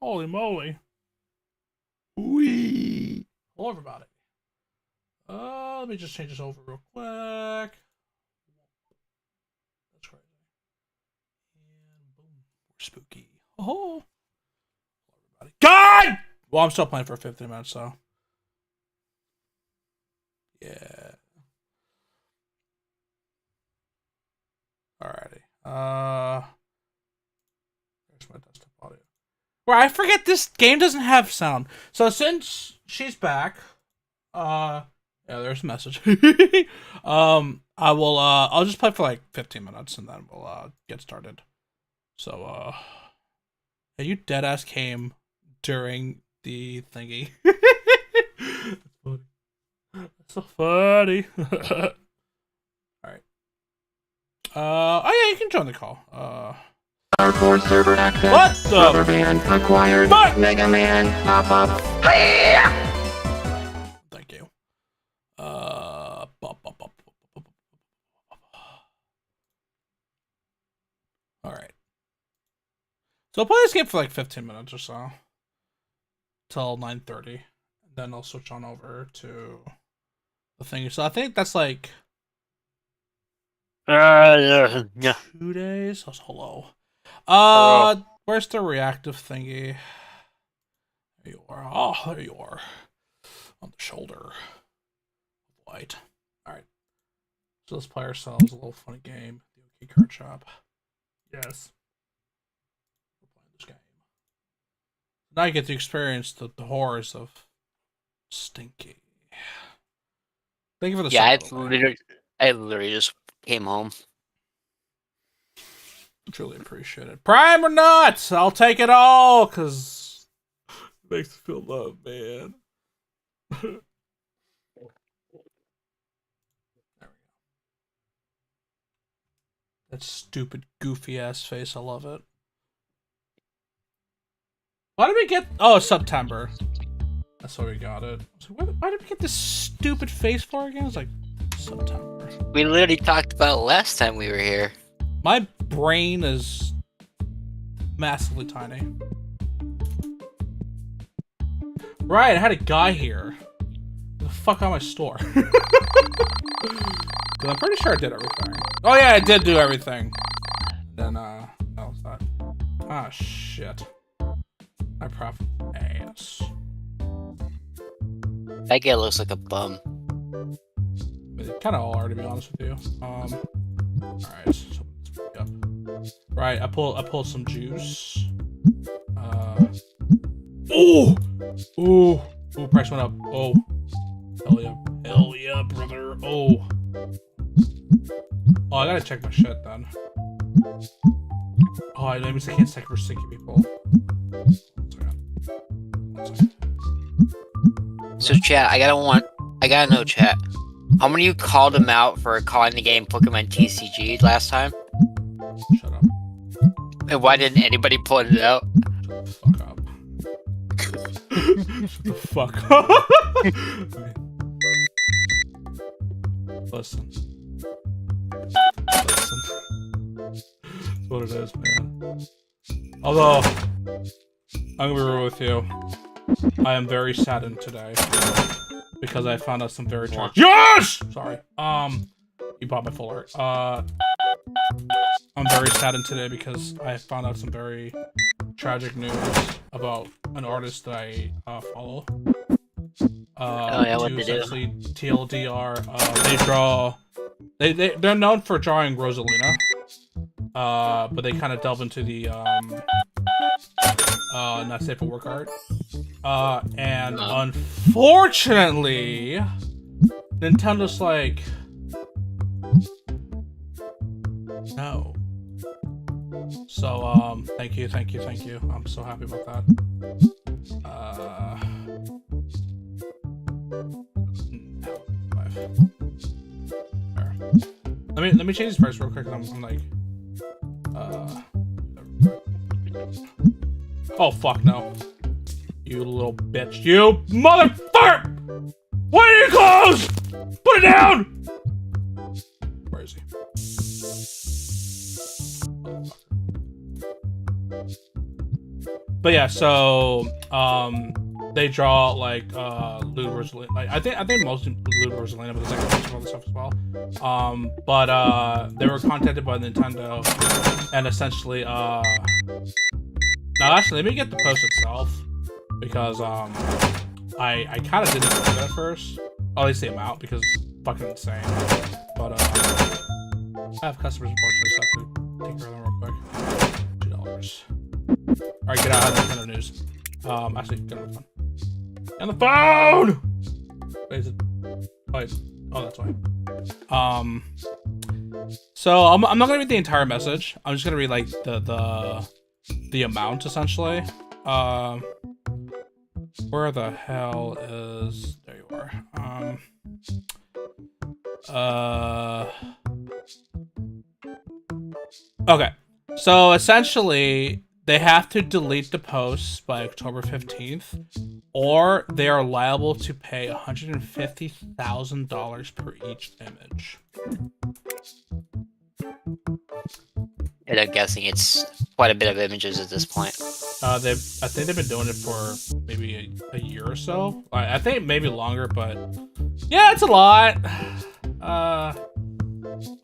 Holy moly. Wee. Hello, everybody. Let me just change this over real quick. That's crazy. And boom. We're spooky. Oh. Hello, everybody. God! Well, I'm still playing for 15 minutes, so. Yeah. Alrighty. There's my desktop audio. Well, I forget this game doesn't have sound. So since she's back, yeah, there's a message. I'll just play for like 15 minutes and then we'll get started. So yeah, you deadass came during the thingy. That's so funny. Alright. Oh yeah, you can join the call. Hardcore server access. What the? Rubber band acquired. What? Mega Man pop up. Thank you. Alright. So I'll play this game for like 15 minutes or so. Till 9:30. Then I'll switch on over to the thing. So I think that's like Yeah. 2 days. Oh, hello. Hello. Where's the reactive thingy? There you are. Oh, there you are. On the shoulder. White. Alright. So let's play ourselves a little funny game. The OK card shop. Yes. We're playing this game. Now you get to experience the horrors of Stinky. Thank you for the Yeah, sub, by the way. I literally just came home. Truly appreciate it. Prime or not, I'll take it all, because it makes me feel loved, man. There we go. That stupid, goofy-ass face, I love it. Why did we get... Oh, September. That's why we got it. So why did we get this stupid face for again? It's like, September. We literally talked about it last time we were here. My brain is massively tiny. Right, I had a guy here. Get the fuck out of my store. I'm pretty sure I did everything. Oh yeah, I did do everything. Then, no, it's not. Ah, shit. My profit ass. That guy looks like a bum. It kind of all are, to be honest with you. Alright, so let's pick up. Right, I pull some juice. Oh! Ooh! Ooh, price went up. Oh. Hell yeah. Hell yeah, brother. Oh. Oh, I gotta check my shit then. Oh, that means I can't check for stinky people. One second. So chat, I gotta know chat. How many of you called him out for calling the game Pokemon TCG last time? Shut up. And why didn't anybody point it out? Shut the fuck up. Shut the fuck up. Listen. Listen. That's what it is, man. Although, I'm gonna be real with you. I am very saddened today. Because I found out some very tragic. Yes! Sorry. You bought my full art. I'm very saddened today because I found out some very tragic news about an artist that I follow. Oh yeah, what they do? Essentially, TLDR. They draw. They're known for drawing Rosalina. But they kind of delve into the not safe for work art. And unfortunately, Nintendo's like, no. So, thank you. I'm so happy about that. Let me change this price real quick. I'm like, oh fuck no. You little bitch. You motherfucker! Why are you close? Put it down! Where is he? But yeah, so they draw like Loot vs. Like I think most Loot vs. Elena, but there's like a bunch of other stuff as well. But they were contacted by Nintendo, and essentially now actually let me get the post itself because I kind of didn't believe it at first. At least the amount because it's fucking insane. But I have customers unfortunately, so I have to take care of them real quick. $2. Alright, get out of Nintendo news. Actually, get on the phone. Get on the phone! Wait, is it? Oh, that's why. So I'm not gonna read the entire message. I'm just gonna read like the amount essentially. Where the hell is? There you are. Okay. So essentially, they have to delete the posts by October 15th, or they are liable to pay $150,000 per each image. And I'm guessing it's quite a bit of images at this point. I think they've been doing it for maybe a year or so. I think maybe longer, but yeah, it's a lot.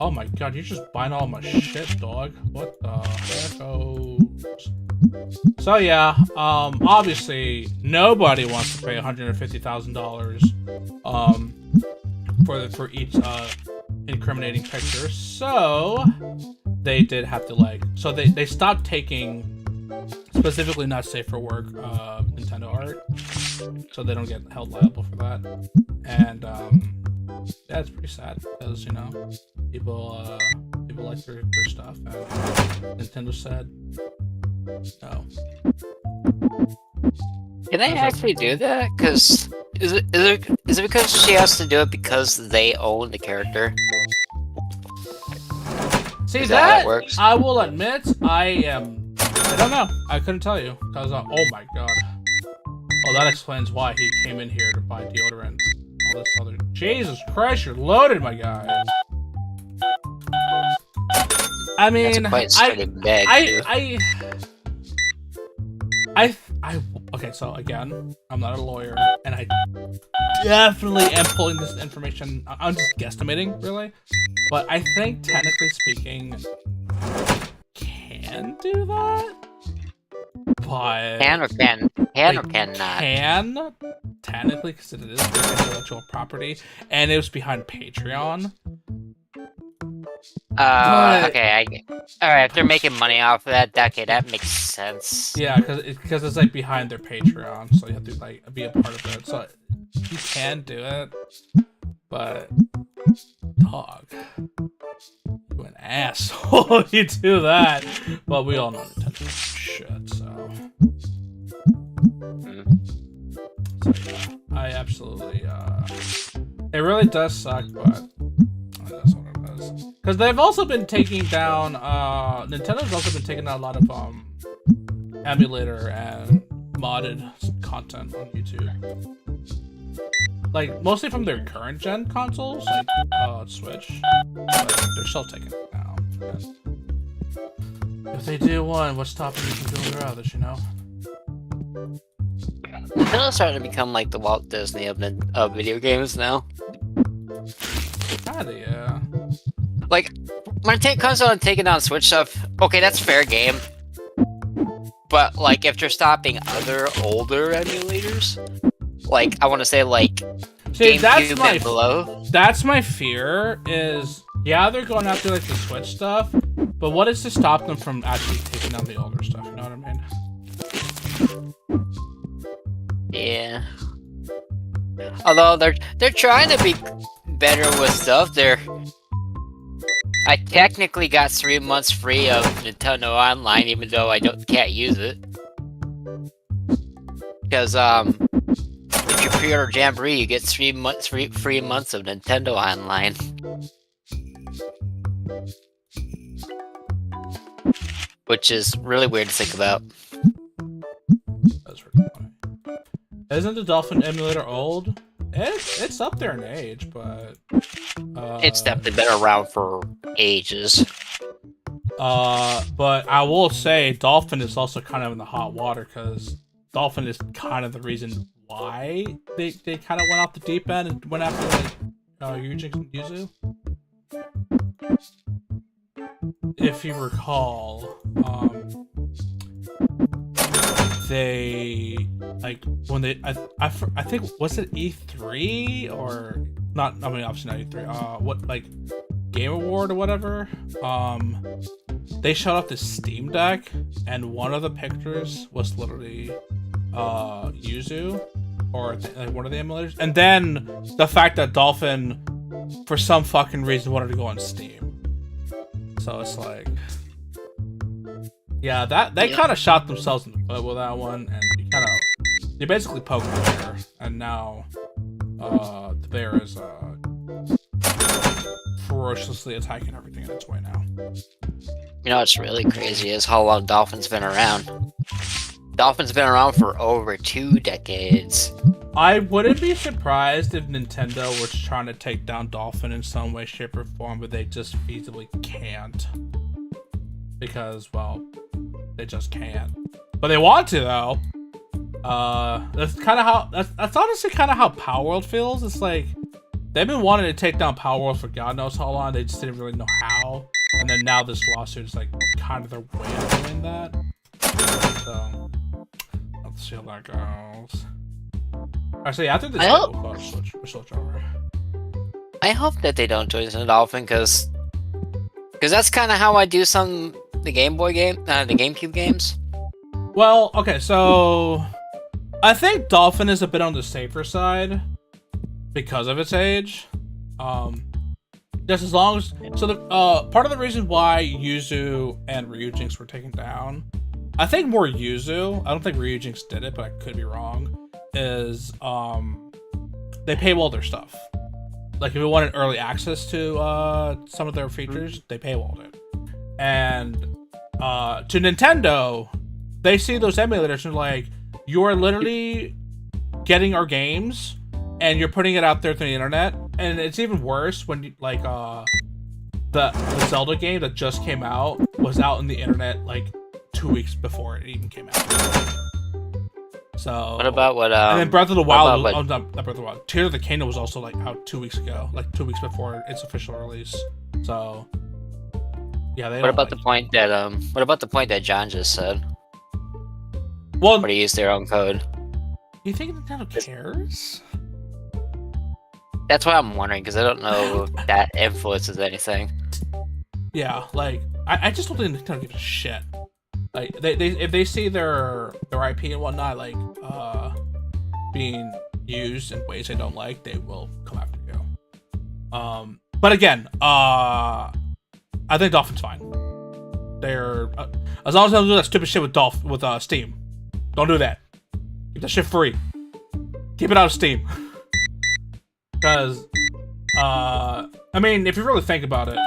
Oh my god, you're just buying all my shit, dog. What the heck? So yeah, obviously nobody wants to pay $150,000 for each incriminating picture. So they did have to so they stopped taking specifically not safe for work Nintendo art, so they don't get held liable for that. And yeah, it's pretty sad because people like their stuff, and Nintendo said no. Can they actually do that? Because is it because she has to do it because they own the character? See, is that how it works? I will admit I don't know. I couldn't tell you because oh my god. Oh, that explains why he came in here to buy deodorant. All this other. Jesus Christ, you're loaded, my guy. I mean, okay, so again, I'm not a lawyer, and I definitely am pulling this information. I'm just guesstimating, really, but I think technically speaking, can do that. But can or cannot? Can technically, because it is their intellectual property, and it was behind Patreon. Okay. Alright, if they're making money off of that, okay, that makes sense. Yeah, because it's like behind their Patreon, so you have to be a part of it. So you can do it, but dog, you an asshole if you do that. But we all know Nintendo shit, so. So yeah, I absolutely it really does suck, but that's what it is. Because they've also been taking down Nintendo's also been taking down a lot of emulator and modded content on YouTube. Like mostly from their current gen consoles, like Switch. But they're still taking it down. If they do one, what's stopping you from doing their others, Nintendo's starting to become like the Walt Disney of video games now. Kinda, yeah. Like, when it comes on taking down Switch stuff, okay, that's fair game. But, like, if they're stopping other older emulators, like, I want to say, like, see, GameCube and below. That's my fear, is, yeah, they're going after, like, the Switch stuff, but what is to stop them from actually taking down the older stuff, you know what I mean? Yeah. Although they're trying to be better with stuff. I technically got 3 months free of Nintendo Online, even though I can't use it. Because if you pre-order Jamboree, you get 3 months free months of Nintendo Online. Which is really weird to think about. That's really funny. Isn't the Dolphin emulator old? It's up there in age, but it's definitely been around for ages. But I will say Dolphin is also kind of in the hot water because Dolphin is kind of the reason why they kind of went off the deep end and went after like Yujix and Yuzu. If you recall, they like when they I think was it E3 or not? I mean, obviously not E3. What like Game Award or whatever? They showed off the Steam Deck, and one of the pictures was literally Yuzu or like one of the emulators, and then the fact that Dolphin for some fucking reason wanted to go on Steam. So it's like, yeah, that they kind of shot themselves in the foot with that one, and you basically poked the bear, and now the bear is ferociously attacking everything in its way now. You know what's really crazy is how long Dolphin's been around. Dolphin's been around for over 2 decades. I wouldn't be surprised if Nintendo was trying to take down Dolphin in some way, shape, or form, but they just feasibly can't. Because, well, they just can't. But they want to, though. That's kind of how... That's honestly kind of how Power World feels. It's like, they've been wanting to take down Power World for God knows how long. They just didn't really know how. And then now this lawsuit is, like, kind of their way of doing that. So, let's see how that goes. Actually, after this, we'll switch over. I hope that they don't join the Dolphin, because that's kind of how I do the Game Boy game, the GameCube games. Well, okay, so I think Dolphin is a bit on the safer side because of its age. Just as long as the part of the reason why Yuzu and Ryujinx were taken down, I think more Yuzu. I don't think Ryujinx did it, but I could be wrong. Is they paywall their stuff. Like if you wanted early access to some of their features, they paywalled it. And to Nintendo, they see those emulators and like, you are literally getting our games and you're putting it out there through the internet. And it's even worse when you, like the Zelda game that just came out was out in the internet like 2 weeks before it even came out. So what about what? And then Breath of the Wild, not Breath of the Wild. Tears of the Kingdom was also like out 2 weeks ago, like 2 weeks before its official release. So yeah, they. What about the point that What about the point that John just said? Well, where they use their own code. You think Nintendo cares? That's what I'm wondering, because I don't know if that influences anything. Yeah, like I just don't think Nintendo gives a shit. Like they if they see their IP and whatnot like being used in ways they don't like, they will come after you. But again, I think Dolphin's fine. They're as long as they don't do that stupid shit with Steam. Don't do that. Keep that shit free. Keep it out of Steam. Because I mean, if you really think about it,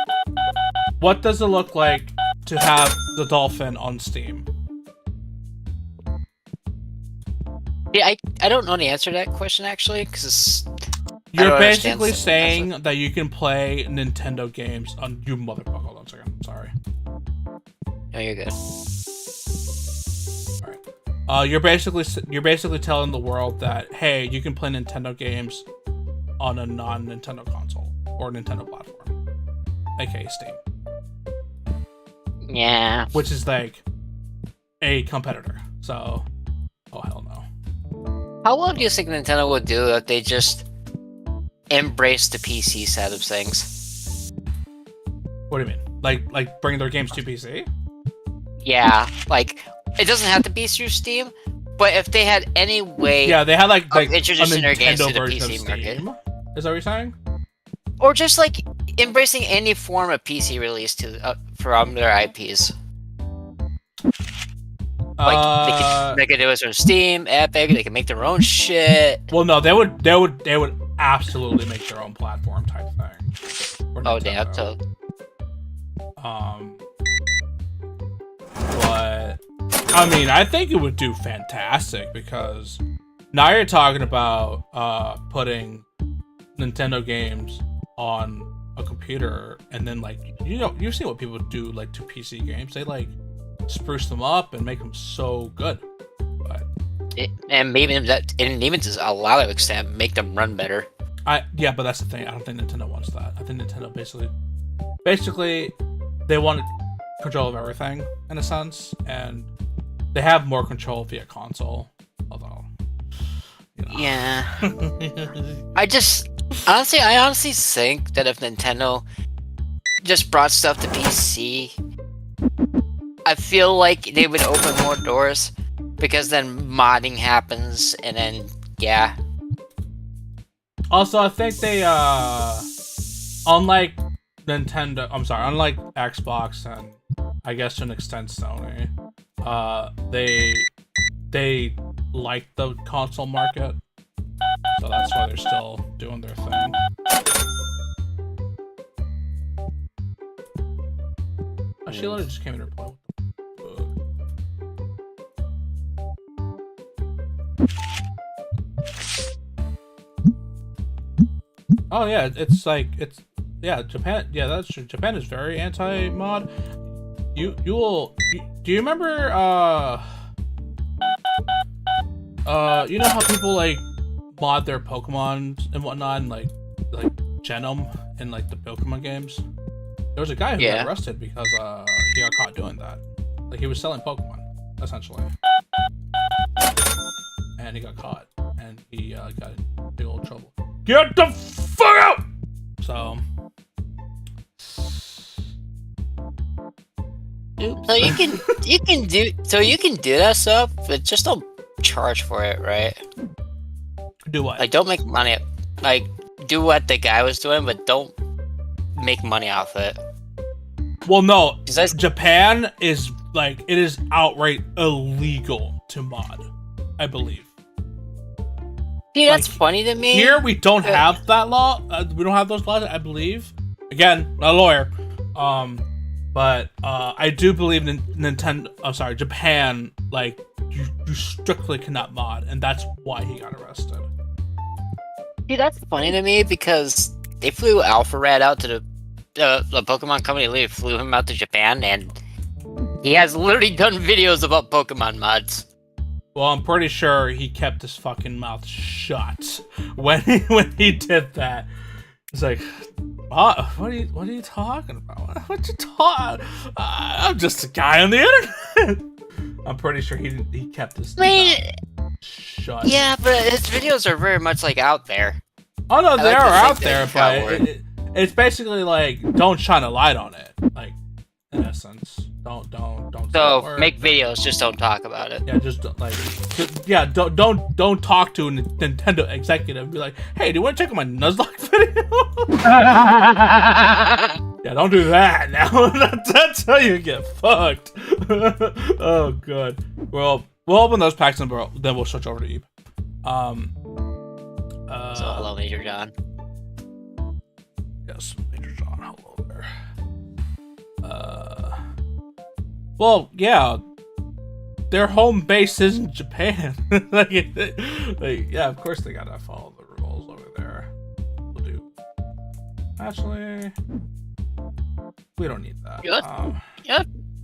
what does it look like to have the Dolphin on Steam? Yeah, I don't know the answer to that question, actually, because you're basically saying that you can play Nintendo games on... You motherfucker, hold on a second, I'm sorry. No, you're good. Alright. You're basically telling the world that, hey, you can play Nintendo games on a non-Nintendo console or Nintendo platform, aka Steam. Yeah. Which is like a competitor. So, oh hell no. How well do you think Nintendo would do if they just embrace the PC side of things? What do you mean? Like bring their games to PC? Yeah, like it doesn't have to be through Steam, but if they had any way, yeah, they had like introducing their games to the PC market. Is that what you're saying? Or just like embracing any form of PC release to from their IPs. Like they could do it on Steam, Epic. They can make their own shit. Well, no, they would absolutely make their own platform type thing. Oh damn! So. But I mean, I think it would do fantastic because now you're talking about putting Nintendo games on a computer and then like you see what people do like to PC games. They like spruce them up and make them so good. But and maybe that, and even to a lot of extent, make them run better. Yeah, but that's the thing. I don't think Nintendo wants that. I think Nintendo basically they want control of everything in a sense, and they have more control via console. Although, yeah, I honestly think that if Nintendo just brought stuff to PC, I feel like they would open more doors, because then modding happens, and then yeah. Also, I think they unlike Xbox and I guess to an extent Sony, they like the console market, so that's why they're still doing their thing. Oh, she literally just came in here playing with the book. Oh yeah, Japan. Yeah, that's true. Japan is very anti-mod. Do you remember you know how people like mod their Pokemon and whatnot, and like gen them in like the Pokemon games? There was a guy who got arrested because he got caught doing that. Like he was selling Pokemon essentially, and he got caught, and he got in big old trouble. Get the fuck out! So you can do that stuff, but just don't charge for it, right? Do what? Like, don't make money. Like, do what the guy was doing, but don't make money off it. Well, no, Japan is like, it is outright illegal to mod, I believe. See, that's funny to me. Here we don't have that law. We don't have those laws, I believe. Again, not a lawyer. But I do believe Japan, like, you strictly cannot mod, and that's why he got arrested. See, that's funny to me, because they flew Alpharad out to the Pokemon company. Literally flew him out to Japan, and he has literally done videos about Pokemon mods. Well, I'm pretty sure he kept his fucking mouth shut when he did that. It's like, what are you talking about? What you talking? I'm just a guy on the internet. I'm pretty sure he kept his mouth shut. Yeah, but his videos are very much like out there. Oh no, they are out there, but it's basically like, don't shine a light on it. Like, in essence, don't. So make videos, just don't talk about it. Yeah, just like, don't talk to a Nintendo executive and be like, hey, do you want to check out my Nuzlocke video? Yeah, don't do that now. That's how you get fucked. Oh god. Well, we'll open those packs and then we'll switch over to Eve. So hello, Major John. Yes, Major John. Hello there. Well, yeah, their home base is in Japan. Yeah, of course they gotta follow the rules over there. We'll do. Actually, we don't need that. You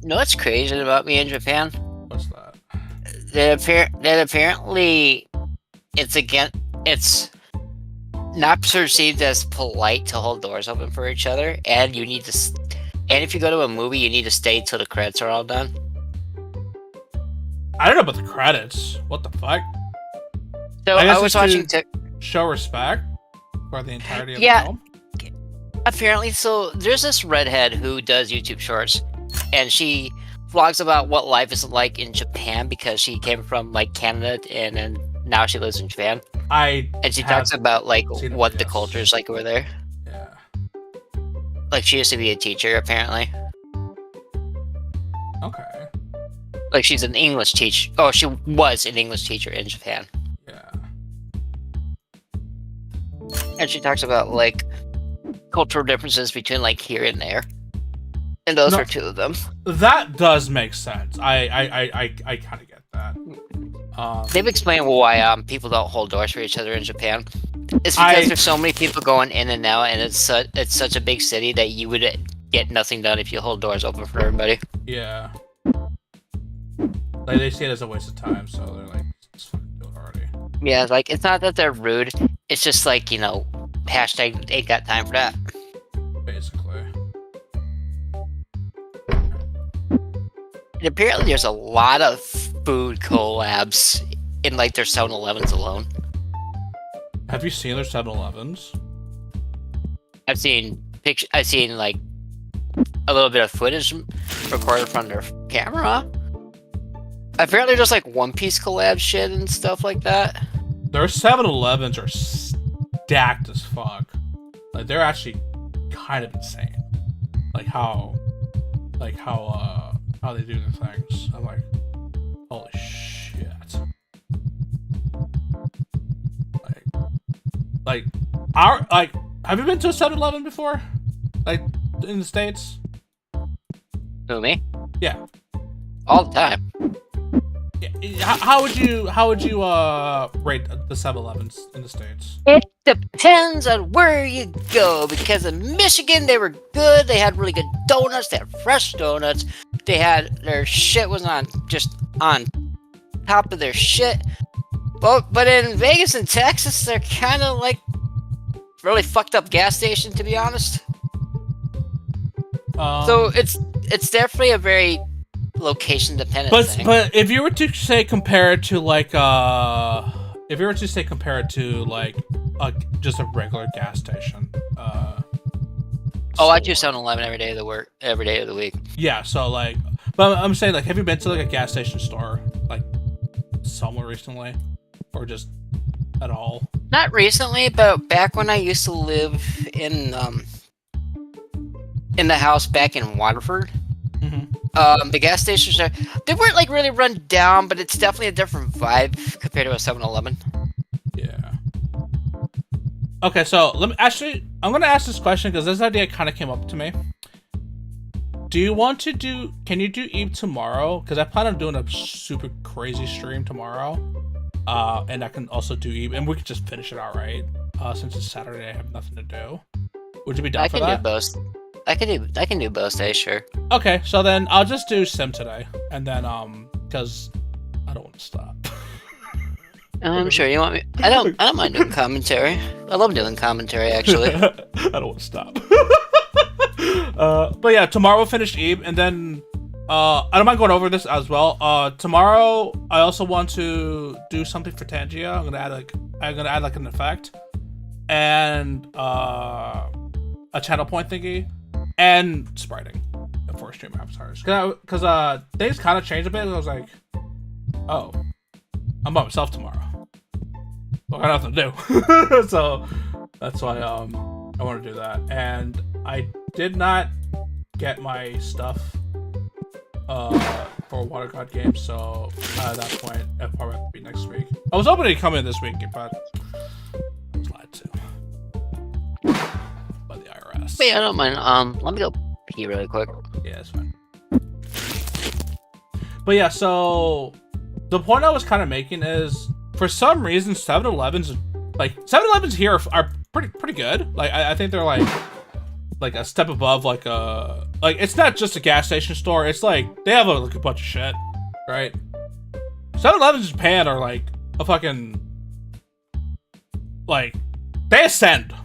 know what's crazy about me in Japan? What's that? That apparently it's not perceived as polite to hold doors open for each other, and you need to. And if you go to a movie, you need to stay till the credits are all done. I don't know about the credits. What the fuck? So I was watching. Show respect for the entirety of the film. Apparently, so there's this redhead who does YouTube Shorts, and she vlogs about what life is like in Japan because she came from like Canada and then now she lives in Japan. And she talks about like what the culture is like over there. Yeah. Like she used to be a teacher apparently. Okay. Like she's an English teacher. Oh, she was an English teacher in Japan. Yeah. And she talks about like cultural differences between like here and there. And those are two of them. That does make sense. I kind of get that. They've explained why people don't hold doors for each other in Japan It's because there's so many people going in and out, and it's such a big city that you would get nothing done if you hold doors open for everybody. Yeah. Like, they see it as a waste of time, so they're like, just fucking do it already. Yeah, like, it's not that they're rude. It's just like, you know, hashtag ain't got time for that. Basically. And apparently there's a lot of food collabs in, like, their 7-Elevens alone. Have you seen their 7-Elevens? I've seen like, a little bit of footage recorded from their camera. Apparently there's, like, One Piece collab shit and stuff like that. Their 7-Elevens are stacked as fuck. Like, they're actually kind of insane. Like how they do their things. I'm like, holy shit. Have you been to a 7-Eleven before? Like, in the States? Who, me? Yeah. All the time. How would you rate the 7-Elevens in the States? It depends on where you go, because in Michigan they were good. They had really good donuts. They had fresh donuts. They had their shit was on top of their shit. But in Vegas and Texas, they're kind of like really fucked up gas station, to be honest. So it's definitely a very location dependent thing. But if you were to say compare it to like just a regular gas station. I do 7-Eleven every day of the week. Yeah, so like, but I'm saying, like, have you been to like a gas station store like somewhere recently, or just at all? Not recently, but back when I used to live in the house back in Waterford. Mm-hmm. The gas stations they weren't like really run down, but it's definitely a different vibe compared to a 7-Eleven. Yeah. Okay, so I'm gonna ask this question because this idea kind of came up to me. Can you do Eve tomorrow? Because I plan on doing a super crazy stream tomorrow. And I can also do Eve, and we could just finish it out, right? Since it's Saturday, I have nothing to do. Would you be down for that? I can do both. I can do both days, sure. Okay, so then I'll just do Sim today, and then because I don't want to stop. I'm sure you want me. I don't mind doing commentary. I love doing commentary, actually. I don't want to stop. But yeah, tomorrow we'll finish Eve, and then I don't mind going over this as well. Tomorrow I also want to do something for Tarjeta. I'm gonna add like an effect and a channel point thingy and spriting for stream avatars. Because things kind of changed a bit. I was like, oh, I'm by myself tomorrow. Well, I got nothing to do. So that's why I want to do that. And I did not get my stuff for Water God games, so at that point it'll probably have to be next week. I was hoping to come in this week, but I was lied to by the IRS. But yeah, I don't mind. Let me go pee really quick. Yeah, it's fine. But yeah, so the point I was kind of making is, for some reason, 7-Elevens here are pretty good. Like I think they're like a step above like it's not just a gas station store. It's like they have a bunch of shit, right? 7-Elevens in Japan are like a fucking like they ascend.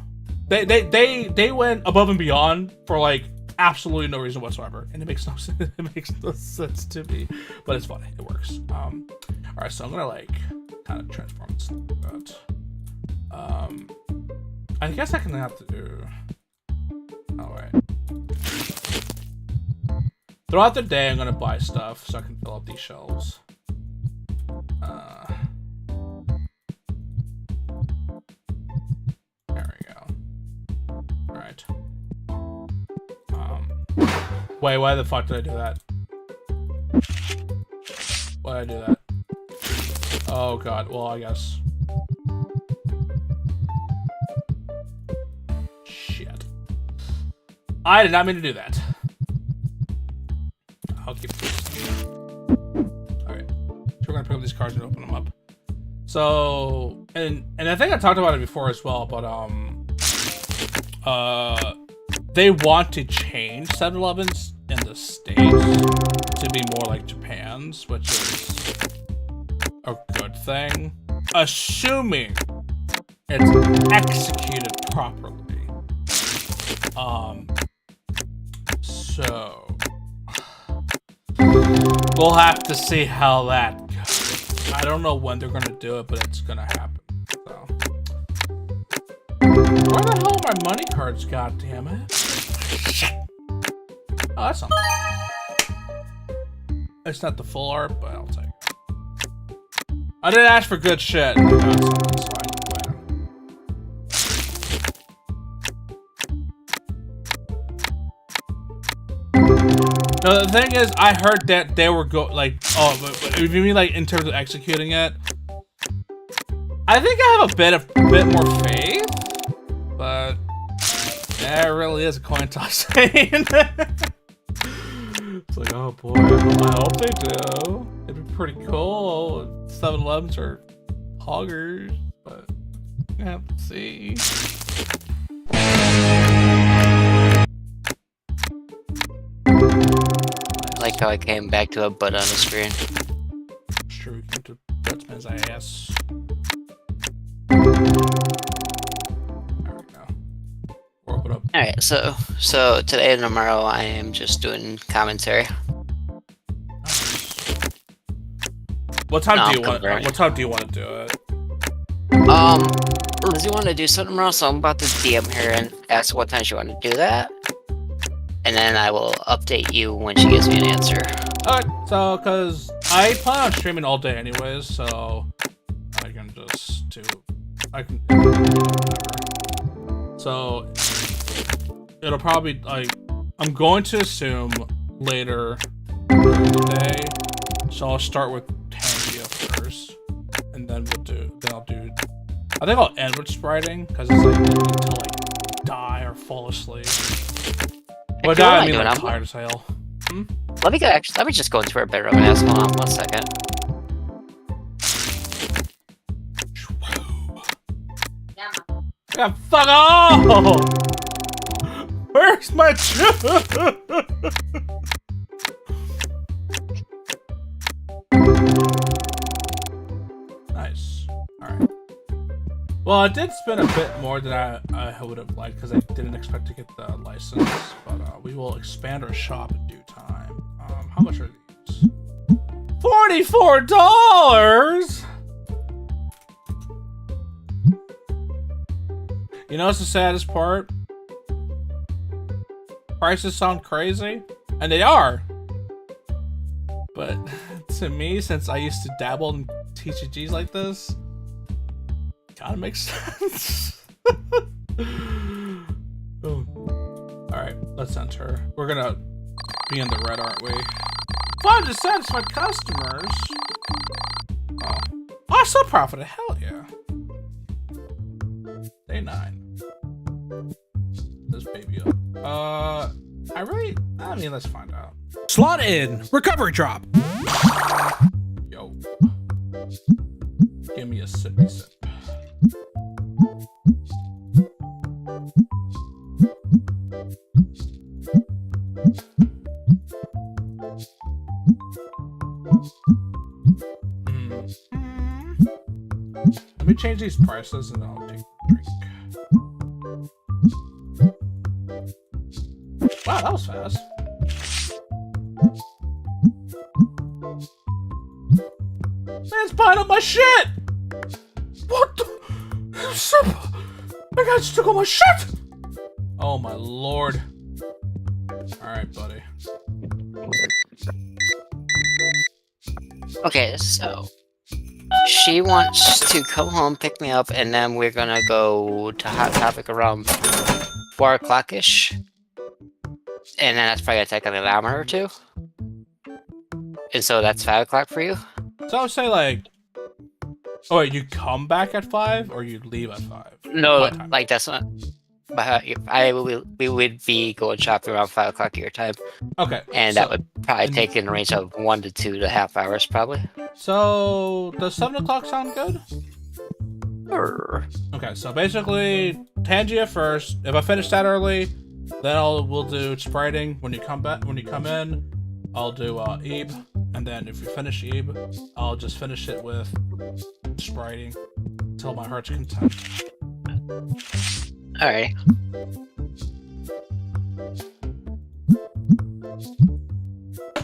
They went above and beyond for like absolutely no reason whatsoever, and it makes no sense. It makes no sense to me, but it's funny. It works. All right, so I'm gonna like kind of transform this a little bit. I guess I can have to do. Oh wait. Throughout the day, I'm gonna buy stuff so I can fill up these shelves. There we go. All right. Wait, why the fuck did I do that? Why did I do that? Oh god. Well, I guess. Shit. I did not mean to do that. I'll keep this. Alright. So we're gonna pick up these cards and open them up. So and I think I talked about it before as well, but they want to change 7-Elevens in the States to be more like Japan's, which is a good thing, assuming it's executed properly. So we'll have to see how that goes. I don't know when they're gonna do it, but it's gonna happen. So where the hell are my money cards? God damn it! Oh, that's something. It's not the full art, but I'll take it. I didn't ask for good shit. I got something, so I can play it. No, the thing is, I heard that they were but if you mean like in terms of executing it, I think I have a bit more faith, but yeah, it really is a coin toss thing. It's like, oh boy, I hope they do. It'd be pretty cool. 7-Elevens are hoggers, but you have to see. I like how I came back to a butt on the screen. Sure, we came to Dutchman's ass. There we go. World it up. Alright, so today and tomorrow I am just doing commentary. What time No, do you want? I'm What time do you want to do it? Lizzie wanted to do something tomorrow, so I'm about to DM her and ask what time she wanted to do that. And then I will update you when she gives me an answer. Alright, so, cause I plan on streaming all day anyways, so I can just do, so it'll probably, like, I'm going to assume later during the day, so I'll start with Tangia first, and then I think I'll end with spriting, cause it's like, until like die or fall asleep. Well, Actually, I mean, what am I like, doing? tired as hell. Let me just go into her bedroom and ask. Hold on 1 second. Yeah, fuck off! Where's my Nice. Alright. Well, I did spend a bit more than I would have liked because I didn't expect to get the license, but we will expand our shop in due time. How much are these? $44! You know what's the saddest part? Prices sound crazy, and they are. But to me, since I used to dabble in TCGs like this, kinda makes sense. Oh. Alright, let's enter. We're gonna be in the red, aren't we? 5 dissatisfied customers. Oh. I still profited. Hell yeah. Day 9. This baby up. I mean, let's find out. Slot in. Recovery drop. Yo. Give me a sippy sip. Let me change these prices and I'll take a drink. Wow, that was fast. Man's buying up my shit! What the? That guy just took all my shit! Oh my lord. Alright, buddy. Okay, so she wants to come home, pick me up, and then we're gonna go to Hot Topic around 4 o'clock-ish. And then that's probably gonna take an hour or two. And so that's 5 o'clock for you? So I would say like, oh wait, you come back at 5 or you leave at 5? No, My time. like that's not. But we would be going shopping around 5 o'clock your time, Okay. and so, that would probably take in a range of 1 to 2.5 hours, probably. So does 7 o'clock sound good? Okay, so basically, Tangia first. If I finish that early, then we'll do spriting. When you come in, I'll do Ebe, and then if you finish Ebe, I'll just finish it with spriting until my heart's content. Alright.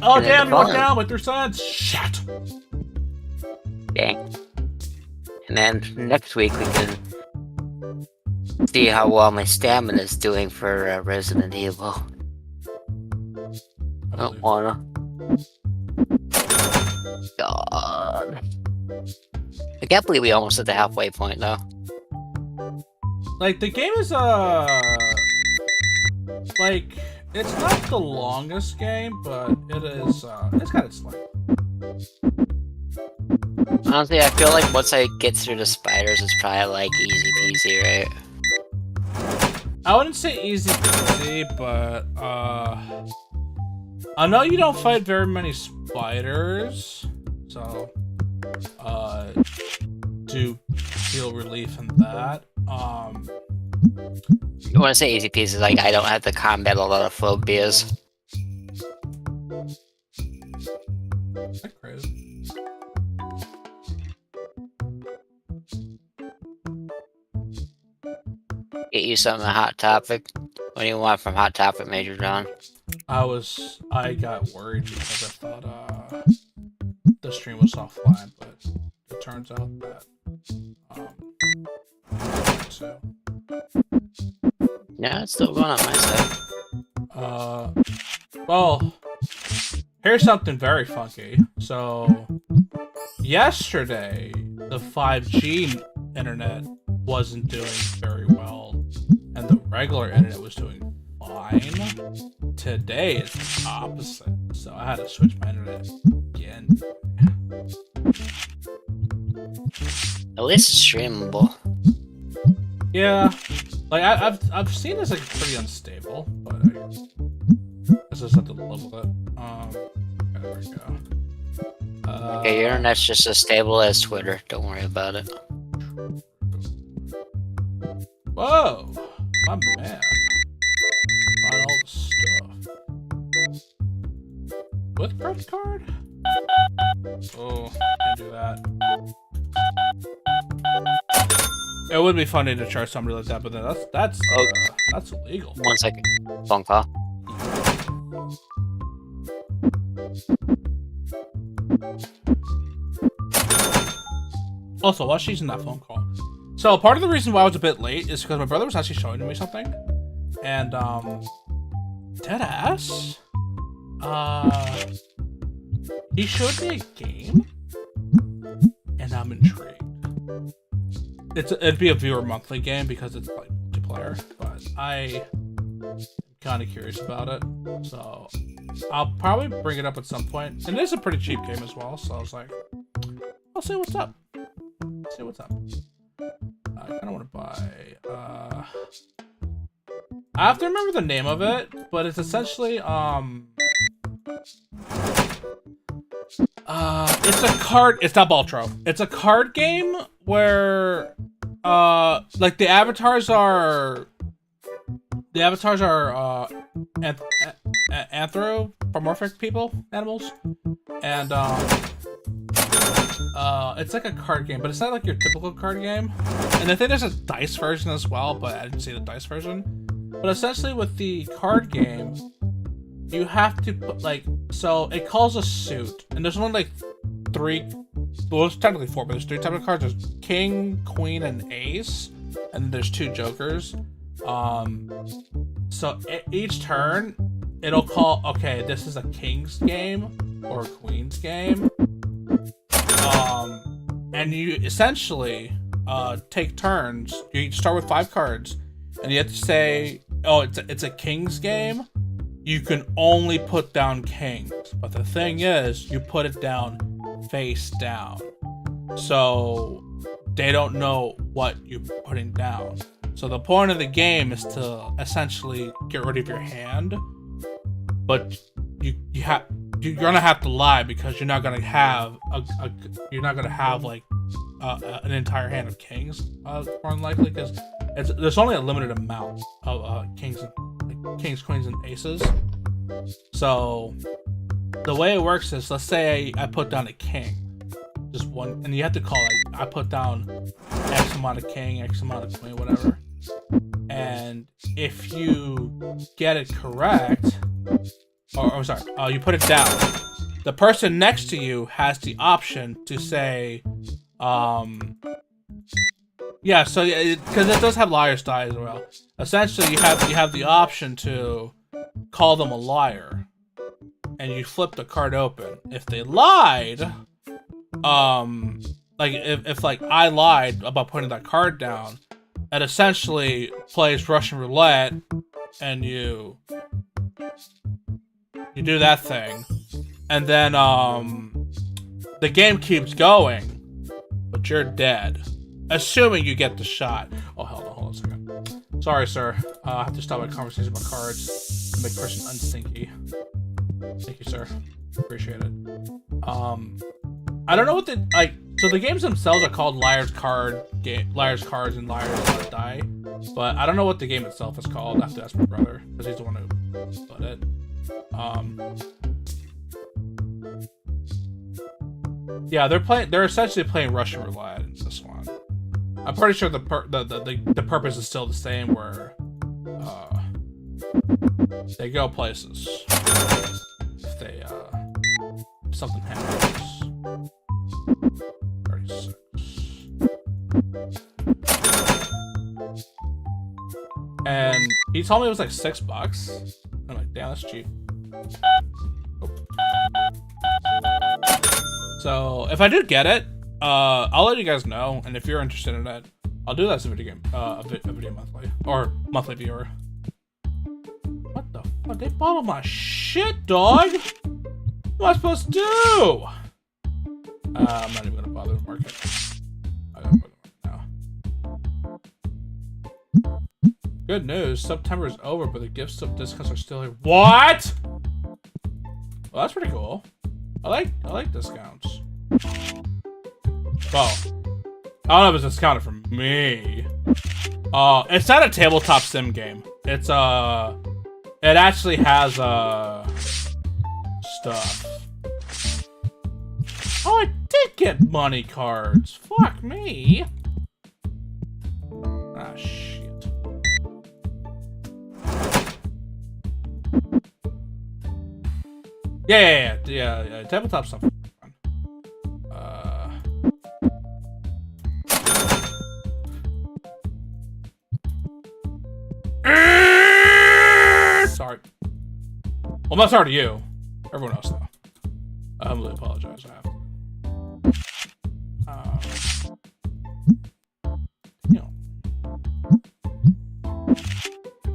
Oh And then damn! the You went fun. down with your sons. Shit. Dang. And then next week we can see how well my stamina is doing for Resident Evil. I Don't believe. wanna. God. I can't believe we almost at the halfway point though. Like the game is like it's not the longest game, but it is it's got its length. Honestly, I feel like once I get through the spiders, it's probably like easy peasy, right? I wouldn't say easy peasy, but I know you don't fight very many spiders, so do feel relief in that. You want to say easy peasy, like I don't have to combat a lot of phobias. That's crazy. Get you something Hot Topic. What do you want from Hot Topic, Major John? I got worried because I thought the stream was offline, but it turns out that so Yeah, it's still going on my side. well, here's something very funky. So yesterday the 5G internet wasn't doing very well and the regular internet was doing fine. Today it's the opposite, so I had to switch my internet again. At least it's streamable. Yeah, like I've seen this like pretty unstable, but I just have to live with it. There we go. Okay, your internet's just as stable as Twitter. Don't worry about it. Whoa, my man. Find all the stuff. With credit card? Oh, can't do that. It would be funny to charge somebody like that, but then that's illegal. 1 second. Phone call. Also, while she's in that phone call, so part of the reason why I was a bit late is because my brother was actually showing me something, and deadass, he showed me a game, and I'm intrigued. It'd be a viewer monthly game because it's like multiplayer, but I'm kind of curious about it, so I'll probably bring it up at some point. And it is a pretty cheap game as well, so I was like, I'll see what's up. See what's up. I kind of want to buy. I have to remember the name of it, but it's essentially it's a card. It's not Baltro. It's a card game where like the avatars are anthropomorphic animals, and it's like a card game, but it's not like your typical card game. And I think there's a dice version as well, but I didn't see the dice version. But essentially with the card game, you have to put so it calls a suit, and there's only like three, well it's technically four, but there's three types of cards. There's king, queen, and ace, and then there's two jokers. So each turn, it'll call, okay, this is a king's game or a queen's game. And you essentially take turns. You start with 5 cards, and you have to say, oh, it's a king's game. You can only put down kings, but the thing is, you put it down face down, so they don't know what you're putting down. So the point of the game is to essentially get rid of your hand, but you're gonna have to lie because you're not gonna have like an entire hand of kings, more than likely, because there's only a limited amount of kings, queens, and aces. So the way it works is, let's say I put down a king, just one, and you have to call I put down X amount of king, X amount of queen, whatever. And if you get it correct, or sorry, you put it down, the person next to you has the option to say, yeah, so because it does have liar's die as well. Essentially, you have the option to call them a liar, and you flip the card open. If they lied, like if like I lied about putting that card down, it essentially plays Russian roulette, and you do that thing, and then the game keeps going, but you're dead, assuming you get the shot. Oh, hold on a second. Sorry, sir. I have to stop my conversation about cards to make person unstinky. Thank you, sir. Appreciate it. I don't know what the like. So the games themselves are called Liar's Cards and Liar's Die, but I don't know what the game itself is called. I have to ask my brother because he's the one who put it. Yeah, they're essentially playing Russian roulette in this one. I'm pretty sure the purpose is still the same, where they go places if they if something happens. 36. And he told me it was like $6. I'm like, damn, that's cheap. Oh. So if I do get it, I'll let you guys know, and if you're interested in it, I'll do that as a video game, a video monthly, or monthly viewer. What the fuck? They bottled my shit, dog! What am I supposed to do? I'm not even gonna bother to mark it. I gotta put it now. Good news, September is over, but the gift stuff discounts are still here. What? Well, that's pretty cool. I like discounts. Well, I don't know if it's discounted for me. It's not a tabletop sim game. It's it actually has stuff. Oh, I did get money cards. Fuck me. Ah, shit. Yeah. Tabletop stuff. Sorry. Well, I'm not sorry to you. Everyone else, though. I humbly apologize. I have to. You know.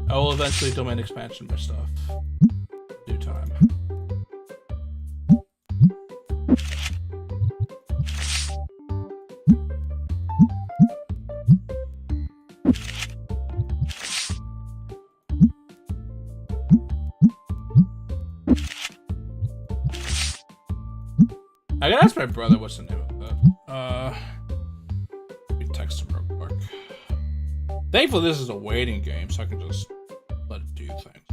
I will eventually domain expansion my stuff. Due time. I gotta ask my brother what's the name of that. Let me text him real quick. Thankfully, this is a waiting game, so I can just let it do things.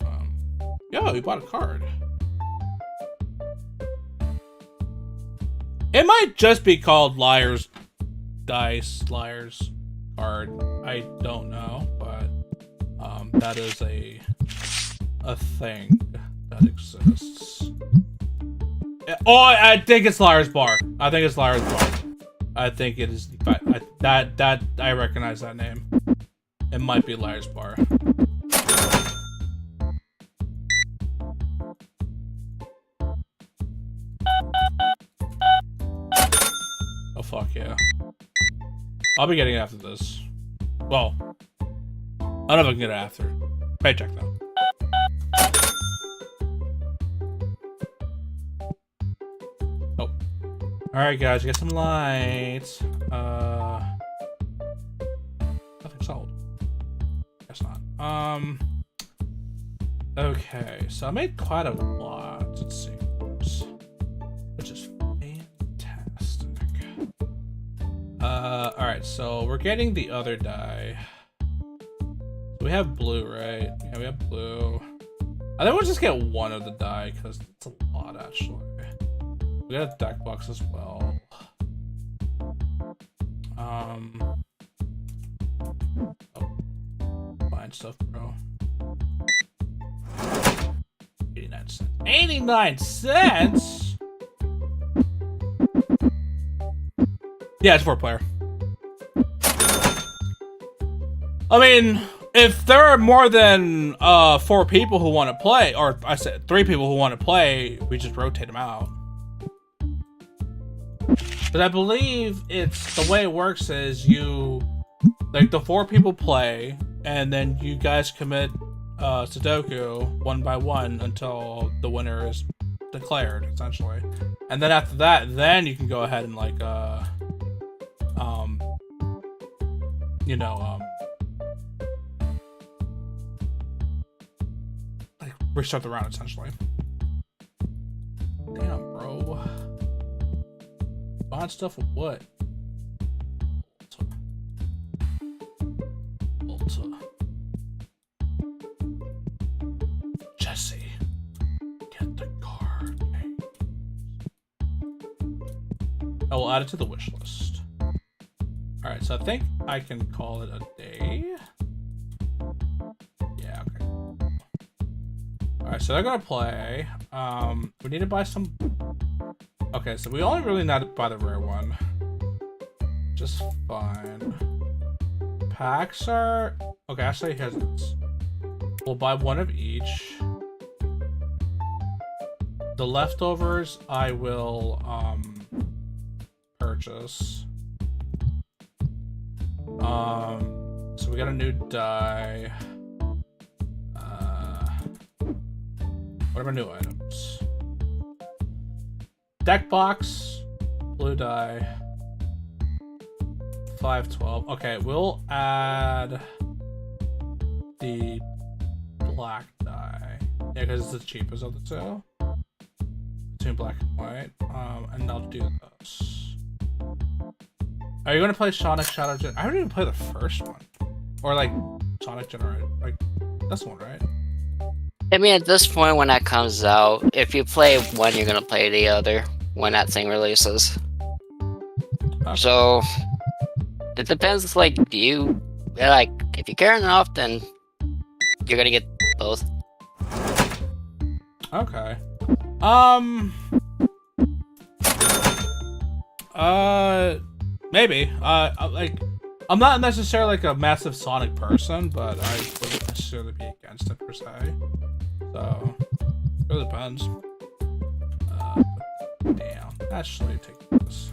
Right. Yo, he bought a card. It might just be called Liar's Dice, Liar's Card. I don't know, but that is a thing that exists. Oh, I think it's Liar's Bar. I think it's Liar's Bar. I think it is. That I recognize that name. It might be Liar's Bar. Oh fuck yeah! I'll be getting it after this. Well, I don't know if I can get it after. Paycheck though. Alright guys, get some lights. Nothing sold. Guess not. Okay, so I made quite a lot, it seems. Which is fantastic. Alright, so we're getting the other die. We have blue, right? Yeah, we have blue. I think we'll just get one of the die, because it's a lot, actually. We got a deck box as well. Oh. Fine stuff, bro. 89 cents. 89 cents?! Yeah, it's 4-player. I mean, if there are more than 4 people who want to play, or I said 3 people who want to play, we just rotate them out. But I believe it's the way it works is like the 4 people play, and then you guys commit Sudoku one by one until the winner is declared, essentially. And then after that, then you can go ahead and like like restart the round, essentially. Damn, bro. Buying stuff with what? Ulta. Jesse. Get the card games. I will add it to the wish list. Alright, so I think I can call it a day. Yeah, okay. Alright, so they're gonna play. We need to buy some. Okay, so we only really need to buy the rare one. Just fine. Packs are... Okay, actually, here's this. We'll buy one of each. The leftovers, I will, purchase. So we got a new die. What are my new items? Deck box, blue die, 512. Okay, we'll add the black die. Yeah, because it's the cheapest of the two. Between black and white. And I'll do this. Are you gonna play Sonic Shadow Gen? I didn't even play the first one. Or like Sonic Generator. Like this one, right? I mean, at this point, when that comes out, if you play one, you're gonna play the other when that thing releases. Okay. So it depends. Like, do you like if you care enough, then you're gonna get both. Okay. Maybe. Like, I'm not necessarily like a massive Sonic person, but I wouldn't necessarily be against it per se. So, it really depends. But damn. Actually, take this.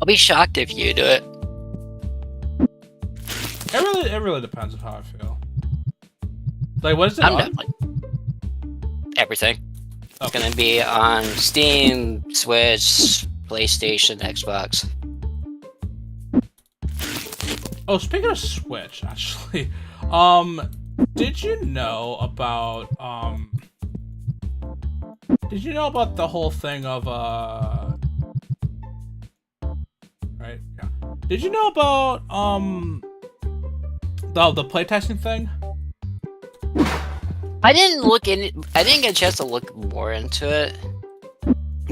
I'll be shocked if you do it. It really depends on how I feel. Like, what is it I'm on? definitely everything. It's Okay. gonna be on Steam, Switch, PlayStation, Xbox. Oh, speaking of Switch, actually, did you know about the whole thing of right? Yeah. Did you know about the playtesting thing? I didn't get a chance to look more into it,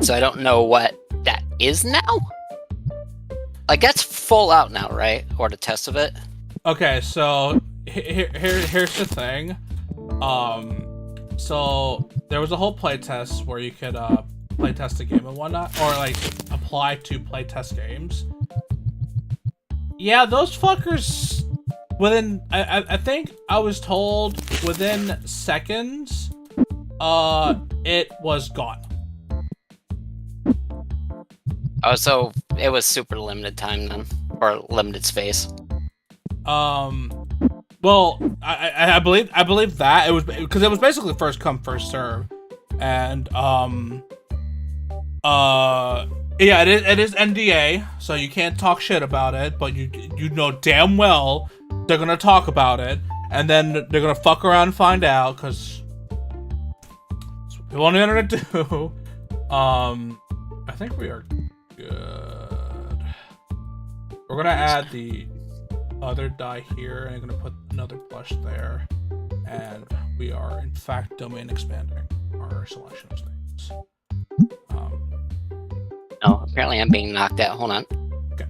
so I don't know what that is now. Like, that's full out now, right? Or the test of it. Okay, so here's the thing. So there was a whole playtest where you could playtest a game and whatnot, or like apply to playtest games. Yeah, those fuckers. Within, I think I was told within seconds, it was gone. Oh, so it was super limited time then, or limited space. Well, I believe that it was because it was basically first come first serve, and yeah, it is NDA, so you can't talk shit about it, but you know damn well they're gonna talk about it, and then they're gonna fuck around and find out, because that's what people on the internet do. I I think we are good. We're gonna add the other die here, and I'm gonna put another plush there, and we are in fact domain expanding our selection of things. Oh, apparently I'm being knocked out. Hold on. Okay.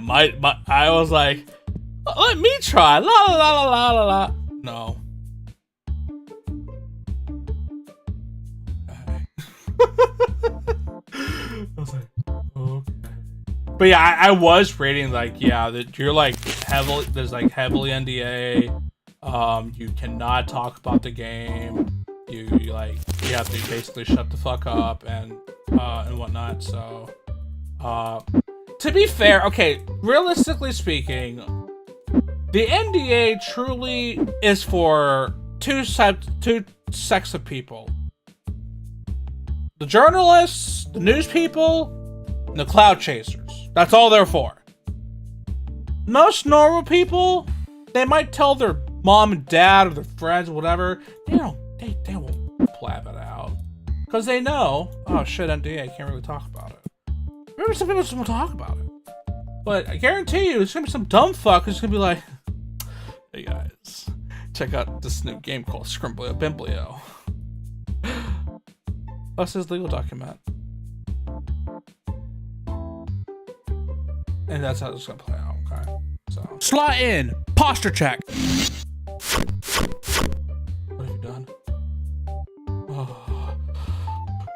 My I was like, let me try. La la la la la la. No. Okay. I was like, okay. But yeah, I was rating like, yeah, that you're like heavily, there's like heavily NDA. You cannot talk about the game. You have to basically shut the fuck up and whatnot. So, to be fair, okay, realistically speaking, the NDA truly is for two sects of people: the journalists, the news people, and the cloud chasers. That's all they're for. Most normal people, they might tell their mom and dad or their friends or whatever. They won't blab it out because they know, oh shit, NDA, I can't really talk about it. Maybe some people just won't talk about it, but I guarantee you, it's gonna be some dumb fuck who's gonna be like, hey guys, check out this new game called Scrimblio Bimblio. That's his legal document. And that's how it's gonna play out, okay? So. Slot in. Posture check. What have you done?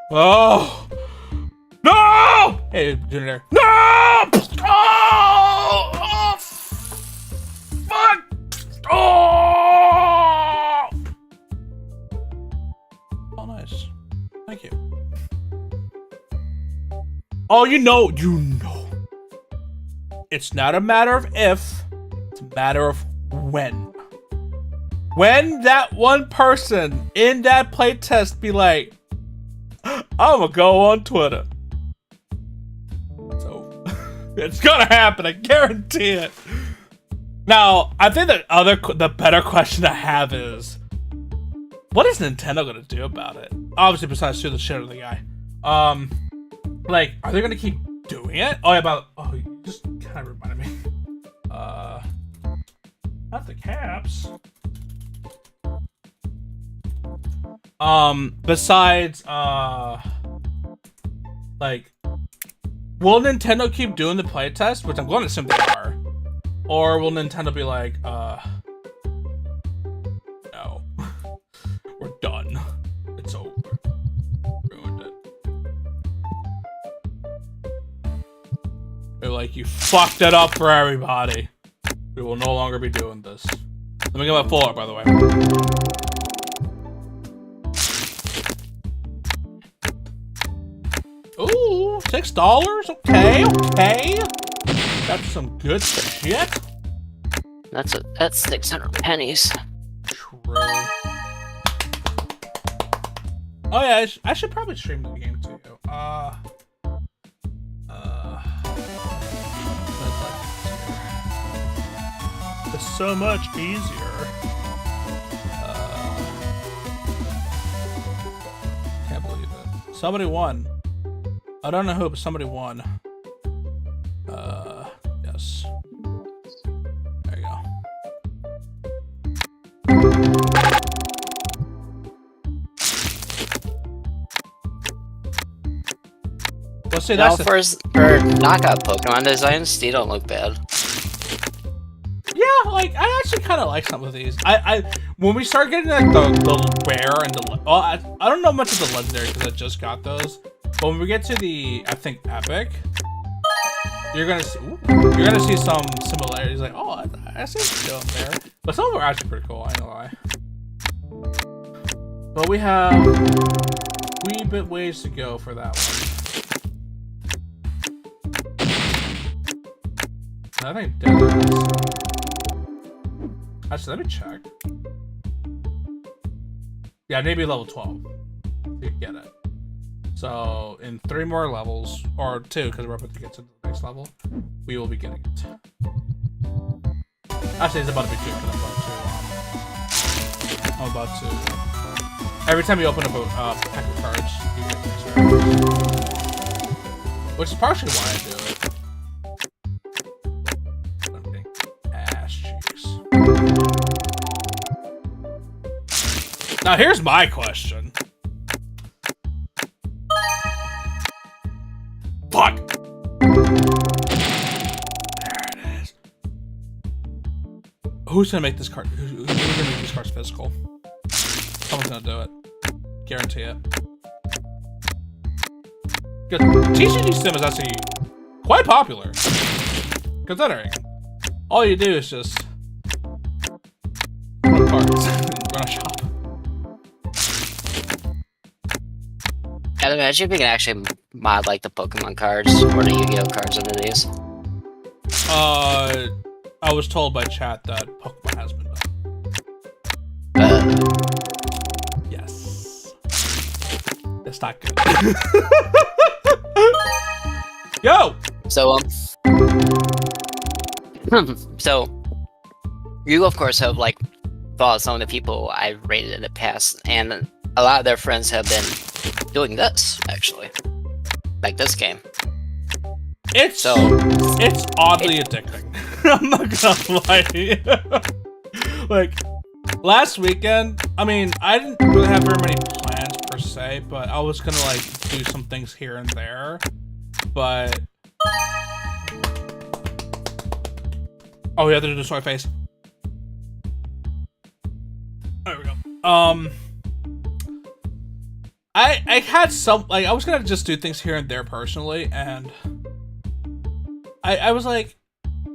Oh! No! Hey, do it there. No! Oh! Fuck! Oh! Oh, nice. Thank you. Oh, you know. It's not a matter of if, it's a matter of when. When that one person in that playtest be like, I'm gonna go on Twitter. So, it's gonna happen, I guarantee it. Now, I think the better question I have is, what is Nintendo gonna do about it? Obviously, besides sue the shit out of the guy. Like, are they gonna keep doing it? Oh, yeah, you just kind of reminded me. Not the caps. Besides, like, will Nintendo keep doing the playtest? Which I'm going to assume they are. Or will Nintendo be like, no. We're done. It's over. Ruined it. They're like, you fucked it up for everybody. We will no longer be doing this. Let me get my full art, by the way. Ooh, $6? Okay. That's some good shit. That's 600 pennies. True. Oh yeah, I should probably stream the game too. It's so much easier. Can't believe it. Somebody won. I don't know who, but somebody won. Yes. There you go. Well, see, that's for knockout Pokemon designs, they don't look bad. Yeah, like, I actually kind of like some of these. When we start getting like the rare and the I don't know much of the legendary because I just got those. But when we get to the, I think, epic, you're gonna see some similarities. Like, oh, I see what's going there. But some of them are actually pretty cool. I ain't gonna lie. But we have wee bit ways to go for that one. I think Deadass. Actually, let me check. Yeah, maybe level 12. you get it. So in 3 more levels, or 2, because we're about to get to the next level, we will be getting it. Actually, it's about to be 2, because I'm about to. Every time you open a pack of cards, you get extra. Which is partially why I do it. I'm getting ass cheeks. Now here's my question. Fuck! There it is. Who's gonna make this card? Who's gonna make these cards physical? Someone's gonna do it. Guarantee it. Because TCG Sim is actually quite popular. Considering. All you do is just run cards and run a shop. I'd imagine we can actually mod like the Pokemon cards or the Yu-Gi-Oh cards into these. I was told by chat that Pokemon has been done. Yes. It's not good. Yo! So, so you of course have like followed some of the people I've rated in the past, and a lot of their friends have been doing this actually, like this game. It's oddly addicting. I'm not gonna lie to you. Like last weekend, I mean, I didn't really have very many plans per se, but I was gonna like do some things here and there. But oh, we have to do the soy face. There we go. I had some, like, I was gonna just do things here and there personally, and I was like,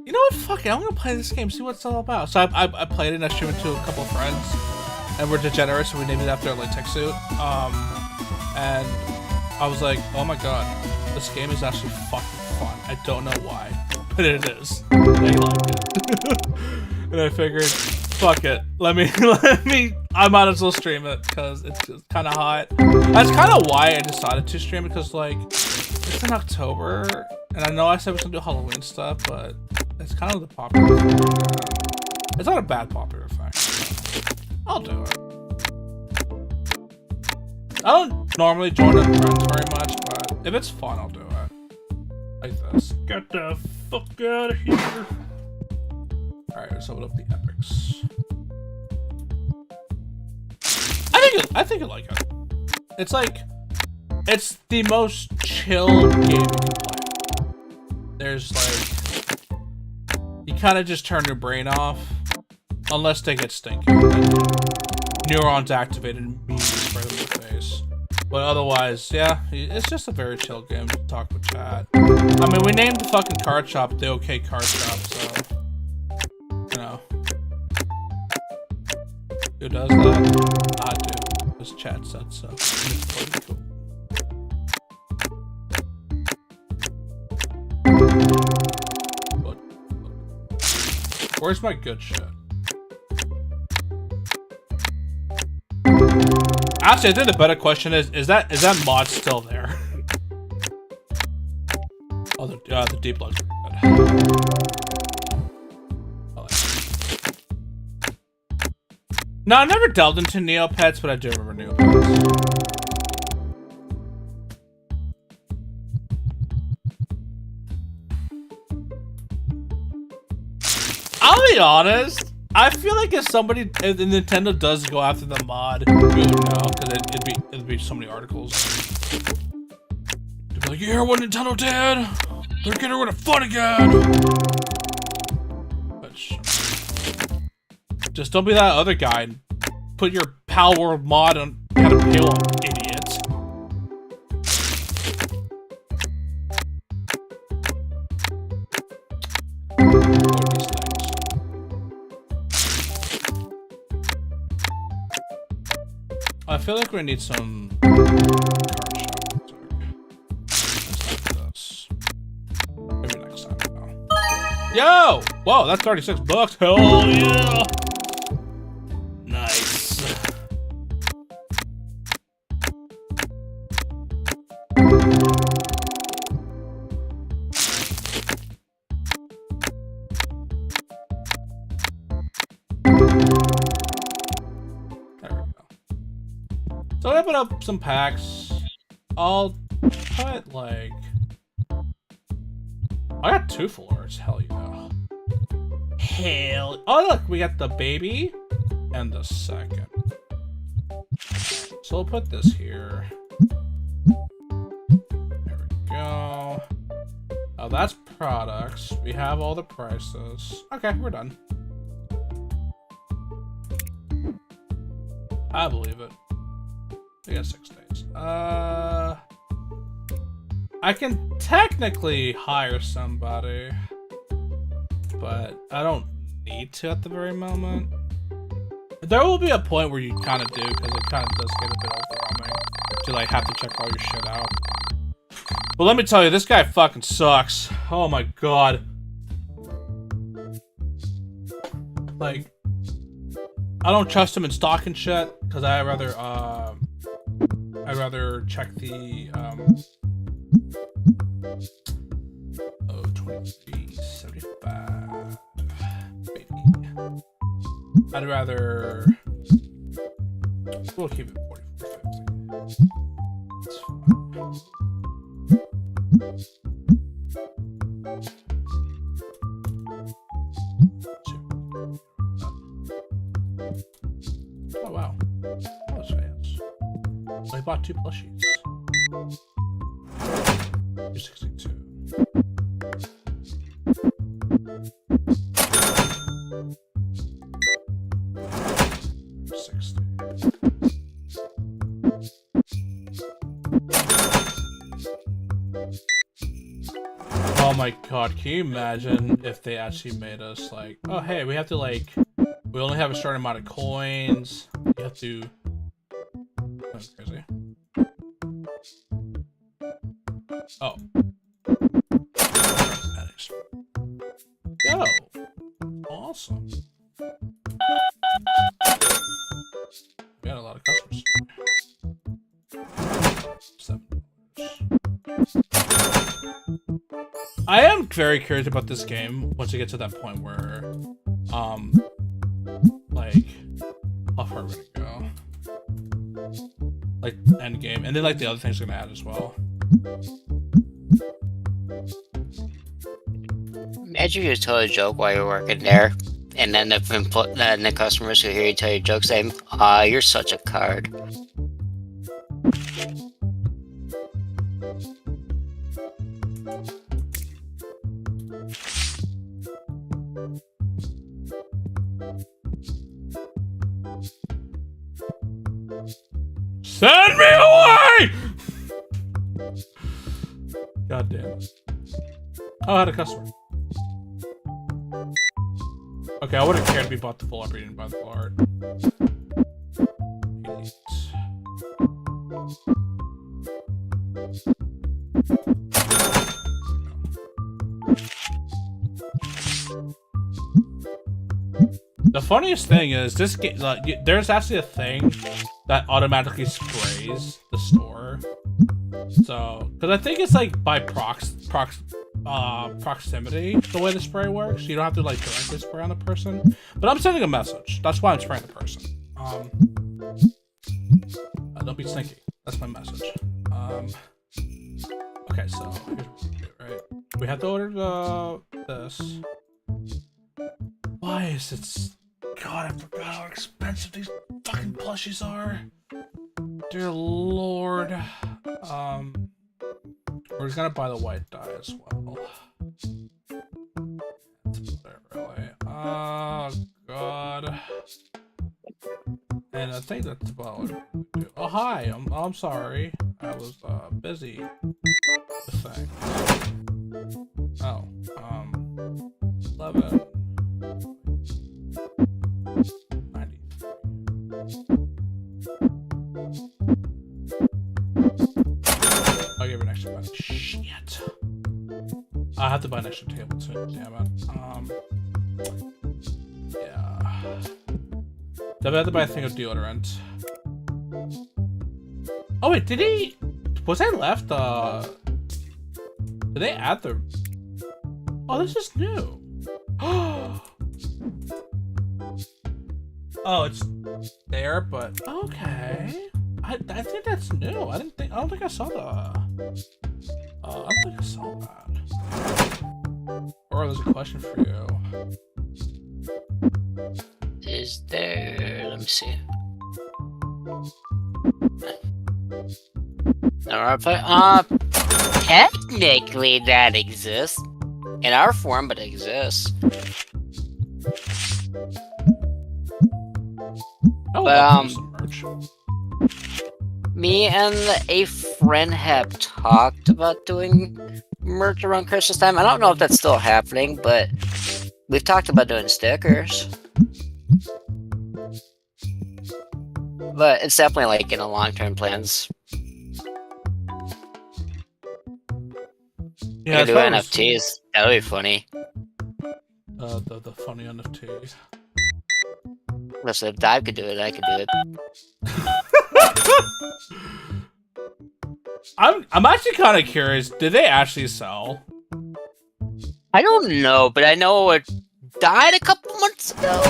you know what, fuck it, I'm gonna play this game, see what it's all about. So I played it and I streamed it to a couple of friends, and we're degenerates, so we named it after a latex suit. And I was like, oh my god, this game is actually fucking fun. I don't know why, but it is. I like it. And I figured, fuck it, let me, I might as well stream it, because it's kind of hot. That's kind of why I decided to stream it, because, like, it's in October, and I know I said we was going to do Halloween stuff, but it's kind of the popular thing. It's not a bad popular thing, so I'll do it. I don't normally join up friends very much, but if it's fun, I'll do it. Like this. Get the fuck out of here. Alright, let's open up the epics. I think you like it. It's like, it's the most chill game you can play. There's like, you kind of just turn your brain off, unless they get stinky. Neurons activated and immediately spray them in the face. But otherwise, yeah, it's just a very chill game to talk with chat. I mean, we named the fucking card shop the OK Card Shop, so, you know. Who does that? I do. This chat said so. It's pretty cool. But, where's my good shit? Actually, I think the better question is that mod still there? Oh, the deep blood's pretty good. I like it. No, I never delved into Neopets, but I do remember Neopets. I'll be honest. I feel like if Nintendo does go after the mod, we would know, because it'd be so many articles. They'd be like, you hear what Nintendo did? They're getting rid of fun again. Which, just don't be that other guy and put your Pal World mod on how to pay off, idiot. I feel like we need some card shop. Let's not this. Maybe next time. Though. Yo! Whoa, that's $36. Hell yeah! Nice. open up some packs. I'll put like... I got 2 full arts. Hell yeah. Hell... Oh look, we got the baby and the second. So we'll put this here. There we go. Oh, that's products. We have all the prices. Okay, we're done. I believe it. We got 6 days. I can technically hire somebody, but I don't need to at the very moment. There will be a point where you kind of do, because it kind of does get a bit overwhelming to like have to check all your shit out. But let me tell you, this guy fucking sucks. Oh my god. Like, I don't trust him in stock and shit, because I'd rather check the, 23.75, baby. I'd rather, we'll keep it 44.50. That's fine. Oh wow, that was fast. I bought 2 plushies. 262. Oh my god, can you imagine if they actually made us like, oh hey, we have to like, we only have a certain amount of coins, you have to, that's crazy. Oh. Yo! Awesome. We got a lot of customers today. $7. I am very curious about this game once you get to that point where, like, how far we're gonna go. Like, end game. And then, like, the other things are gonna add as well. Imagine you tell a joke while you're working there, and then the customers who hear you tell your joke say, "Ah, you're such a card." Send me away! God damn it. Oh, I had a customer. Okay, I wouldn't care if we bought the full art, but we didn't buy the full art. 8. The funniest thing is this game. Like, there's actually a thing that automatically sprays the store. So, because I think it's like by proximity, the way the spray works. You don't have to like directly spray on the person. But I'm sending a message. That's why I'm spraying the person. Don't be sneaky. That's my message. Okay, so here's what we do, right? We have to order this. Why is it? God, I forgot how expensive these fucking plushies are. Dear Lord. We're just gonna buy the white dye as well. Really. Oh God. And I think that's about what we do. Oh hi, I'm sorry. I was busy with things. Oh, 11. 93. I'll give her an extra money. Shit. I have to buy an extra table too. Damn it. Yeah. I have to buy a thing of deodorant. Oh wait, did he? Was I left? Did they add the? Oh, this is new. Oh, it's there, but okay. I think that's new. I don't think I saw the. I don't think I saw that. Or there's a question for you. Is there? Let me see. Technically that exists in our form, but it exists. I would But, love to do some merch. Me and a friend have talked about doing merch around Christmas time. I don't know if that's still happening, but we've talked about doing stickers. But it's definitely like in the long-term plans. Yeah, I do NFTs. That would be funny. The funny NFT. Listen, if Dive could do it, I could do it. I'm actually kind of curious. Did they actually sell? I don't know, but I know it died a couple months ago.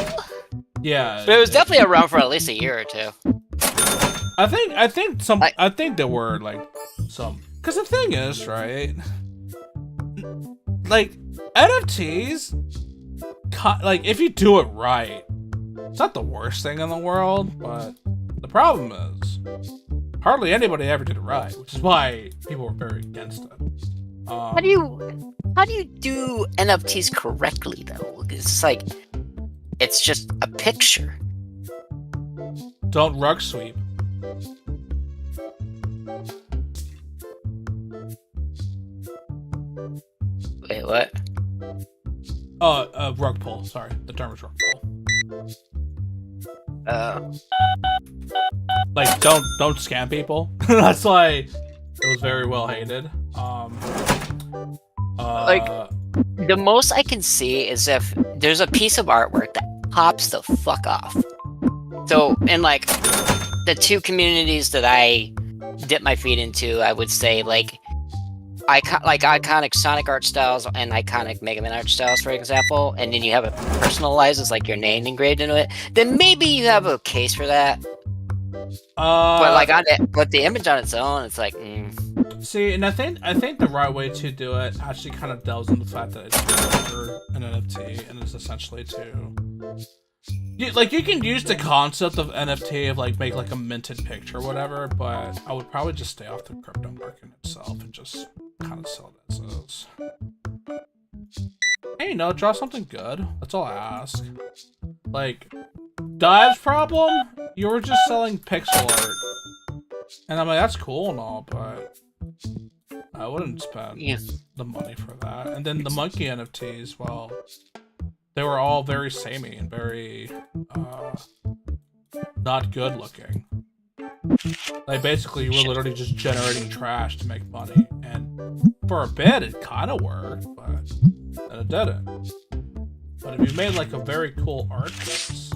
Yeah, But it was definitely around for at least a year or two. I think there were like some. Because the thing is, right? Like NFTs, like if you do it right, it's not the worst thing in the world. But the problem is, hardly anybody ever did it right, which is why people were very against it. How do you do NFTs correctly though? It's like it's just a picture. Don't rug sweep. Wait, what? Rug pull. Sorry, the term is rug pull. Like don't scam people. That's why it was very well hated. Like the most I can see is if there's a piece of artwork that pops the fuck off. So in like the two communities that I dip my feet into, I would say like iconic Sonic art styles and iconic Mega Man art styles, for example, and then you have it personalized as like your name engraved into it, then maybe you have a case for that. But like but the image on its own, it's like. See, and I think the right way to do it actually kind of delves into the fact that it's an NFT, and it's essentially you can use the concept of NFT of like make like a minted picture or whatever, but I would probably just stay off the crypto market itself and just kind of sell it as is. Hey, draw something good. That's all I ask. Like, Dive's problem, you were just selling pixel art, and I'm like, that's cool and all, but I wouldn't spend the money for that. And then the monkey NFTs, well, they were all very samey and very not good looking. Like basically you were literally just generating trash to make money, and for a bit it kind of worked, but then it didn't. But if you made like a very cool art piece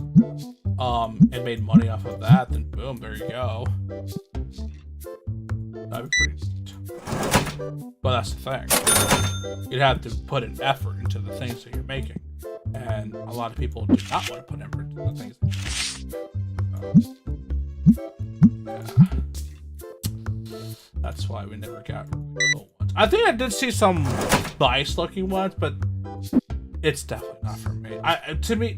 and made money off of that, then boom, there you go. That'd be pretty neat. But that's the thing. You'd have to put an effort into the things that you're making. And a lot of people do not want to put effort into the things that you're making. Yeah. That's why we never got really cool ones. I think I did see some nice looking ones, but it's definitely not for me.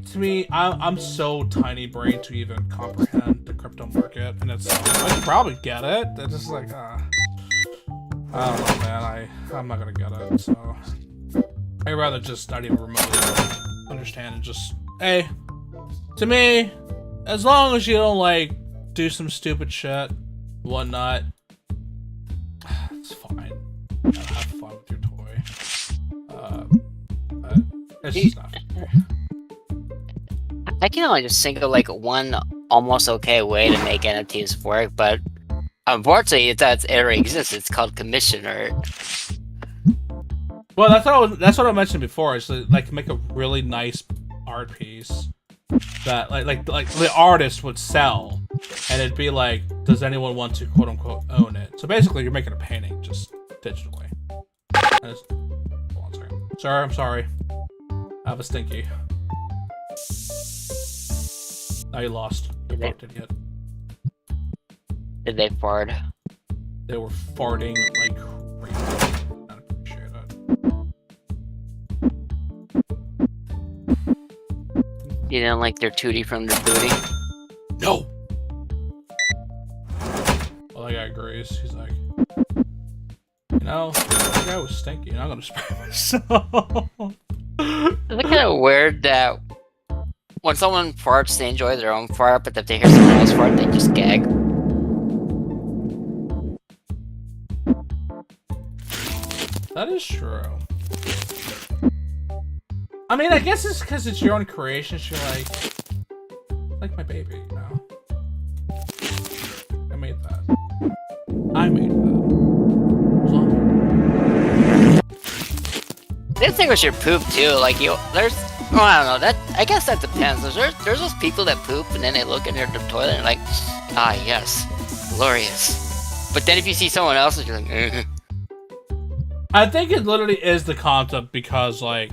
To me, I'm so tiny brained to even comprehend the crypto market, and it's I could probably get it. It's just like I don't know, man. I'm not gonna get it. So I'd rather just not even remotely understand and just hey. To me, as long as you don't like do some stupid shit, whatnot, it's fine. Have fun with your toy. It's just not for me. I can only just think of like one almost okay way to make NFTs work, but unfortunately, it already exists. It's called commission art. Well, that's what I mentioned before. Is like make a really nice art piece that like the artist would sell, and it'd be like, does anyone want to quote unquote own it? So basically, you're making a painting just digitally. Hold on a second. Sir, I'm sorry. I have a stinky. Now you lost. You fucked idiot. Did they fart? They were farting like crazy. I appreciate it. You didn't like their tootie from their booty? No! Well, that guy agrees. He's like, you know, that guy was stinky, and I'm gonna spray myself. Isn't it kind of weird that when someone farts, they enjoy their own fart, but if they hear someone else fart, they just gag? That is true. I mean, I guess it's because it's your own creation. So you're like my baby, you know? I made that. I made that. They think with your poop too. Like there's, oh, I don't know. That I guess that depends. There's those people that poop and then they look in their toilet and like, ah yes, glorious. But then if you see someone else's, you're like, I think it literally is the concept because, like,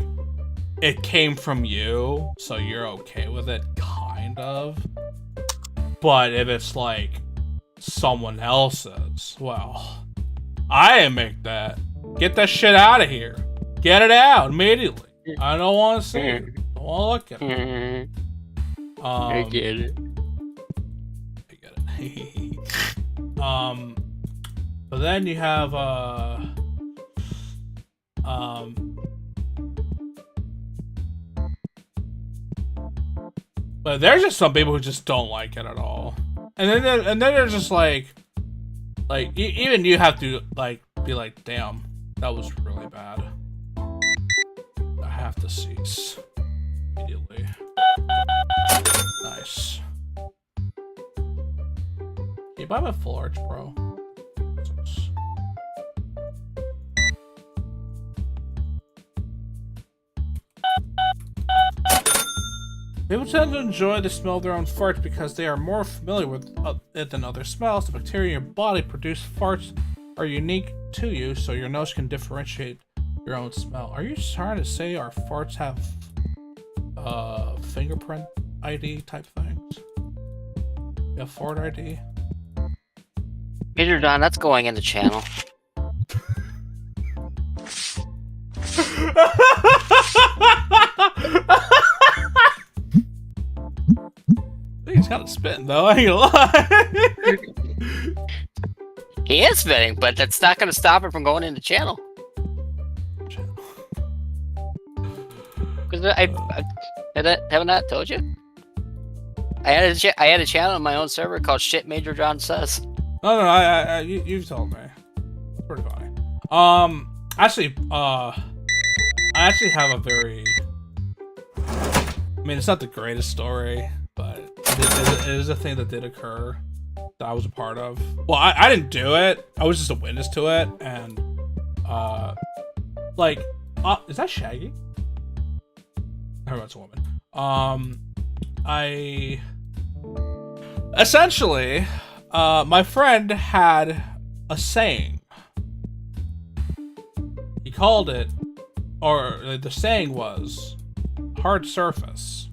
it came from you, so you're okay with it, kind of. But if it's, like, someone else's, well, I didn't make that. Get that shit out of here. Get it out immediately. I don't want to see it. I don't want to look at it. I get it. I get it. But then you have, but there's just some people who just don't like it at all, and then they're just like even you have to like be like, damn, that was really bad. I have to cease immediately. Nice. Can you buy my full arch, bro? People tend to enjoy the smell of their own farts because they are more familiar with it than other smells. The bacteria in your body produce farts are unique to you, so your nose can differentiate your own smell. Are you trying to say our farts have fingerprint ID type things? Yeah, fart ID? Major Don, that's going in the channel. He's kind of spitting though, I ain't gonna lie. He is spitting, but that's not going to stop it from going in the channel. Because haven't I told you? I had a channel on my own server called Shit Major John Says. No, you've told me. It's pretty funny. Actually, I actually have a very, I mean, it's not the greatest story, but it is a thing that did occur that I was a part of. Well, I didn't do it. I was just a witness to it, and is that Shaggy? Never mind, it's a woman. Essentially, my friend had a saying. He called it, or the saying was, hard surface.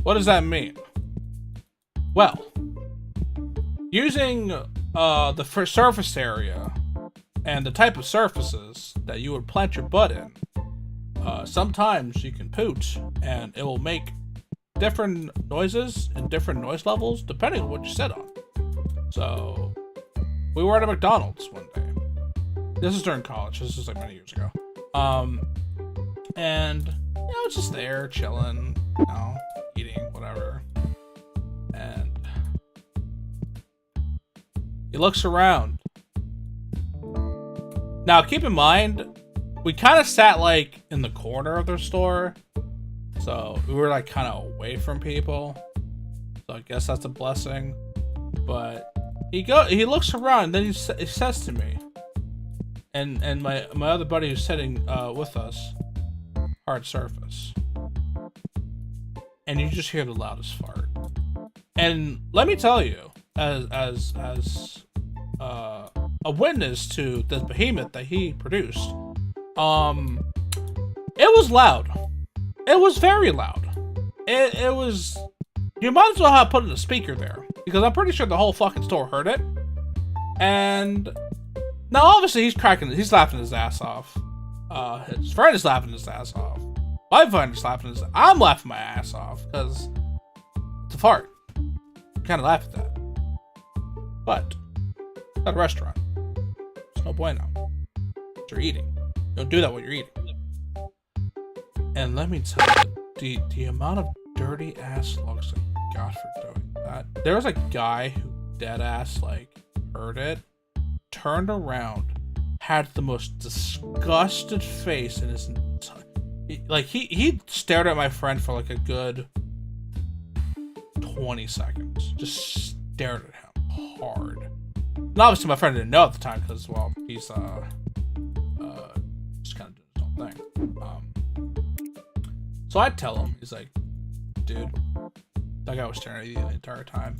What does that mean? Well, using the surface area and the type of surfaces that you would plant your butt in, sometimes you can poot and it will make different noises and different noise levels depending on what you sit on. So we were at a McDonald's one day. This is during college. This is like many years ago. And you know, just there chilling, you know, eating whatever. And he looks around. Now keep in mind, we kind of sat like in the corner of their store, so we were like kind of away from people. So I guess that's a blessing. But he looks around, and then he says to me, and my other buddy who's sitting with us, hard surface, and you just hear the loudest fart. And let me tell you, as a witness to this behemoth that he produced, it was loud. It was very loud. It was. You might as well have put in a speaker there. because I'm pretty sure the whole fucking store heard it. And now, obviously, he's laughing his ass off. His friend is laughing his ass off. My friend is laughing I'm laughing my ass off because it's a fart. You kind of laugh at that. But it's at a restaurant. It's no bueno. You're eating. Don't do that when you're eating. And let me tell you, the amount of dirty ass looks that you got for doing that. There was a guy who dead ass like heard it, turned around, had the most disgusted face in his he stared at my friend for like a good 20 seconds. Just stared at him hard. And obviously my friend didn't know at the time because, well, he's just kind of doing his own thing. So I tell him, he's like, dude, that guy was staring at you the entire time.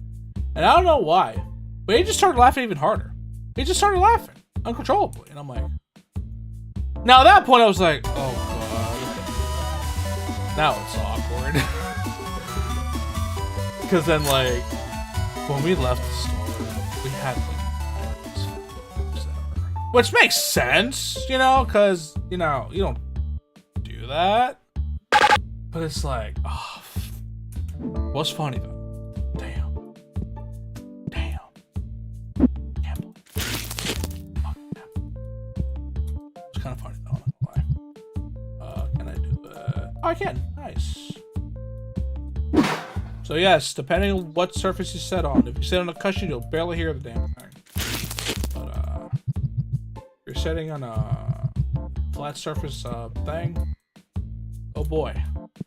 And I don't know why, but he just started laughing even harder. He just started laughing uncontrollably. And I'm like, now at that point I was like, oh god. Now it's awkward. Because then, like, when we left the store, we had like, which makes sense, you know, because, you know, you don't do that. But it's like, oh, what's funny though? Damn. It's kind of funny though, I'm not gonna lie. Can I do that? Oh, I can. Nice. So yes, depending on what surface you sit on. If you sit on a cushion, you'll barely hear the damn thing. But if you're sitting on a flat surface thing, oh boy,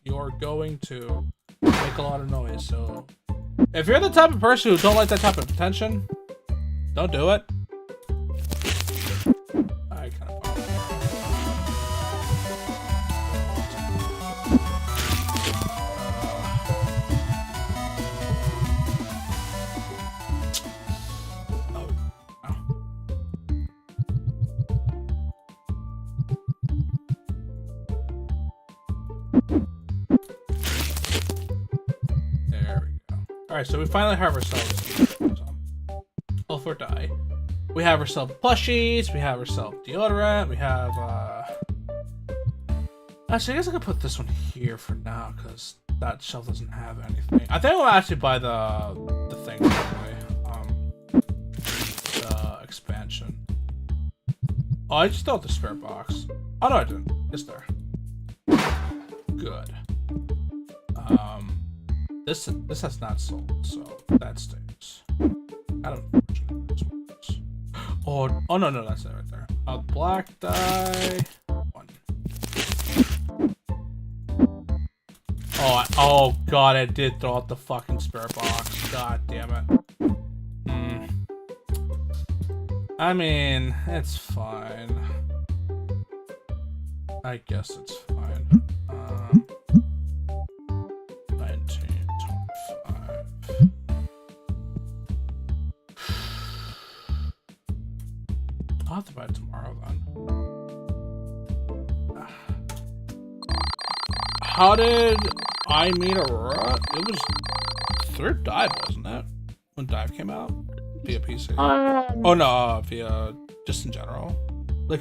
you're going to make a lot of noise. So if you're the type of person who don't like that type of attention, don't do it. I kind of Alright, so we finally have ourselves all for die. We have ourselves plushies, we have ourselves deodorant, we have actually I guess I could put this one here for now because that shelf doesn't have anything. I think I'll actually buy the thing anyway. The expansion. Oh, I just still have the spare box. Oh no I didn't. It's there. Good. This has not sold, so that stays. Kind of unfortunate. This one is. Oh no, that's it right there. A black die. One. Oh god, I did throw out the fucking spare box. God damn it. I mean, it's fine. I guess it's fine. 1925. I'll have to buy it tomorrow then. How did I meet Aurora? It was through Dive, wasn't it? When Dive came out? Via PC? Oh no, via just in general. Like,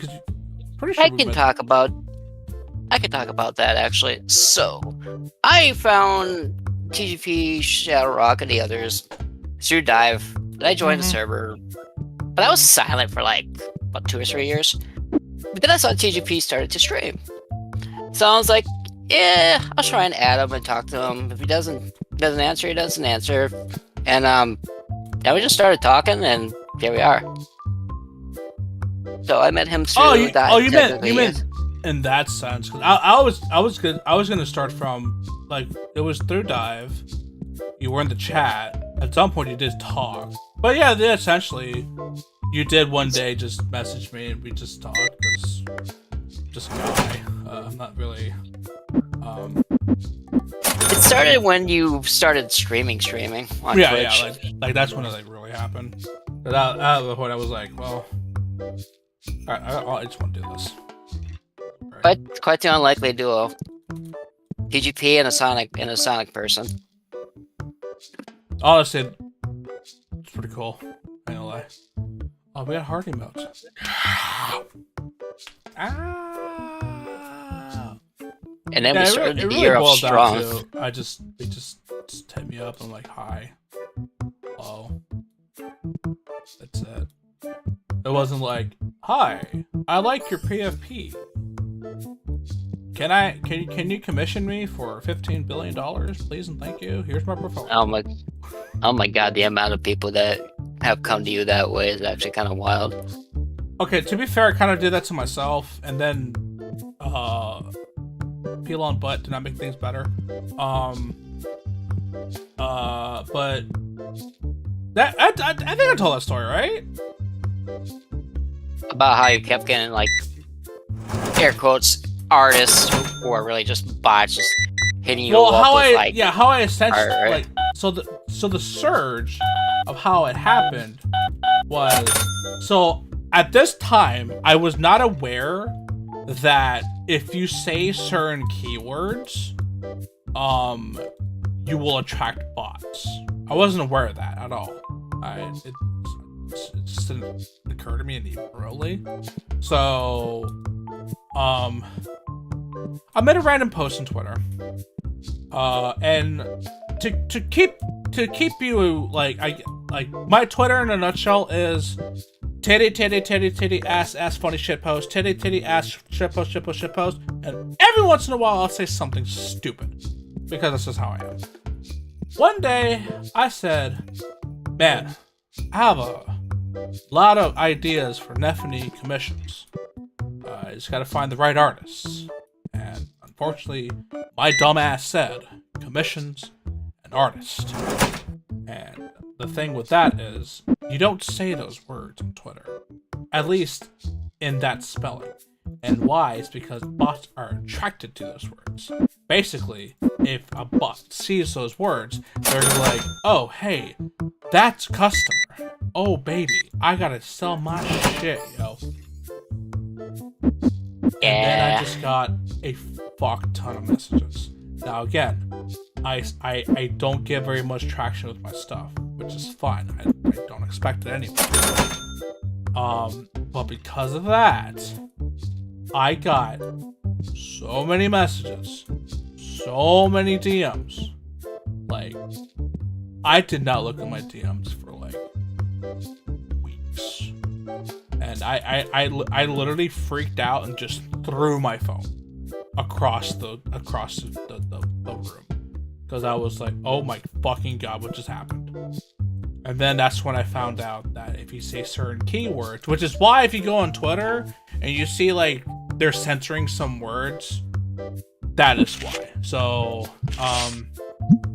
pretty sure I can talk about that actually. So, I found TGP, Shadow Rock, and the others through Dive. Then I joined the server, but I was silent for like about 2 or 3 years. But then I saw TGP started to stream, so I was like, yeah, I'll try and add him and talk to him. If he doesn't answer, he doesn't answer. And then we just started talking, and here we are. So I met him through Dive. You meant in that sense. Cause I was gonna start from, like, it was through Dive. You were in the chat. At some point you did talk. But yeah, essentially you did one day just message me and we just talked because just a guy. I'm not really It started when you started streaming on Twitch. Yeah, like that's when it like really happened. But out of the point I was like, well, I just want to do this. Quite the unlikely duo. TGP and a Sonic person. Honestly, pretty cool. I ain't gonna lie. Oh, we got heart emotes. Ah. And then we started the year off boiled down strong. to, it just hit me up. I'm like, hi. Hello. That's it. It wasn't like, hi, I like your PFP. Can you commission me for $15 billion, please and thank you? Here's my portfolio. Oh my god, the amount of people that have come to you that way is actually kind of wild. Okay, to be fair, I kind of did that to myself, and then peel on butt did not make things better. But that I think I told that story, right? About how you kept getting like air quotes artists who are really just bots just hitting you up with like how I essentially art, right? like so the surge of how it happened was, so at this time I was not aware that if you say certain keywords you will attract bots. I wasn't aware of that at all. It just didn't occur to me even remotely. So I made a random post on Twitter, and to keep you like my Twitter in a nutshell is titty ass funny shit post, titty ass shit post, and every once in a while I'll say something stupid because that's just how I am. One day I said, man, I have a lot of ideas for Nephany commissions. I just gotta find the right artists. And unfortunately, my dumbass said commissions and artist. And the thing with that is, you don't say those words on Twitter. At least in that spelling. And why is because bots are attracted to those words. Basically, if a bot sees those words, they're like, oh, hey, that's customer. Oh, baby, I gotta sell my shit, yo. And then I just got a fuck ton of messages. Now again, I don't get very much traction with my stuff, which is fine. I don't expect it anyway. But because of that, I got so many messages, so many DMs. Like, I did not look at my DMs for like weeks. And I literally freaked out and just threw my phone across the room. Because I was like, oh my fucking god, what just happened? And then that's when I found out that if you say certain keywords, which is why if you go on Twitter and you see like they're censoring some words, that is why. So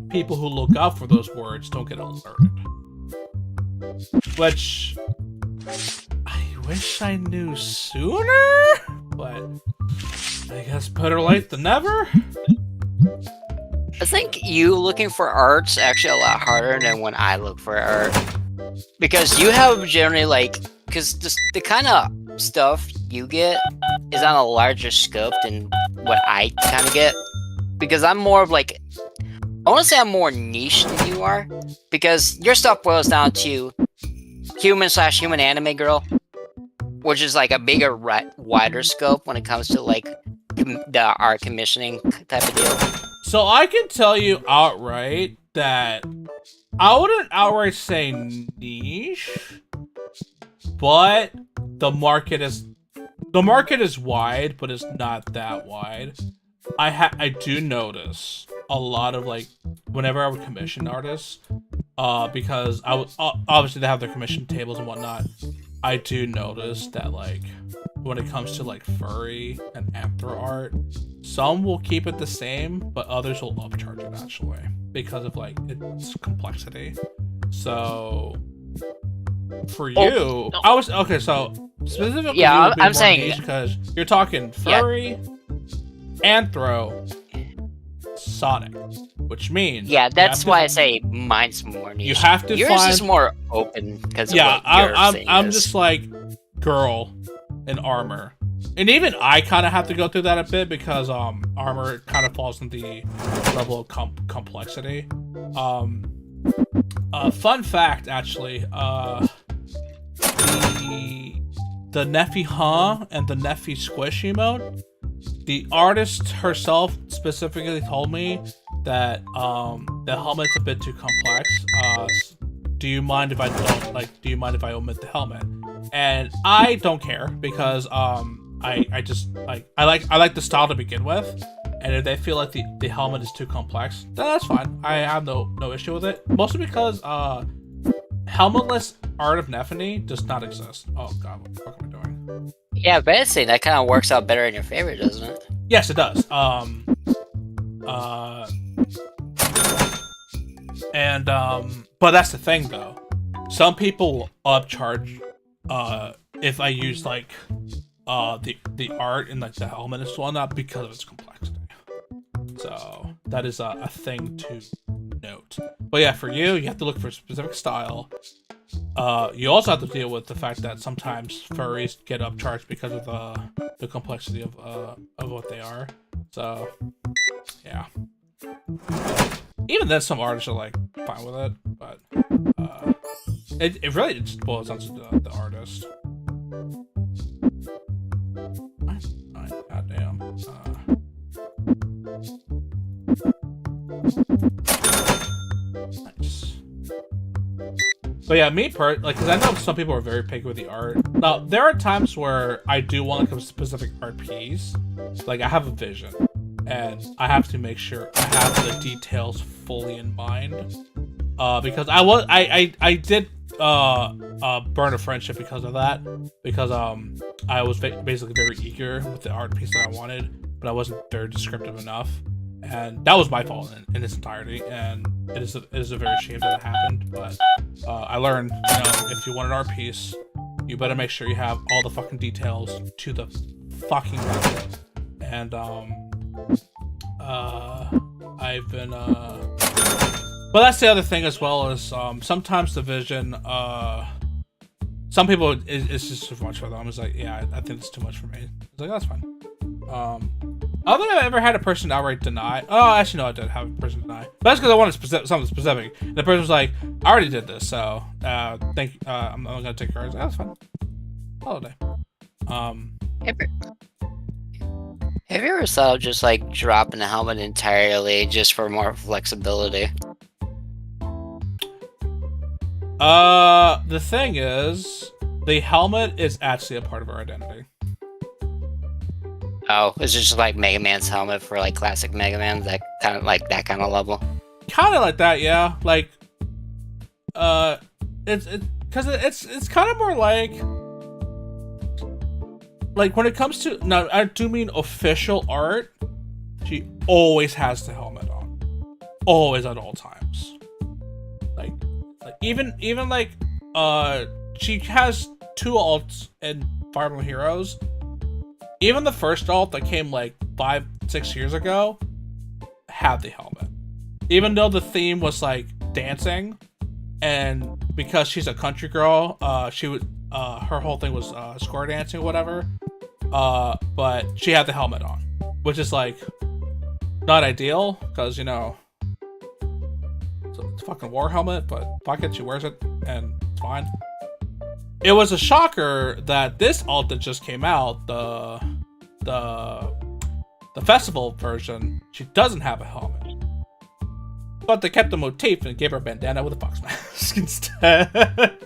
people who look out for those words don't get alerted. Which I wish I knew sooner, but I guess better late than never. I think you looking for art's actually a lot harder than when I look for art. Because you have generally like, because the kind of stuff you get is on a larger scope than what I kind of get. Because I'm more of like, I want to say I'm more niche than you are. Because your stuff boils down to human/human anime girl, which is like a bigger, wider scope when it comes to like the art commissioning type of deal. So I can tell you outright that I wouldn't outright say niche, but the market is wide, but it's not that wide. I do notice a lot of like whenever I would commission artists, because I would obviously they have their commission tables and whatnot. I do notice that like when it comes to like furry and anthro art, some will keep it the same, but others will upcharge it actually because of like its complexity. So for you, I was okay. So specifically, yeah, I'm saying because you're talking furry, anthro, Sonic, which means that's why I say mine's more niche. You have to yours find is more open because I'm just like girl in armor, and even I kind of have to go through that a bit because armor kind of falls in the level of complexity. Fun fact, actually. The Neffy Huh and the Neffy Squish emote. The artist herself specifically told me that the helmet's a bit too complex. Do you mind if I don't do you mind if I omit the helmet? And I don't care because I just I like the style to begin with, and if they feel like the helmet is too complex, then that's fine. I have no issue with it. Mostly because helmetless art of Neffany does not exist. Oh god, what the fuck am I doing? Yeah, but I'd say that kind of works out better in your favor, doesn't it? Yes, it does. But that's the thing though. Some people upcharge if I use like the art and like the helmet and whatnot because of its complexity. So that is a thing to note. But yeah, for you have to look for a specific style. You also have to deal with the fact that sometimes furries get upcharged because of the complexity of what they are. So yeah. Even then, some artists are like fine with it, but it really just boils down to the artist. Alright, goddamn. Nice. But yeah, because I know some people are very picky with the art. Now, there are times where I do want like a specific art piece. Like, I have a vision, and I have to make sure I have the details fully in mind. Because I did burn a friendship because of that. Because I was basically very eager with the art piece that I wanted, but I wasn't very descriptive enough. And that was my fault in its entirety, and it is a very shame that it happened. But I learned, if you want an art piece, you better make sure you have all the fucking details to the fucking level. And I've been but that's the other thing as well is sometimes the vision some people it's just too much for them. It's like, yeah, I think it's too much for me. It's like, that's fine. I don't think I've ever had a person outright deny. Oh, actually, no, I did have a person deny. But that's because I wanted something specific. And the person was like, I already did this, so thank you. I'm not going to take yours. That's fine. Holiday. Have you ever thought of just like dropping the helmet entirely just for more flexibility? The thing is, the helmet is actually a part of our identity. Oh, it's just like Mega Man's helmet for like classic Mega Man, that kind of level. Kind of like that, yeah. Like, it's kind of more like when it comes to, now I do mean official art, she always has the helmet on, always at all times. Like even like she has 2 alts in Fire Emblem Heroes. Even the first alt that came like 5-6 years ago had the helmet. Even though the theme was like dancing, and because she's a country girl, she would her whole thing was square dancing or whatever. But she had the helmet on, which is like not ideal because it's a fucking war helmet, but fuck it, she wears it and it's fine. It was a shocker that this alt that just came out, the festival version, she doesn't have a helmet. But they kept the motif and gave her a bandana with a fox mask instead.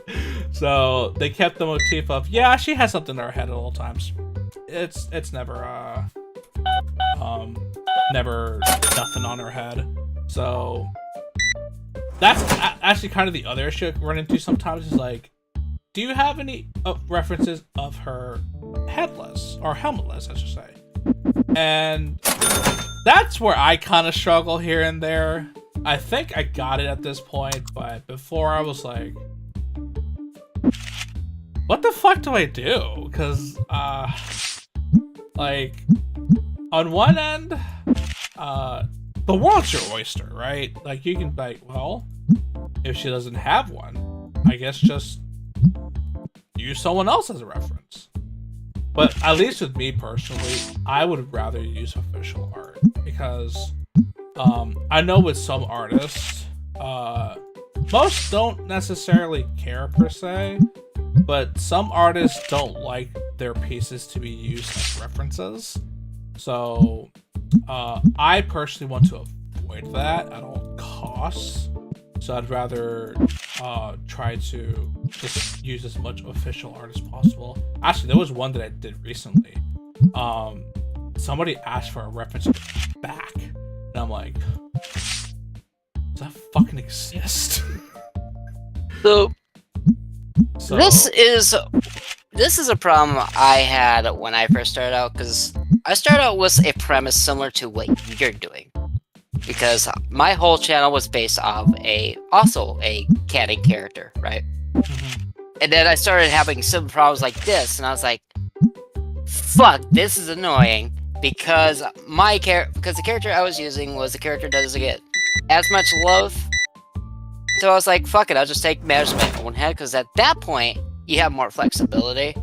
So they kept the motif of, yeah, she has something in her head at all times. It's never never nothing on her head. So that's actually kind of the other issue I run into sometimes is like, do you have any references of her headless or helmetless, I should say? And that's where I kind of struggle here and there. I think I got it at this point, but before I was like, what the fuck do I do? Because, like, on one end, the world's your oyster, right? Like, you can, like, well, if she doesn't have one, I guess just use someone else as a reference. But at least with me personally, I would rather use official art because I know with some artists, most don't necessarily care per se, but some artists don't like their pieces to be used as references. So I personally want to avoid that at all costs. So I'd rather try to just use as much official art as possible. Actually, there was one that I did recently. Somebody asked for a reference back, and I'm like, does that fucking exist? So So this is a problem I had when I first started out, because I started out with a premise similar to what you're doing. Because my whole channel was based off also a canon character, right? And then I started having some problems like this, and I was like, fuck, this is annoying, because the character I was using was a character that doesn't get as much love. So I was like, fuck it, I'll just take matters in my own head, because at that point, you have more flexibility.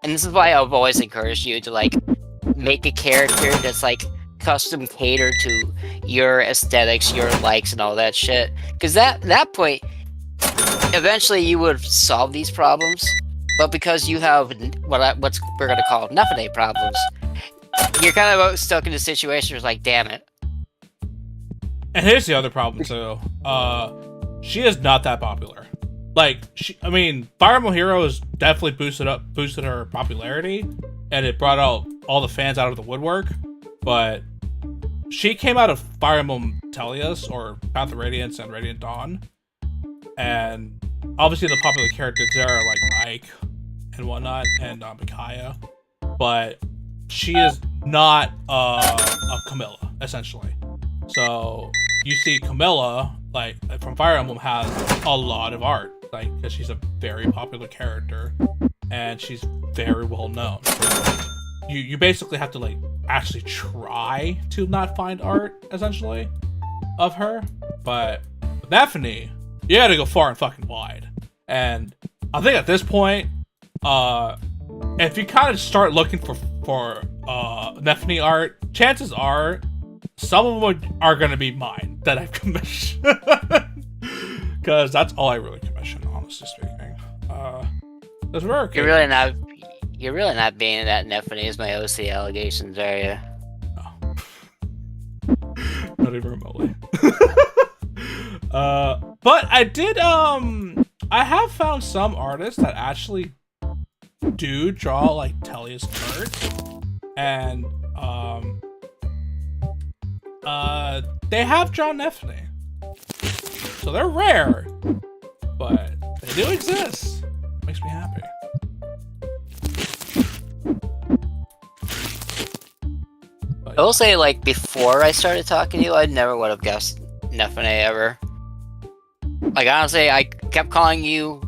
And this is why I've always encouraged you to, like, make a character that's, like, custom catered to your aesthetics, your likes, and all that shit. Because that point, eventually you would solve these problems, but because you have what we're gonna call Nefane problems, you're kind of stuck in a situation where it's like, damn it. And here's the other problem too. She is not that popular. Like, Fire Emblem Heroes definitely boosted her popularity, and it brought out all the fans out of the woodwork. But she came out of Fire Emblem Telias, or Path of Radiance and Radiant Dawn, and obviously the popular characters there are like Ike and whatnot, and Micaiah, but she is not a Camilla, essentially. So you see Camilla, like, from Fire Emblem, has a lot of art, like, because she's a very popular character and she's very well known. You basically have to, like, actually try to not find art, essentially, of her. But with Nefane, you gotta go far and fucking wide. And I think at this point, if you kind of start looking for Nefane art, chances are some of them are gonna be mine that I've commissioned. Because that's all I really commission, honestly speaking. That's rare. You're really not being that Nefane is my OC allegations, are you? No. Not even remotely. But I did, I have found some artists that actually do draw, like, Telia's art. And, they have drawn Nefane. So they're rare, but they do exist. It makes me happy. I will say, like, before I started talking to you, I never would have guessed Nefane ever. Like, honestly, I kept calling you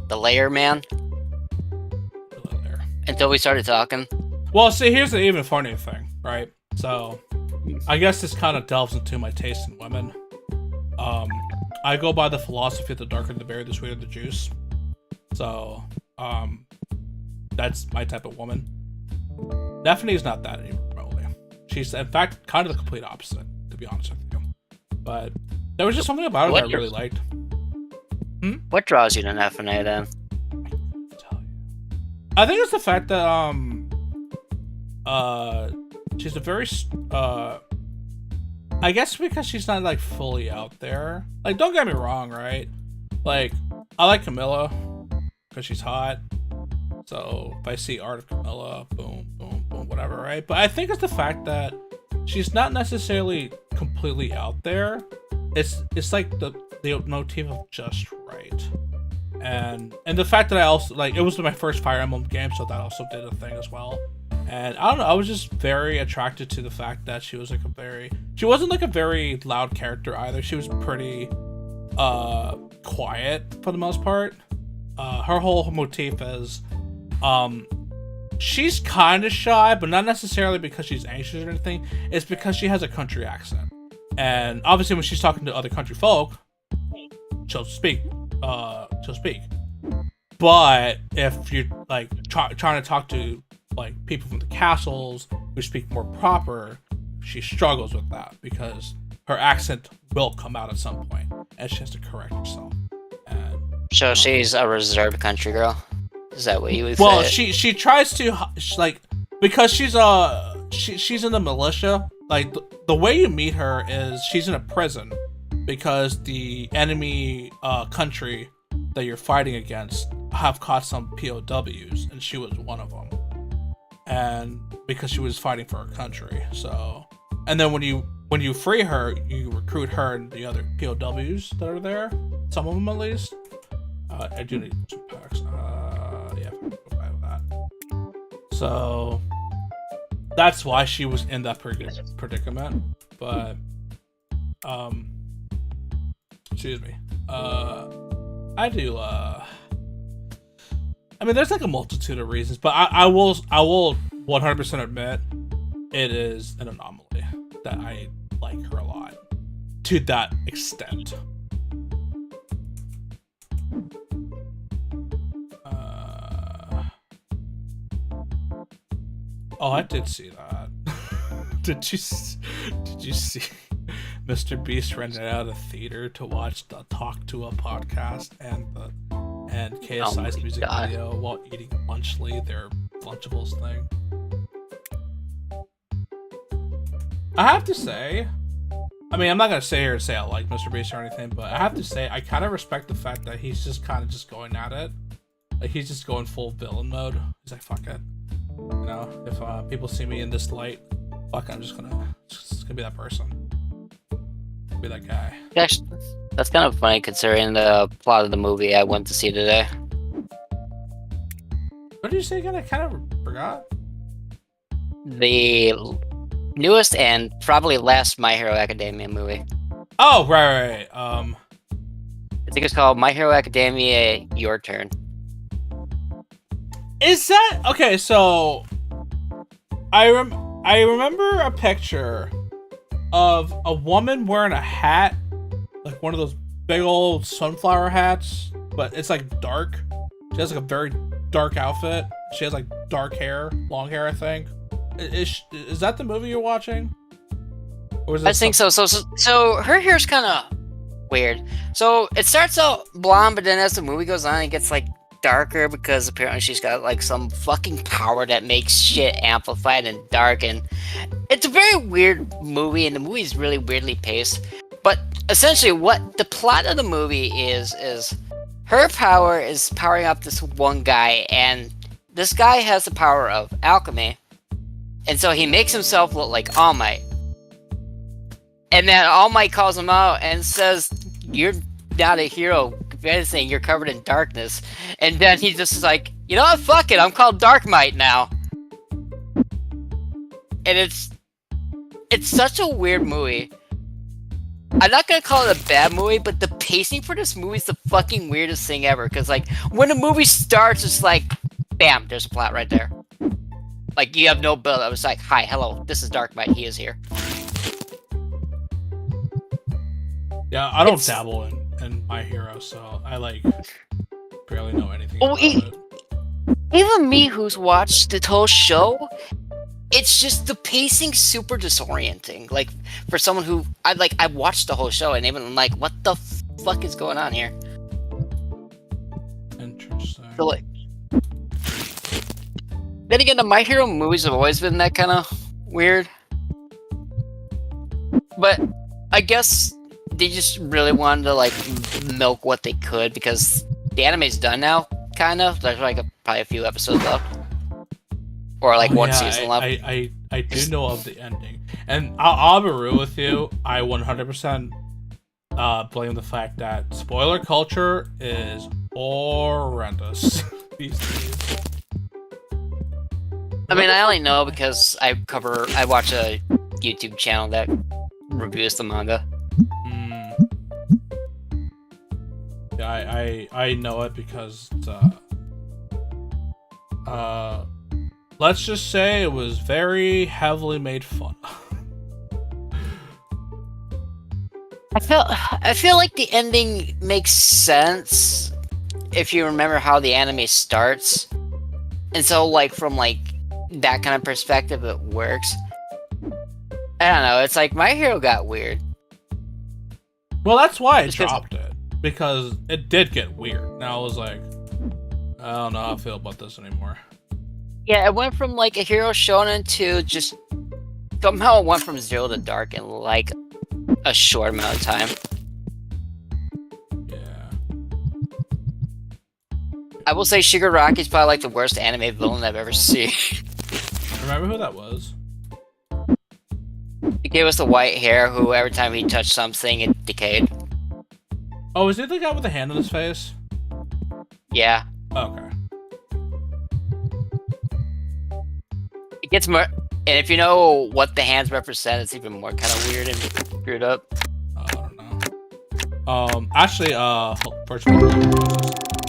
the Layer Man until we started talking. Well, see, here's the even funnier thing, right? So, I guess this kind of delves into my taste in women. I go by the philosophy that the darker the berry, the sweeter the juice. So, that's my type of woman. Nefane is not that even remotely. She's, in fact, kind of the complete opposite, to be honest with you. But there was just something about her that I really liked. What draws you to Nefane, then? I think it's the fact that she's a very I guess because she's not, like, fully out there. Like, don't get me wrong, right? Like, I like Camilla because she's hot. So if I see art of Camilla, boom, boom, boom, whatever, right? But I think it's the fact that she's not necessarily completely out there. It's like the motif of just right. And the fact that I also, like, it was my first Fire Emblem game, so that also did a thing as well. And I don't know, I was just very attracted to the fact that she was, like, she wasn't, like, a very loud character either. She was pretty quiet for the most part. Her whole motif is she's kind of shy, but not necessarily because she's anxious or anything. It's because she has a country accent. And obviously when she's talking to other country folk, she'll speak. But if you're, like, trying to talk to, like, people from the castles who speak more proper, she struggles with that because her accent will come out at some point, and she has to correct herself. And So she's a reserved country girl. Is that what you would well, say? she tries to like, because she's she's in the militia. Like the way you meet her is she's in a prison because the enemy country that you're fighting against have caught some POWs, and she was one of them. And because she was fighting for her country, so, and then when you free her, you recruit her and the other POWs that are there, some of them at least. I do need some packs. Yeah, go buy that. So that's why she was in that predicament. But excuse me. I do. I mean, there's like a multitude of reasons, but I will 100% admit it is an anomaly that I like her a lot to that extent. Oh, I did see that. Did you see Mr. Beast rented out a theater to watch the Talk to a podcast and KSI's music video while eating Lunchly, their Lunchables thing? I have to say, I mean, I'm not gonna sit here and say I like Mr. Beast or anything, but I have to say I kind of respect the fact that he's just kind of just going at it. Like, he's just going full villain mode. He's like, fuck it. You know, if people see me in this light, fuck, I'm just gonna be that person. Be that guy. Gosh, that's kind of funny considering the plot of the movie I went to see today. What did you say again? I kind of forgot. The newest and probably last My Hero Academia movie. Oh, right. I think it's called My Hero Academia Your Turn. Is that okay? So I remember a picture of a woman wearing a hat, like one of those big old sunflower hats, but it's like dark. She has like a very dark outfit. She has like dark hair, long hair, I think. Is that the movie you're watching? Or is it I think so. So her hair's kind of weird. So it starts out blonde, but then as the movie goes on, it gets like darker because apparently she's got like some fucking power that makes shit amplified and dark, and it's a very weird movie, and the movie's really weirdly paced. But essentially what the plot of the movie is her power is powering up this one guy, and this guy has the power of alchemy, and so he makes himself look like All Might, and then All Might calls him out and says, "You're not a hero. If anything, you're covered in darkness." And then he's just like, "You know what? Fuck it. I'm called Dark Might now." And it's such a weird movie. I'm not gonna call it a bad movie, but the pacing for this movie is the fucking weirdest thing ever. Cause like when the movie starts, it's like, bam, there's a plot right there. Like you have no build up. It's like, hi, hello, this is Dark Might. He is here. Yeah, I don't dabble in My Hero, so I like barely know anything about it. Even me, who's watched the whole show, it's just the pacing super disorienting. Like for someone who I watched the whole show and even like, what the fuck is going on here? Interesting. So like, then again, the My Hero movies have always been that kind of weird. But I guess they just really wanted to like milk what they could because the anime's done now, kind of. There's like probably a few episodes left, or like one season left. I do know of the ending, and I'll be real with you. I 100% blame the fact that spoiler culture is horrendous these days. I mean, I only know because I watch a YouTube channel that reviews the manga. Yeah, I know it because let's just say it was very heavily made fun of. I feel like the ending makes sense if you remember how the anime starts, and so like from like that kind of perspective, it works. I don't know. It's like My Hero got weird. Well, that's why I Just 'cause- dropped it, because it did get weird. Now I was like, I don't know how I feel about this anymore. Yeah, it went from like a hero shonen to just somehow it went from zero to dark in like a short amount of time. Yeah. I will say Shigaraki's probably like the worst anime villain I've ever seen. Remember who that was? He gave us the white hair who every time he touched something it decayed. Oh, is he the guy with the hand on his face? Yeah. Okay. It gets more, and if you know what the hands represent, it's even more kind of weird and screwed up. I don't know. Actually, first of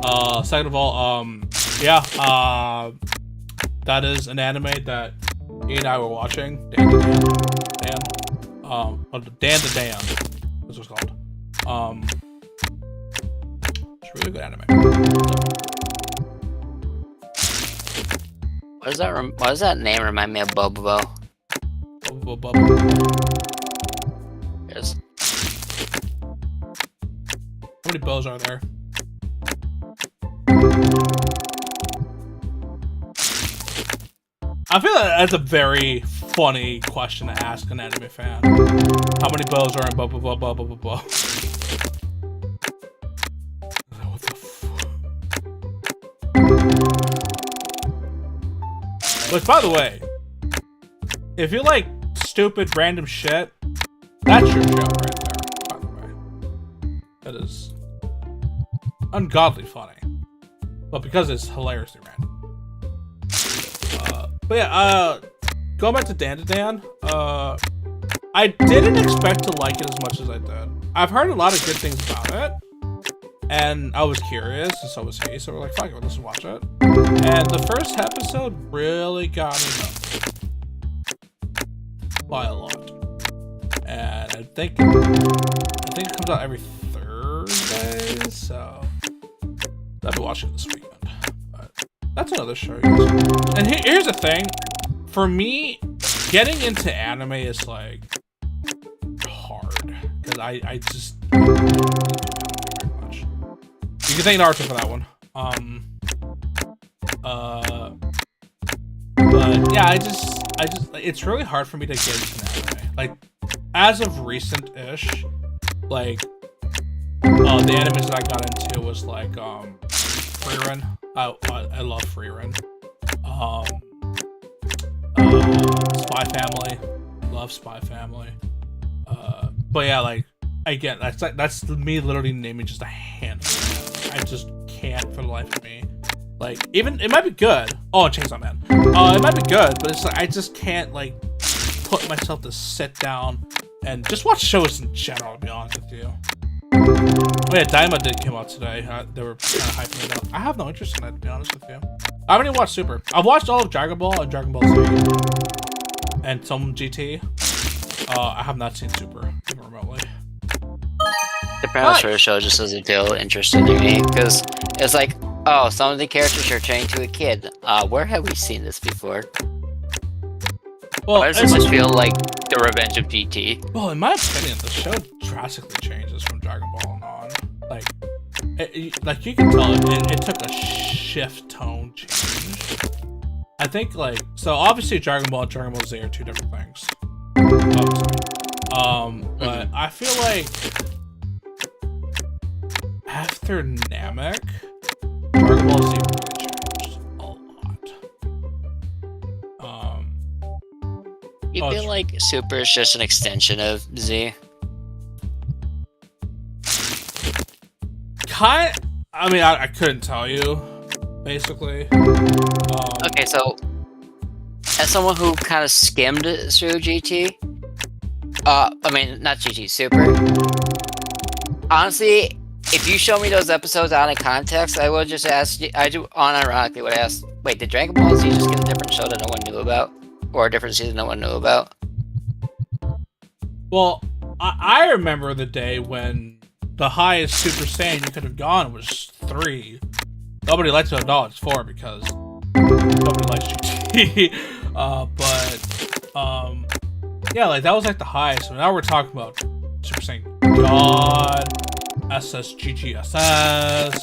all, second of all, yeah, that is an anime that he and I were watching. Dan to Dan. That's what it's called. It's a really good anime. What does that name remind me of? Bobo. Yes. How many bows are there? I feel like that's a very funny question to ask an anime fan. How many bows are in blah blah blah blah blah blah blah? What the fuck? Which, by the way, if you like stupid random shit, that's your show right there. By the way, that is ungodly funny, but because it's hilariously random. But yeah, going back to Dan, I didn't expect to like it as much as I did. I've heard a lot of good things about it, and I was curious, and so was he, so we're like, fuck it, let's watch it. And the first episode really got me hooked. By a lot. And I think it comes out every Thursday, so I'll be watching this weekend. That's another show. And here's the thing. For me, getting into anime is like hard. Because I just don't do anime very much. You can thank Naruto for that one. But yeah, I just it's really hard for me to get into anime. Like, as of recent-ish, like the animes that I got into was like Freerun. I love Freerun. Spy Family, love Spy Family. But yeah, like again, that's me literally naming just a handful. I just can't for the life of me. Like, even it might be good. Oh, Chainsaw Man. It might be good, but it's like I just can't like put myself to sit down and just watch shows in general. To be honest with you. Oh yeah, Daima did come out today. They were kind of hyping it up. I have no interest in that, to be honest with you. I haven't even watched Super. I've watched all of Dragon Ball and Dragon Ball Z, and some GT. I have not seen Super, even remotely. The premise for the show just doesn't feel interesting to me, because it's like, oh, some of the characters are trained to a kid. Where have we seen this before? Well, Why does it just feel like the Revenge of GT? Well, in my opinion, the show drastically changes from Dragon Ball and on. Like you can tell it took a shift tone change. I think so obviously Dragon Ball and Dragon Ball Z are two different things. Obviously. But I feel like after Namek, Dragon Ball Z really changed a lot. You feel like Super is just an extension of Z? I mean, I couldn't tell you, basically. Okay, so as someone who kind of skimmed through GT, I mean, not GT, Super. Honestly, if you show me those episodes out of context, I would just ask you, I unironically would ask, wait, did Dragon Ball Z just get a different show that no one knew about? Or a different season no one knew about? Well, I remember the day when the highest Super Saiyan you could have gone was 3. Nobody likes to acknowledge 4 because nobody likes GT. Yeah, like that was like the highest. So now we're talking about Super Saiyan God, SSGGSS.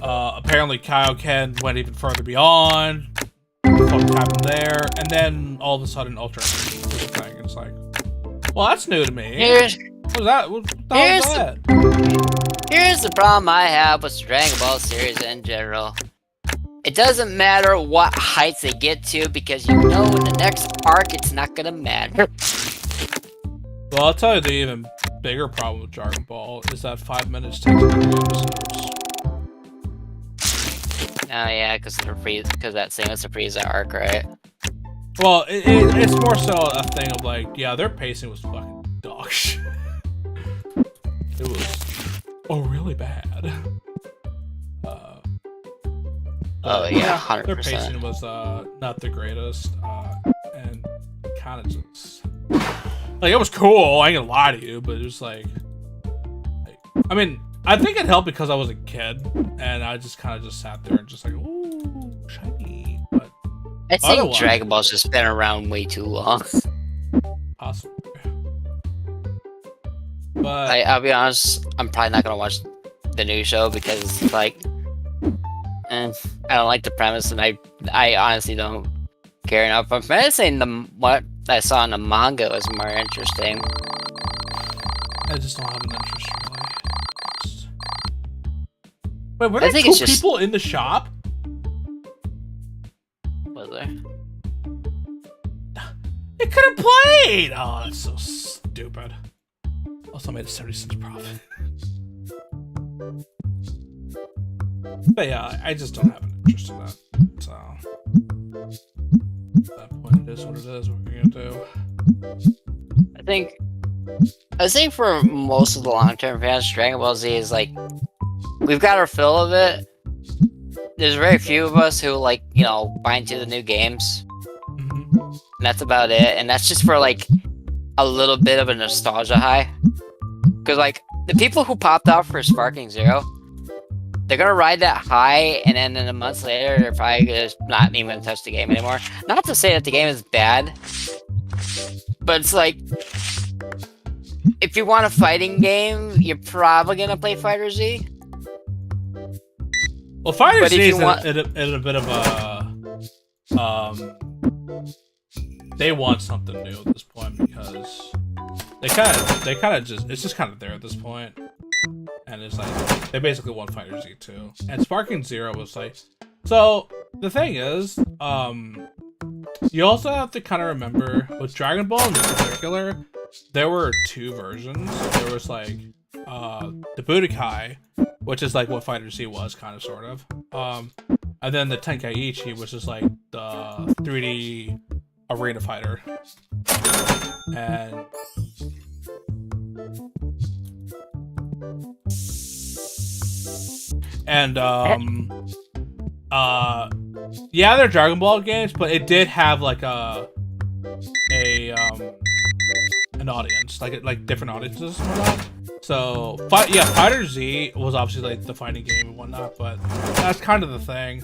Apparently Kaioken went even further beyond. What the fuck happened there? And then all of a sudden Ultra Instinct was a thing. It's like, well, that's new to me. What was that? What the hell was that? Here's the problem I have with the Dragon Ball series in general. It doesn't matter what heights they get to because you know in the next arc it's not gonna matter. Well, I'll tell you the even bigger problem with Dragon Ball is that 5 minutes takes 3 episodes. Oh yeah, because that same as the Frieza arc, right? Well, it's more so a thing of like, yeah, their pacing was fucking dog shit. It was really bad. Oh yeah, 100%. Their pacing was not the greatest, and kind of just like, it was cool. I ain't gonna lie to you, but it was like I mean, I think it helped because I was a kid and I just kind of just sat there and just like, ooh, shiny. But I think Dragon Ball's just been around way too long. Possibly. But I'll be honest, I'm probably not gonna watch the new show because like, I don't like the premise, and I honestly don't care enough. I'm saying what I saw in the manga was more interesting. I just don't have an interest really. Wait, were there think two it's just- people in the shop? Was there? They could have played! Oh, that's so stupid. Also made a 70 cents profit. But yeah, I just don't have an interest in that. So at that point, it is what it is. What are we gonna do? I think for most of the long-term fans, Dragon Ball Z is like, we've got our fill of it. There's very few of us who like, buy into the new games. Mm-hmm. And that's about it. And that's just for like a little bit of a nostalgia high. Because like the people who popped out for Sparking Zero, they're gonna ride that high, and then in a month later, they're probably just not even gonna touch the game anymore. Not to say that the game is bad, but it's like, if you want a fighting game, you're probably gonna play Fighter Z. Well, Fighter Z is want... in a bit of a they want something new at this point because they kind of just, it's just kind of there at this point. And it's like, they basically want Fighter Z too. And Sparking Zero was like, so the thing is, you also have to kind of remember with Dragon Ball in particular, there were two versions. There was like, the Budokai, which is like what Fighter Z was, kind of, sort of. And then the Tenkaichi, which is like the 3D arena fighter. And yeah, they're Dragon Ball games, but it did have like an audience, like different audiences and whatnot. So Fighter Z was obviously like the fighting game and whatnot, but that's kind of the thing.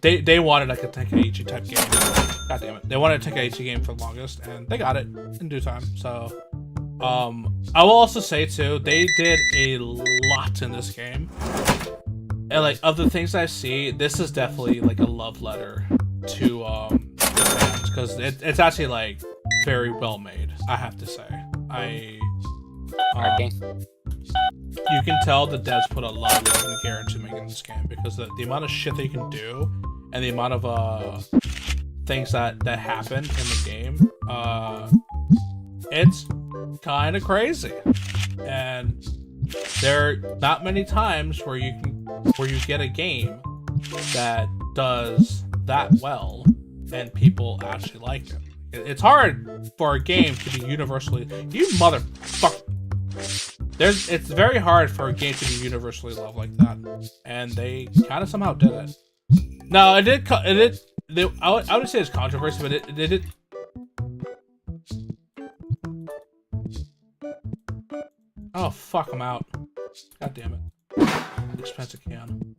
They wanted like a Tenkaichi type game. God damn it, they wanted a Tenkaichi game for the longest, and they got it in due time. So I will also say too, they did a lot in this game, and like of the things I see, this is definitely like a love letter to fans, because it's actually like very well made, I have to say. You can tell the devs put a lot of love and care into making this game, because the amount of shit they can do and the amount of things that happen in the game, it's kind of crazy. And there are not many times where you get a game that does that well and people actually like it. It's hard for a game to be universally, you motherfucker. It's very hard for a game to be universally loved like that, and they kind of somehow did it. No, I would say it's controversy, but it did. Oh fuck, I'm out. God damn it. Expensive can.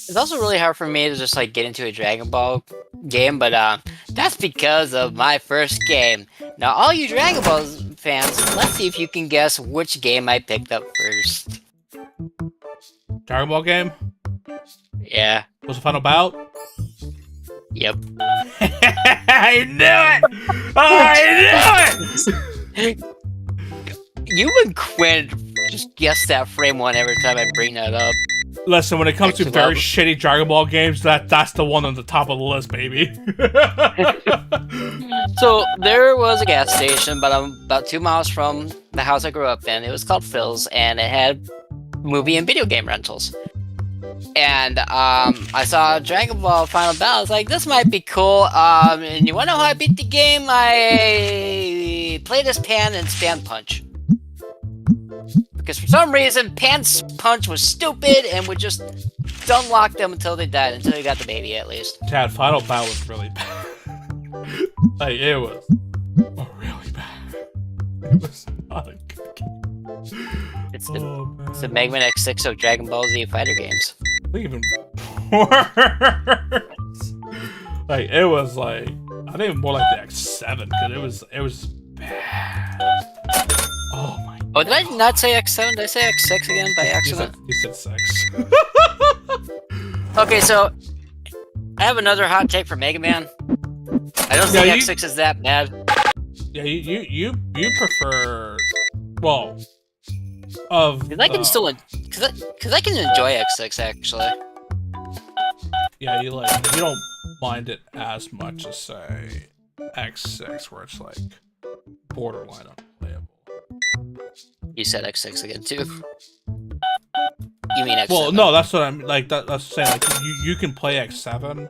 It's also really hard for me to just like get into a Dragon Ball game, but That's because of my first game. Now, all you Dragon Ball fans, let's see if you can guess which game I picked up first. Dragon Ball game? Yeah. Was the final bout? Yep. I knew it! I knew it! You and Quinn just guess that frame one every time I bring that up. Listen, when it comes to Actually, very well- shitty Dragon Ball games, that's the one on the top of the list, baby. So there was a gas station, but I'm about 2 miles from the house I grew up in. It was called Phil's, and it had movie and video game rentals. And I saw Dragon Ball Final Battle. I was like, this might be cool. And you wanna know how I beat the game? I played as Pan and Span Punch. Because for some reason, Pan's Punch was stupid and would just unlock them until they died, until you got the baby at least. Chad, Final Bout was really bad. Like, it was really bad. It was not a good game. It's the Mega Man X6 of Dragon Ball Z fighter games. I think even worse. Like, it was like, I think more like the X7, because it was bad. Oh my god. Oh, did I not say X7? Did I say X6 again by accident? You said 6. Okay, so I have another hot take for Mega Man. I don't think X6 is that bad. Yeah, you prefer, well, of Cause I can still, cause I can enjoy X6 actually. yeah, you don't mind it as much as say X6, where it's like borderline unplayable. You said X6 again too. You mean X7? Well, no, that's what I'm like. That's saying like you can play X7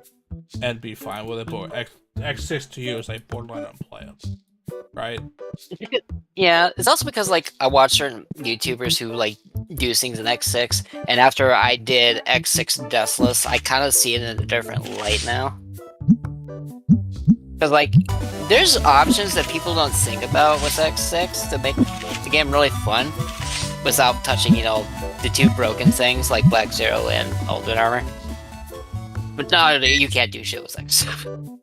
and be fine with it, but X6 to you is like borderline unplayable, right? Yeah, it's also because like I watch certain YouTubers who like do things in X6, and after I did X6 Deathless, I kind of see it in a different light now. Because like, there's options that people don't think about with X6 to make the game really fun, without touching, you know, the two broken things like Black Zero and Ultimate Armor. But no, you can't do shit with X7.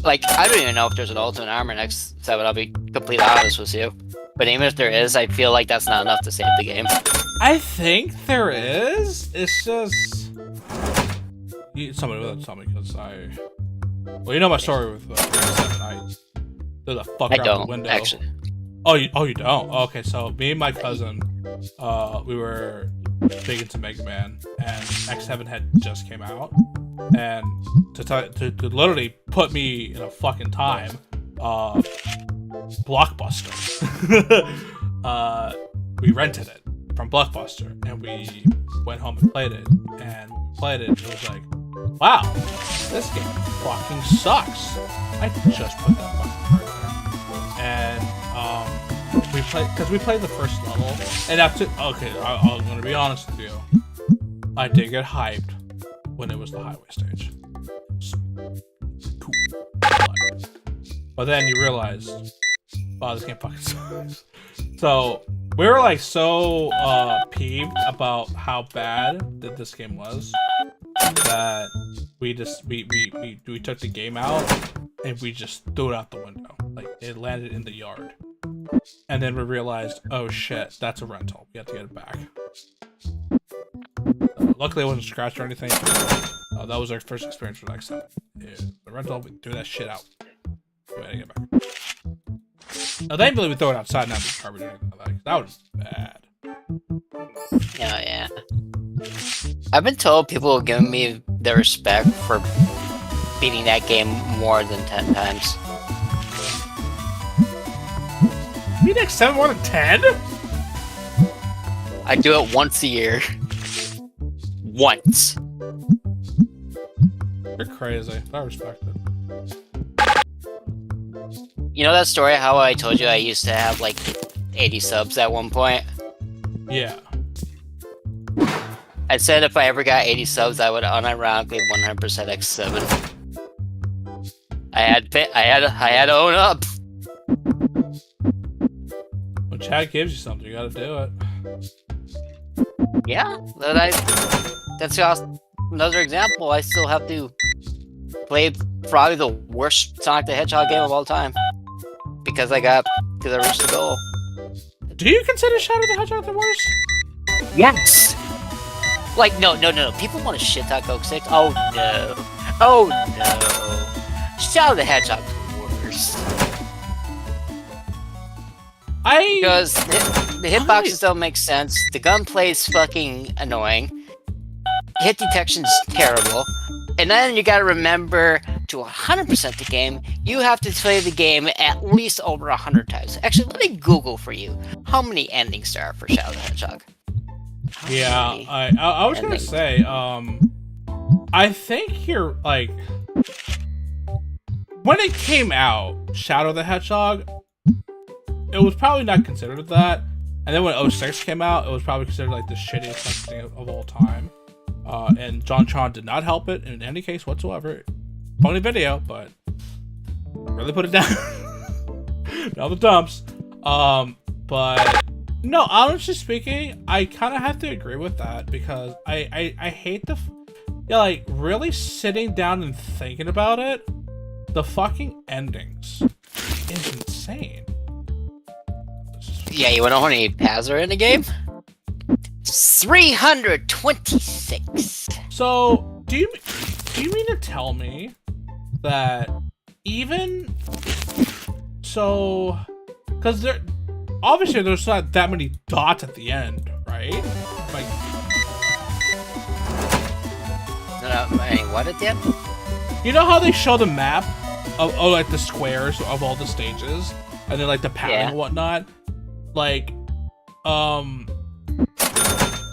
Like, I don't even know if there's an Ultimate Armor in X7, I'll be completely honest with you. But even if there is, I feel like that's not enough to save the game. I think there is. It's just somebody will tell me because well, you know my story with X7. I threw the fucker I out don't, the window. actually. Oh, you don't? Oh, okay, so me and my cousin, we were big into Mega Man, and X7 had just came out, and to literally put me in a fucking time, Blockbuster. We rented it from Blockbuster, and we went home and played it, and when we played it, it was like, wow, this game fucking sucks. I just put that fucking card there. And we played the first level, and after, okay, I'm gonna be honest with you, I did get hyped when it was the highway stage. It was cool. But then you realize, wow, this game fucking sucks. So we were like so peeved about how bad that this game was that we took the game out and we just threw it out the window. Like, it landed in the yard. And then we realized, oh shit, that's a rental. We have to get it back. Luckily, it wasn't scratched or anything. That was our first experience with X7. Yeah, the rental, we threw that shit out. We had to get it back. Now, thankfully, we throw it outside, not in the garbage or anything like that. That was bad. Oh, yeah. I've been told people have given me their respect for beating that game more than 10 times. You beat X7 more than 10? I do it once a year. Once. You're crazy. I respect it. You know that story how I told you I used to have like 80 subs at one point? Yeah. I said if I ever got 80 subs, I would unironically 100% X7. I had to own up. When Chad gives you something, you gotta do it. Yeah, that's another example. I still have to played probably the worst Sonic the Hedgehog game of all time because I reached the goal. Do you consider Shadow the Hedgehog the worst? Yes. Like no. People want to shit talk Oak 6. Oh no. Oh no. Shadow the Hedgehog's the worst. Because the hitboxes don't make sense. The gunplay is fucking annoying. Hit detection's terrible. And then you gotta remember to 100% the game, you have to play the game at least over 100 times. Actually, let me Google for you. How many endings there are for Shadow the Hedgehog? Yeah, I was gonna say, I think you're, like... When it came out, Shadow the Hedgehog, it was probably not considered that. And then when 06 came out, it was probably considered, like, the shittiest thing of all time. And John Tron did not help it in any case whatsoever. Funny video, but really put it down. Down the dumps. But no, honestly speaking, I kind of have to agree with that because I hate like really sitting down and thinking about it. The fucking endings is insane. Yeah, you wanna know how many paths are in the game? 326. So, do you mean to tell me that even so, because obviously there's not that many dots at the end, right? Like, What at the end? you know how they show the map of like the squares of all the stages, and then like the pattern and whatnot, like,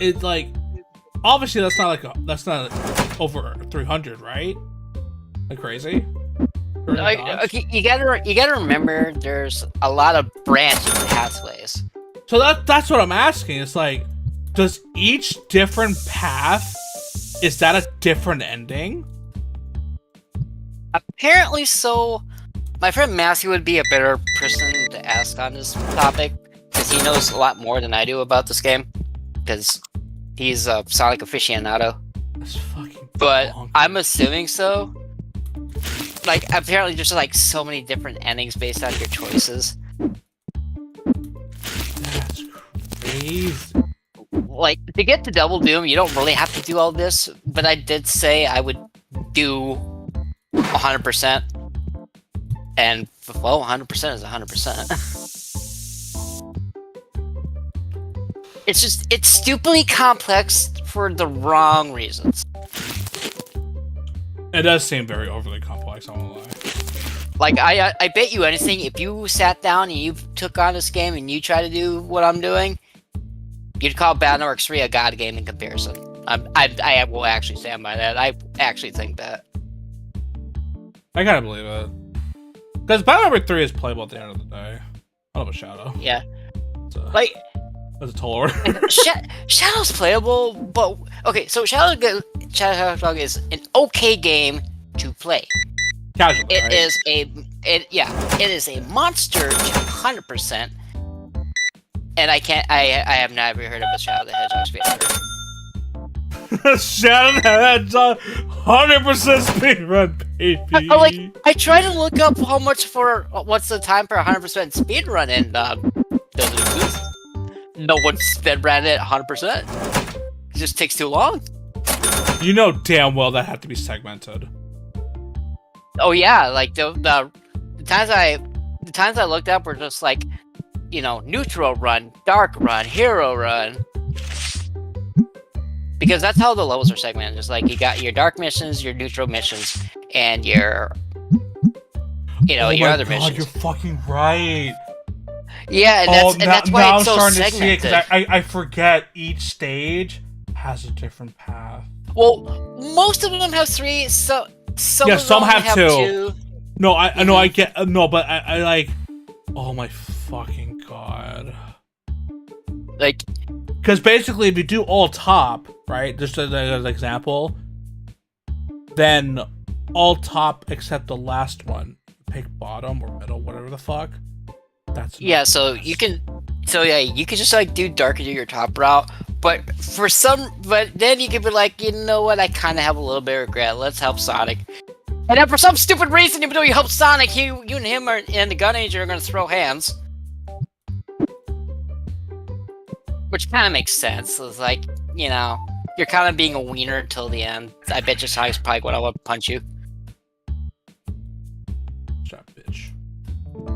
it's like obviously that's not over 300, right? Like crazy. Okay, you gotta remember there's a lot of branching pathways. So that's what I'm asking. It's like, does each different path, is that a different ending? Apparently so. My friend Matthew would be a better person to ask on this topic because he knows a lot more than I do about this game. Because he's a Sonic aficionado. That's fucking But bonkers. I'm assuming so. Like, apparently there's like so many different endings based on your choices. That's crazy. Like, to get to Double Doom, you don't really have to do all this, but I did say I would do 100%. And, well, 100% is 100%. It's stupidly complex for the wrong reasons. It does seem very overly complex, I won't lie. Like, I bet you anything, if you sat down and you took on this game and you try to do what I'm doing, you'd call Battle Network 3 a god game in comparison. I will actually stand by that. I actually think that. I kind of believe it. Because Battle Network 3 is playable at the end of the day. I love a Shadow. Yeah. Like, that's a tall order. Shadow's playable, but okay. So Shadow Hedgehog is an okay game to play. Casually, It right? it is a monster to 100%. And I have never heard of a Shadow the Hedgehog speedrunner. Shadow the Hedgehog, 100% speedrun, baby. I tried to look up what's the time for 100% speedrun, and doesn't exist. No one's speedrun it 100%. It just takes too long. You know damn well that had to be segmented. Oh yeah, like the times I looked up were just like, you know, neutral run, dark run, hero run. Because that's how the levels are segmented. Just like you got your dark missions, your neutral missions, and your your other missions. You're fucking right. Yeah, and that's why it's so segmented. To see it, I forget each stage has a different path. Well, most of them have 3. Some have two. No, I get but I like. Oh my fucking god! Like, because basically, if you do all top, right? Just as an example, then all top except the last one. Pick bottom or middle, whatever the fuck. That's so you can just like do dark and do your top route, but then you can be like, you know what, I kind of have a little bit of regret. Let's help Sonic. And then for some stupid reason, even though you help Sonic, you and him and the Gun Agent are gonna throw hands. Which kind of makes sense. It's like, you know, you're kind of being a wiener until the end. I bet you Sonic's probably gonna want to punch you. Shut bitch.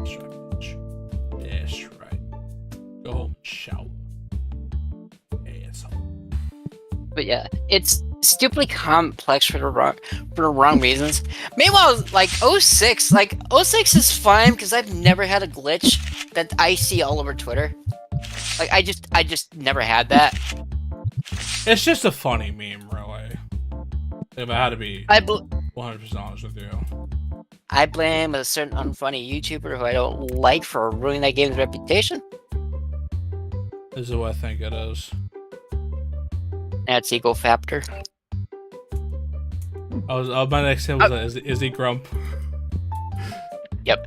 Shut bitch. That's right. Go home and shower. Asshole. But yeah, it's stupidly complex for the wrong reasons. Meanwhile, like 06, is fine because I've never had a glitch that I see all over Twitter. Like I just never had that. It's just a funny meme, really. If I had to be 100% honest with you. I blame a certain unfunny YouTuber who I don't like for ruining that game's reputation. This is what I think it is. That's Ego Factor. My next thing was is he Grump? Yep.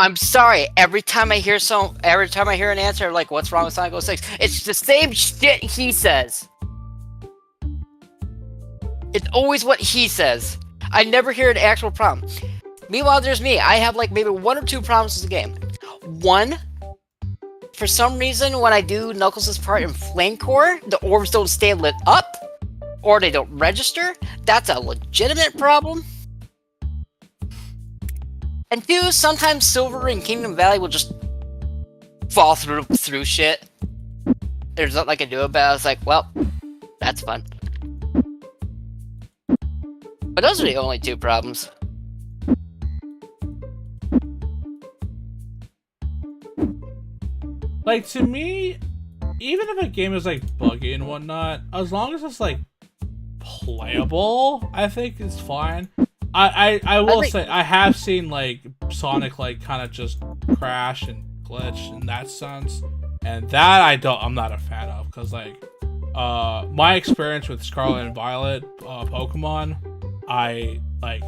I'm sorry. Every time I hear an answer, I'm like, what's wrong with Sonic 06? It's the same shit he says. It's always what he says. I never hear an actual problem. Meanwhile, there's me. I have like maybe 1 or 2 problems with the game. One, for some reason, when I do Knuckles' part in Flame Core, the orbs don't stay lit up, or they don't register. That's a legitimate problem. And 2, sometimes Silver and Kingdom Valley will just fall through shit. There's nothing I can do about it. It's like, well, that's fun. But those are the only 2 problems. Like, to me, even if a game is like buggy and whatnot, as long as it's like playable, I think it's fine. I will say I have seen like Sonic like kind of just crash and glitch in that sense, and that I'm not a fan of, because like my experience with Scarlet and Violet Pokemon, I like,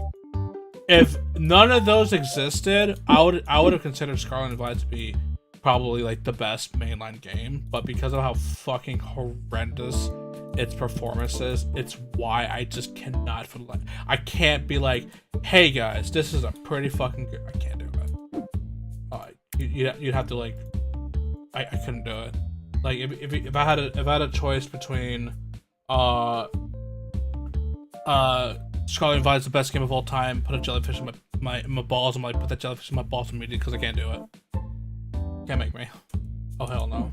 if none of those existed, I would have considered Scarlet and Violet to be probably like the best mainline game, but because of how fucking horrendous its performances, it's why I just cannot feel like I can't be like, hey guys, this is a pretty fucking good. I can't do it. You'd have to like, I couldn't do it. Like if I had a choice between Scarlet and Violet's the best game of all time, put a jellyfish in my balls, I'm like, put that jellyfish in my balls immediately, because I can't do it. Can't make me. Oh hell no.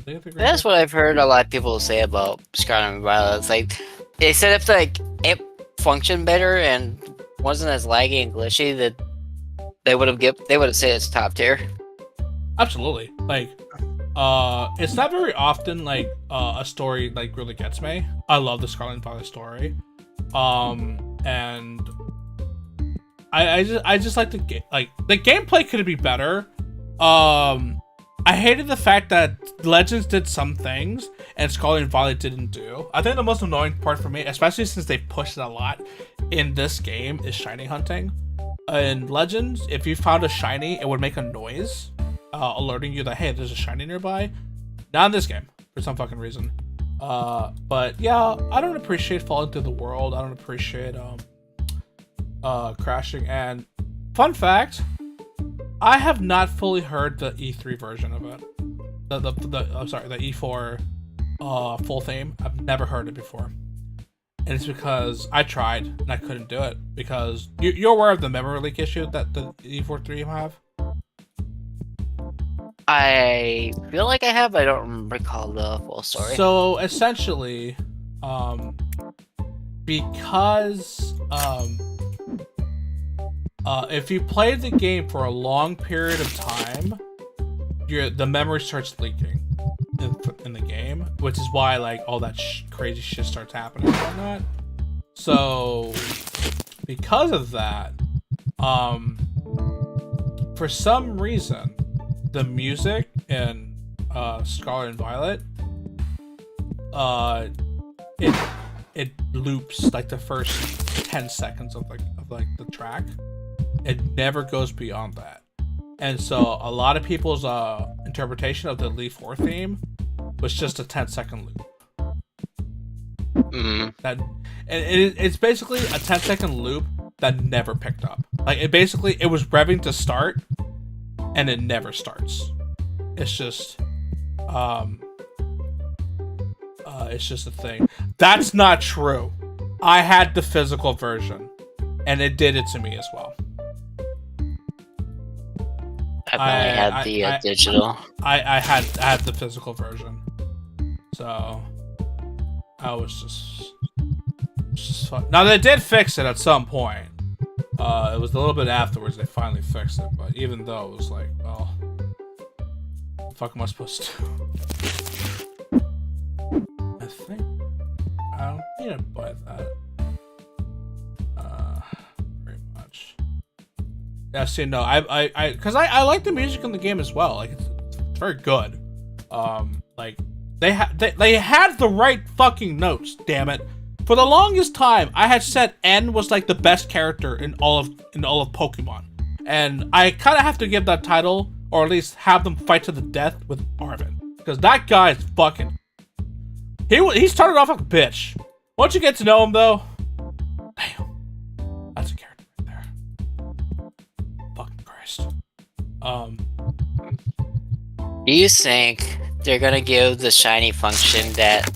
That's what I've heard a lot of people say about Scarlet and Violet. It's like they said if like it functioned better and wasn't as laggy and glitchy, that they would have said it's top tier. Absolutely. Like, it's not very often like a story like really gets me. I love the Scarlet and Violet story, and I just like the game. Like the gameplay could be better. I hated the fact that Legends did some things and Scarlet and Violet didn't do. I think the most annoying part for me, especially since they pushed it a lot in this game, is shiny hunting. In Legends, if you found a shiny, it would make a noise, alerting you that, hey, there's a shiny nearby. Not in this game, for some fucking reason. But yeah, I don't appreciate falling through the world. I don't appreciate crashing. And fun fact, I have not fully heard the E3 version of it. The E4 full theme. I've never heard it before. And it's because I tried and I couldn't do it, because you're aware of the memory leak issue that the E4 3 have? I feel like I have, but I don't recall the full story. So essentially, because if you play the game for a long period of time, the memory starts leaking in the game, which is why like all that crazy shit starts happening and whatnot. So because of that, for some reason, the music in Scarlet and Violet, it loops like the first 10 seconds of the track. It never goes beyond that. And so a lot of people's interpretation of the Leaf 4 theme was just a 10-second loop. Mm. That it's basically a 10-second loop that never picked up. Like it was revving to start, and it never starts. It's just a thing. That's not true. I had the physical version, and it did it to me as well. I probably had the digital. I had the physical version, so I was just fun. Now they did fix it at some point. It was a little bit afterwards they finally fixed it, but even though it was like, well, what the fuck am I supposed to do? I think I don't need to buy that. Very much. Yeah, see, no, because I like the music in the game as well. Like it's very good. Like they had the right fucking notes. Damn it! For the longest time, I had said N was like the best character in all of Pokemon, and I kind of have to give that title, or at least have them fight to the death with Arvin, because that guy is fucking. He started off like a bitch. Once you get to know him, though, damn, that's a character right there. Fucking Christ. Do you think they're gonna give the shiny function that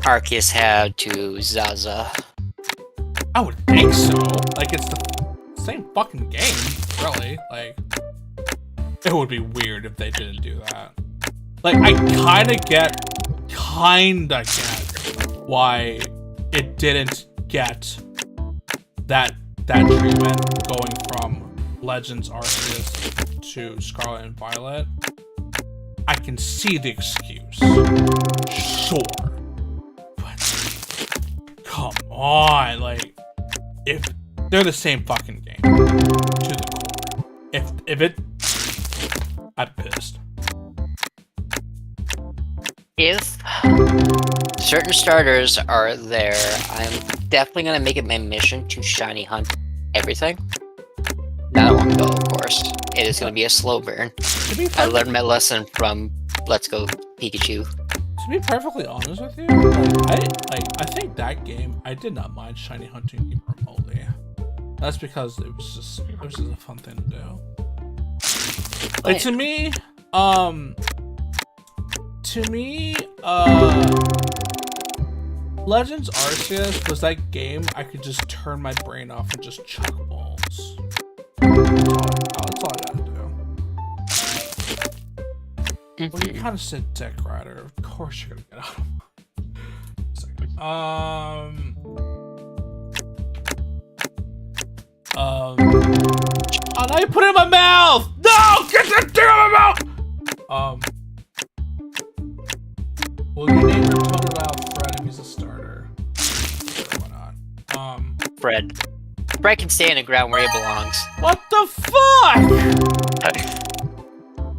Arceus had to Zaza? I would think so. Like it's the same fucking game, really. Like it would be weird if they didn't do that. Like I kinda get why it didn't get that treatment going from Legends Arceus to Scarlet and Violet. I can see the excuse. Sure. But come on, like if they're the same fucking game to the core. If it I'm pissed. If certain starters are there, I'm definitely gonna make it my mission to shiny hunt everything. Not a long go, of course. It is gonna be a slow burn. I learned my lesson from Let's Go Pikachu. To be perfectly honest with you, I think that game I did not mind shiny hunting even remotely. That's because it was just a fun thing to do. Like to me, Legends Arceus was that game I could just turn my brain off and just chuck balls. That's all I gotta do. Well, you kind of said Dick Rider. Of course you're gonna get out of oh, now you put it in my mouth! No! Get that thing out of my mouth! Will you name your Totodile Fred if he's a starter? Sure, why not? Fred. Fred can stay in the ground where he belongs. What the fuck?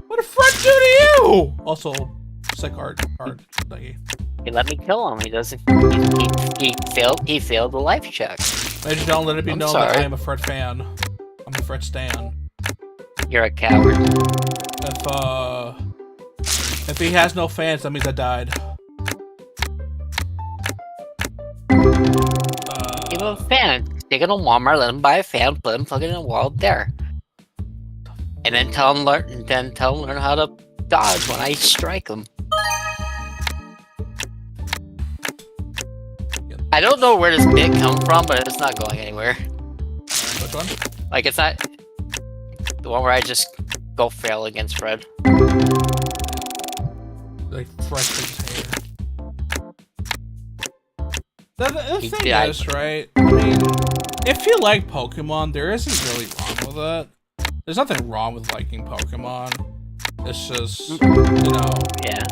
What did Fred do to you? Also, sick card thingy. He let me kill him. He doesn't. He failed the life check. Ladies and gentlemen, let it be known that I am a Fred fan. I'm a Fred stan. You're a coward. If he has no fans, that means I died. Give him a fan. Take it to Walmart, let him buy a fan, put him fucking in a wall there. And then tell him learn how to dodge when I strike him. I don't know where this bit come from, but it's not going anywhere. Which one? Like it's not the one where I just go fail against Fred. Like Fred's his hair. The thing is, right? I mean, if you like Pokemon, there isn't really wrong with it. There's nothing wrong with liking Pokemon. It's just, you know, Yeah.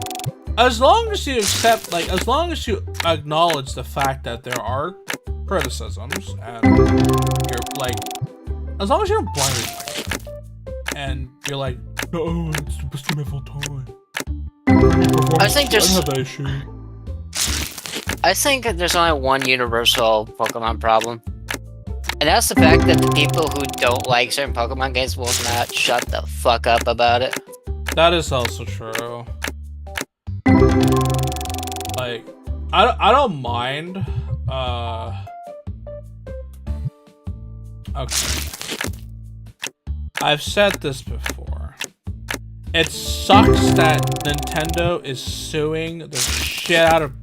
as long as you as long as you acknowledge the fact that there are criticisms, and you're like, as long as you don't blindly like them, and you're like, no, it's the best game of all time. I think there's- have that issue. I think there's only one universal Pokemon problem. And that's the fact that the people who don't like certain Pokemon games will not shut the fuck up about it. That is also true. Like, I don't mind. Okay. I've said this before. It sucks that Nintendo is suing the shit out of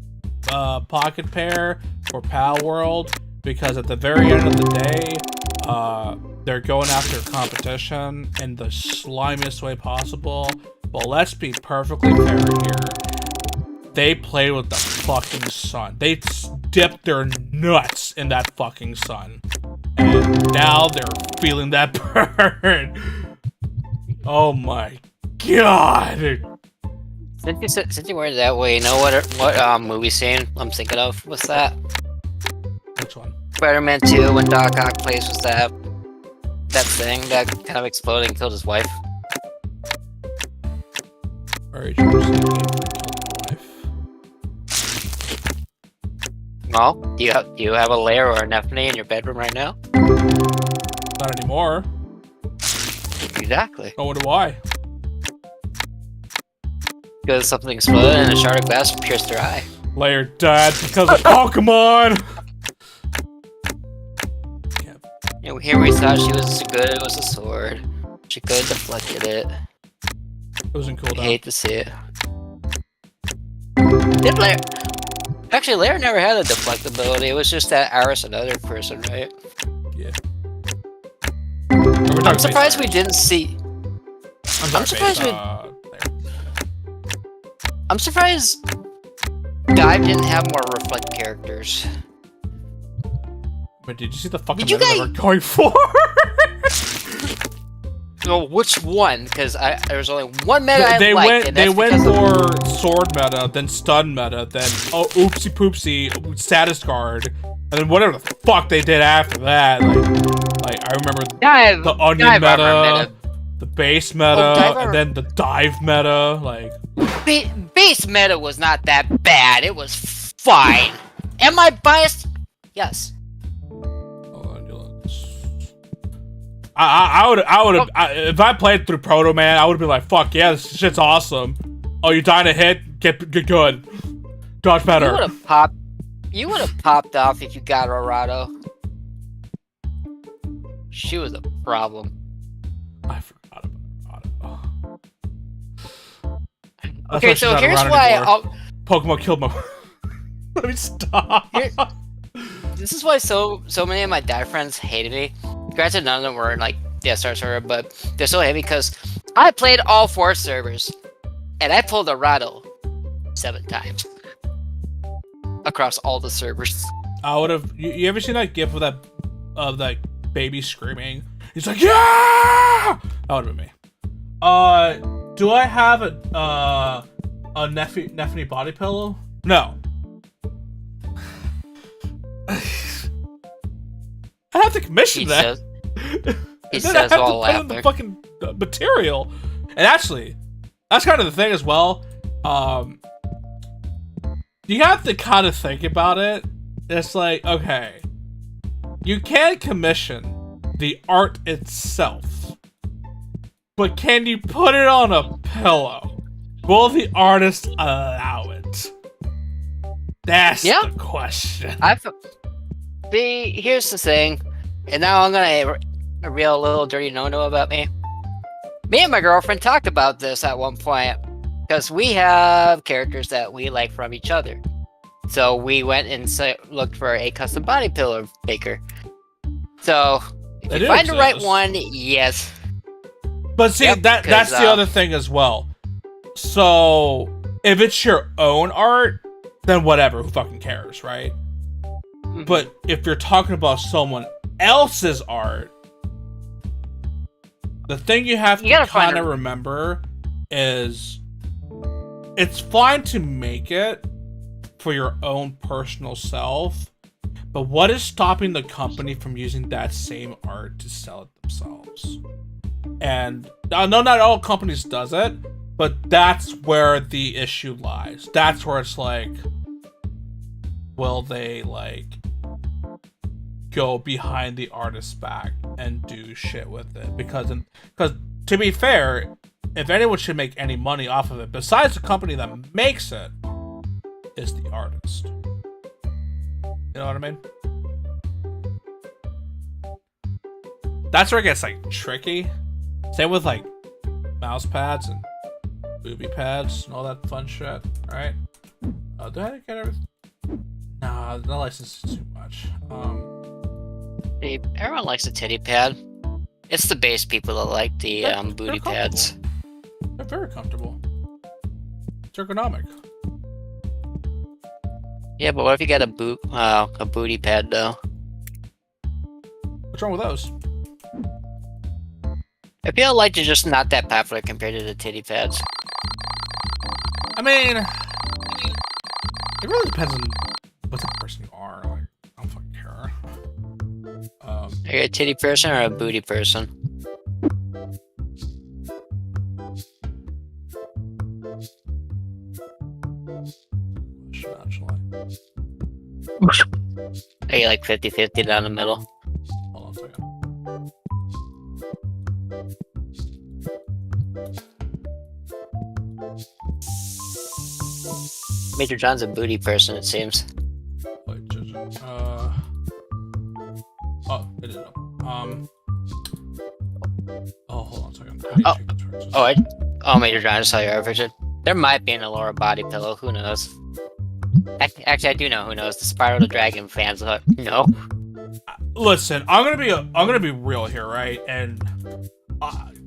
Pocket Pair for Pal World, because at the very end of the day, they're going after competition in the slimiest way possible. But let's be perfectly fair here. They played with the fucking sun. They dipped their nuts in that fucking sun. And now they're feeling that burn. Oh my god. Since you were that way, you know what movie scene I'm thinking of? What's that? Which one? Spider-Man 2 when Doc Ock plays with that thing that kind of exploded and killed his wife. Very true. Killed my wife. Well, do you have a Lair or an Epiphany in your bedroom right now? Not anymore. Exactly. I wonder why. Because something exploded and a shard of glass pierced her eye. Layer died because of Pokemon. You know, here we thought she was good. It was a sword. She could have deflected it. It wasn't cool. I hate to see it. Did Lair? Actually, Lair never had a deflect ability. It was just that Iris, another person, right? Yeah. I'm surprised we didn't see. I'm surprised we. I'm surprised Dive didn't have more reflect characters. But did you see the fucking Did you meta they were going for? No, which one? Because there was only one meta they I liked. They went for sword meta, then stun meta, then oopsie poopsie status guard, and then whatever the fuck they did after that. Like I remember the onion meta, the base meta, and then the dive meta. Like base meta was not that bad. It was fine. Am I biased? Yes. I would have if I played through Proto Man, I would have been like, fuck yeah, this shit's awesome. Oh, you dying to hit? Get good. Dodge better. You would have popped off if you got Orado. She was a problem. I forgot about Orado. Okay, so here's why Pokemon killed my. Let me stop. This is why so many of my Dive friends hated me. Granted, none of them were in like the SR server, but they're so heavy because I played all 4 servers, and I pulled a rattle 7 times across all the servers. I would have. You ever seen that GIF of that baby screaming? He's like, yeah! That would have been me. Do I have a Neffany body pillow? No. I have to commission that. He says while laughing. The fucking material. And actually, that's kind of the thing as well. You have to kind of think about it. It's like, okay, you can commission the art itself, but can you put it on a pillow? Will the artist allow it? That's the question. Here's the thing, and now I'm gonna reveal a little dirty no-no about me. Me and my girlfriend talked about this at one point, because we have characters that we like from each other. So we went and looked for a custom body pillow maker. So, if you find the right one, yes. But see, that's the other thing as well. So, if it's your own art, then whatever, who fucking cares, right? But if you're talking about someone else's art, the thing you have to kind of remember is it's fine to make it for your own personal self, but what is stopping the company from using that same art to sell it themselves? And I know not all companies does it, but that's where the issue lies. That's where it's like, will they like go behind the artist's back and do shit with it? Because to be fair, if anyone should make any money off of it besides the company that makes it, is the artist. You know what I mean? That's where it gets like tricky. Same with like mouse pads and booby pads and all that fun shit, right? Do I get everything? Nah, the license is too much. Hey, everyone likes a titty pad. It's the base people that like the booty they're pads. They're very comfortable. It's ergonomic. Yeah, but what if you got a booty pad though? What's wrong with those? I feel like they're just not that popular compared to the titty pads. I mean, it really depends on what type of person you are. Like, I don't fucking care. Are you a titty person or a booty person? Actually, Are you like 50-50 down the middle? hold on a second. Major John's a booty person, it seems. Wait, oh, it is up. Oh, hold on a second. How do you check the charts? Oh, Major John, I just saw your picture. There might be an Allura body pillow. Who knows? Actually, I do know who knows. The Spiral the Dragon fans no. Listen, I'm gonna be real here, right? And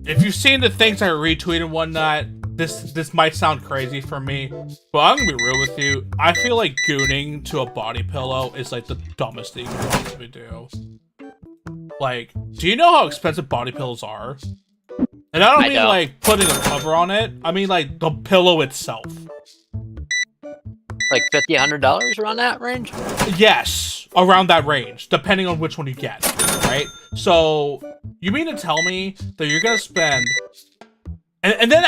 if you've seen the things I retweet and whatnot, this might sound crazy for me, but I'm gonna be real with you. I feel like gooning to a body pillow is like the dumbest thing you can possibly do. Like, do you know how expensive body pillows are? And I don't mean like putting a cover on it. I mean like the pillow itself. Like $50-$100 around that range? Yes, around that range, depending on which one you get, right? So you mean to tell me that you're gonna spend, and then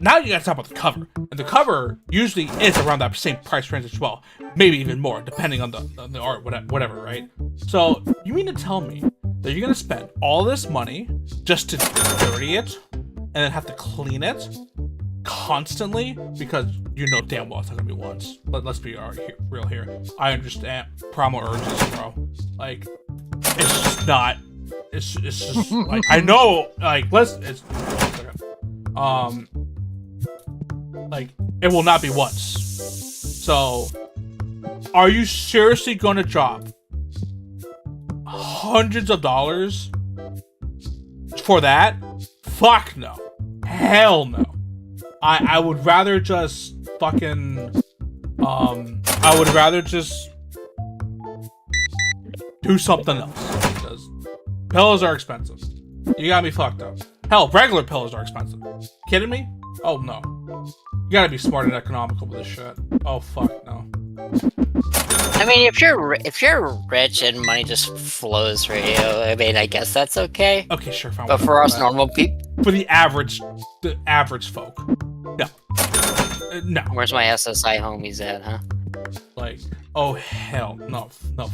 now you gotta talk about the cover, and the cover usually is around that same price range as well, maybe even more, depending on the art, whatever, right? So you mean to tell me that you're gonna spend all this money just to dirty it and then have to clean it constantly, because you know damn well it's not gonna be once. But let's be real here. I understand primal urges, bro. Like, it's just not. It's just like, I know. Like, like, it will not be once. So, are you seriously gonna drop hundreds of dollars for that? Fuck no. Hell no. I would rather just fucking I would rather just do something else, because pillows are expensive. You gotta be fucked up. Hell, regular pillows are expensive. Kidding me? Oh no. You gotta be smart and economical with this shit. Oh fuck no. I mean, if you're rich and money just flows for you, I mean, I guess that's okay. Okay, sure, fine. But for us normal people, for the average folk, no. No. Where's my SSI homies at, huh? Like, oh hell, no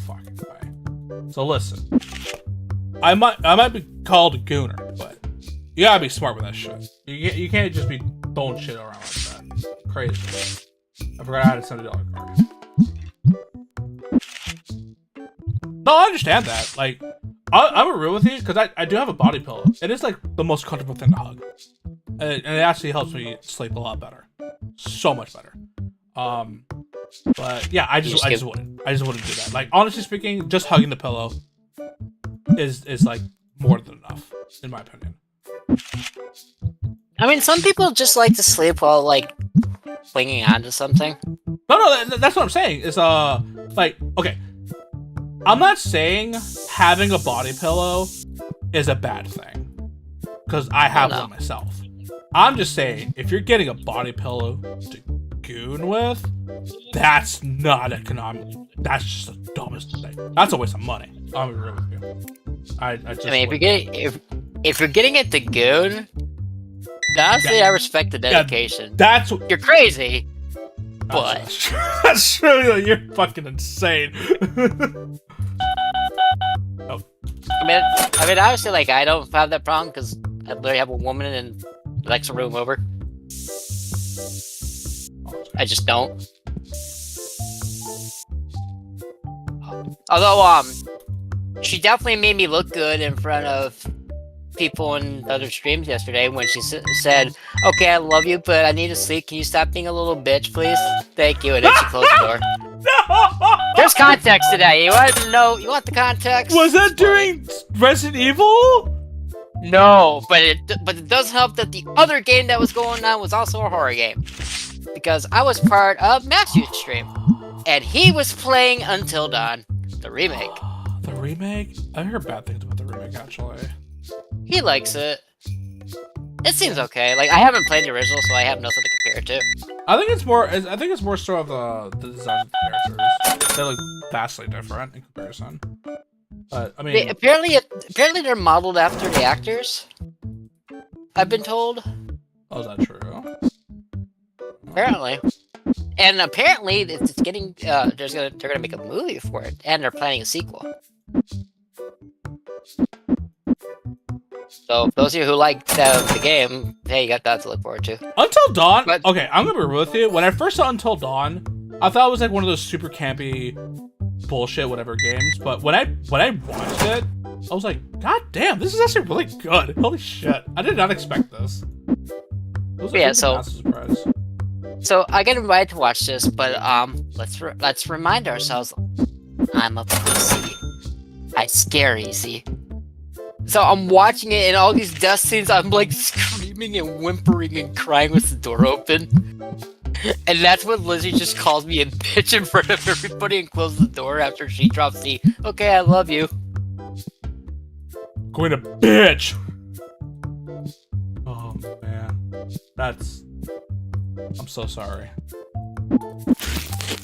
fucking way. So listen, I might be called a gooner, but you gotta be smart with that shit. You can't just be throwing shit around like that. Crazy. I forgot I had a $70 card. No, I understand that. Like, I'm real with you, because I do have a body pillow. It is like the most comfortable thing to hug, and it actually helps me sleep a lot better, so much better. But yeah, I just wouldn't do that. Like, honestly speaking, just hugging the pillow is like more than enough, in my opinion. I mean, some people just like to sleep while like clinging onto something. No, that's what I'm saying. Is like, okay, I'm not saying having a body pillow is a bad thing, because I have one myself. I'm just saying, if you're getting a body pillow to goon with, that's not economic. That's just the dumbest thing. That's a waste of money. I'll be real with you. I mean, if you're getting it to goon, honestly, I respect the dedication. That's what you're crazy. But that's true. You're fucking insane. Oh. I mean, obviously, like, I don't have that problem because I literally have a woman in the next room over. I just don't. Although, she definitely made me look good in front of people in other streams yesterday when she said, "Okay, I love you, but I need to sleep. Can you stop being a little bitch, please? Thank you." And then she closed the door. No! There's context today. You want to know? You want the context? Was that It's funny. during Resident Evil? No, but it does help that the other game that was going on was also a horror game, because I was part of Matthew's stream, and he was playing Until Dawn, the remake. The remake? I heard bad things about the remake, actually. He likes it. It seems okay. Like, I haven't played the original, so I have nothing to compare it to. I think it's more so of the design of the characters. They look vastly different in comparison. But I mean, Apparently they're modeled after the actors. I've been told. oh, is that true? Apparently, and apparently it's getting. They're gonna make a movie for it, and they're planning a sequel. So those of you who liked the game, hey, you got that to look forward to. Until Dawn. But- Okay, I'm gonna be real with you. When I first saw Until Dawn, I thought it was like one of those super campy bullshit whatever games. But when I watched it, I was like, God damn, this is actually really good. Holy shit, I did not expect this. It was Yeah, a so- massive surprise. So I get invited to watch this, but let's remind ourselves, I'm a pussy. I scare easy. So I'm watching it, and all these death scenes, I'm like screaming and whimpering and crying with the door open. And that's when Lizzie just calls me a bitch in front of everybody and closes the door after she drops the "Okay, I love you." Going to bitch. Oh man, I'm so sorry.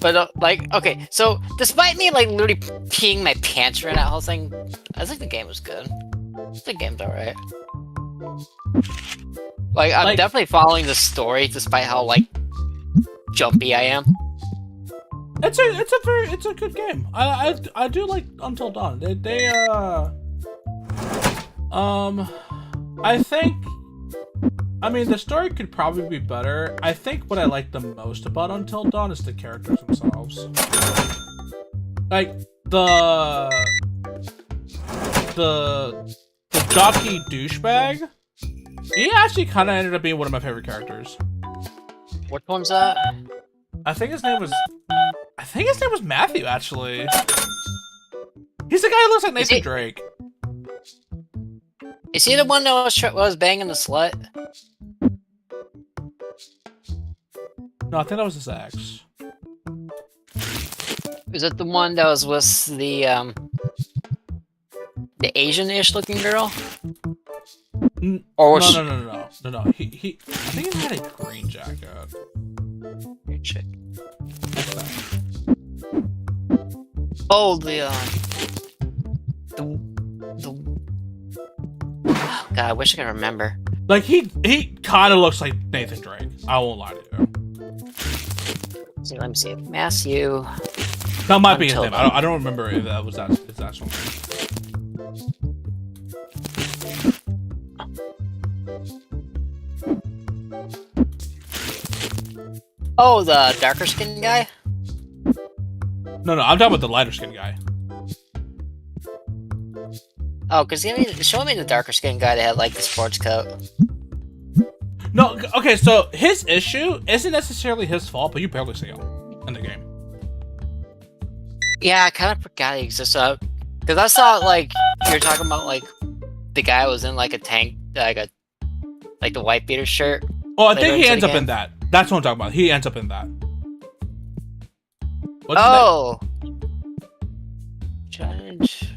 But like, okay, so despite me like literally peeing my pants during that whole thing, I think the game was good. The game's alright. Like, I'm definitely following the story despite how like jumpy I am. It's a good game. I do like Until Dawn. I think, I mean, the story could probably be better. I think what I like the most about Until Dawn is the characters themselves. Like the jockey douchebag. He actually kind of ended up being one of my favorite characters. Which one's that? I think his name was Matthew. Actually, he's the guy who looks like Nathan Drake. Is he the one that was banging the slut? No, I think that was his ex. Is it the one that was with the Asian-ish looking girl? Or was No. He. I think he had a green jacket. Check. What's that? Oh, the oh, God, I wish I could remember. Like he kind of looks like Nathan Drake. I won't lie to you. Let me see. Matthew. That might be his Until name. Dawn. I don't remember if that was his actual name. Oh, the darker skinned guy? No, I'm talking about the lighter skinned guy. Oh, because show me the darker skinned guy that had like the sports coat. No, okay, so his issue isn't necessarily his fault, but you barely see him in the game. Yeah, I kind of forgot he existed. Because I saw like you were talking about like the guy was in like a tank, like the white beater shirt. Oh, I Later think he into ends the up in game. that. That's what I'm talking about. He ends up in that. What's Oh. Judge.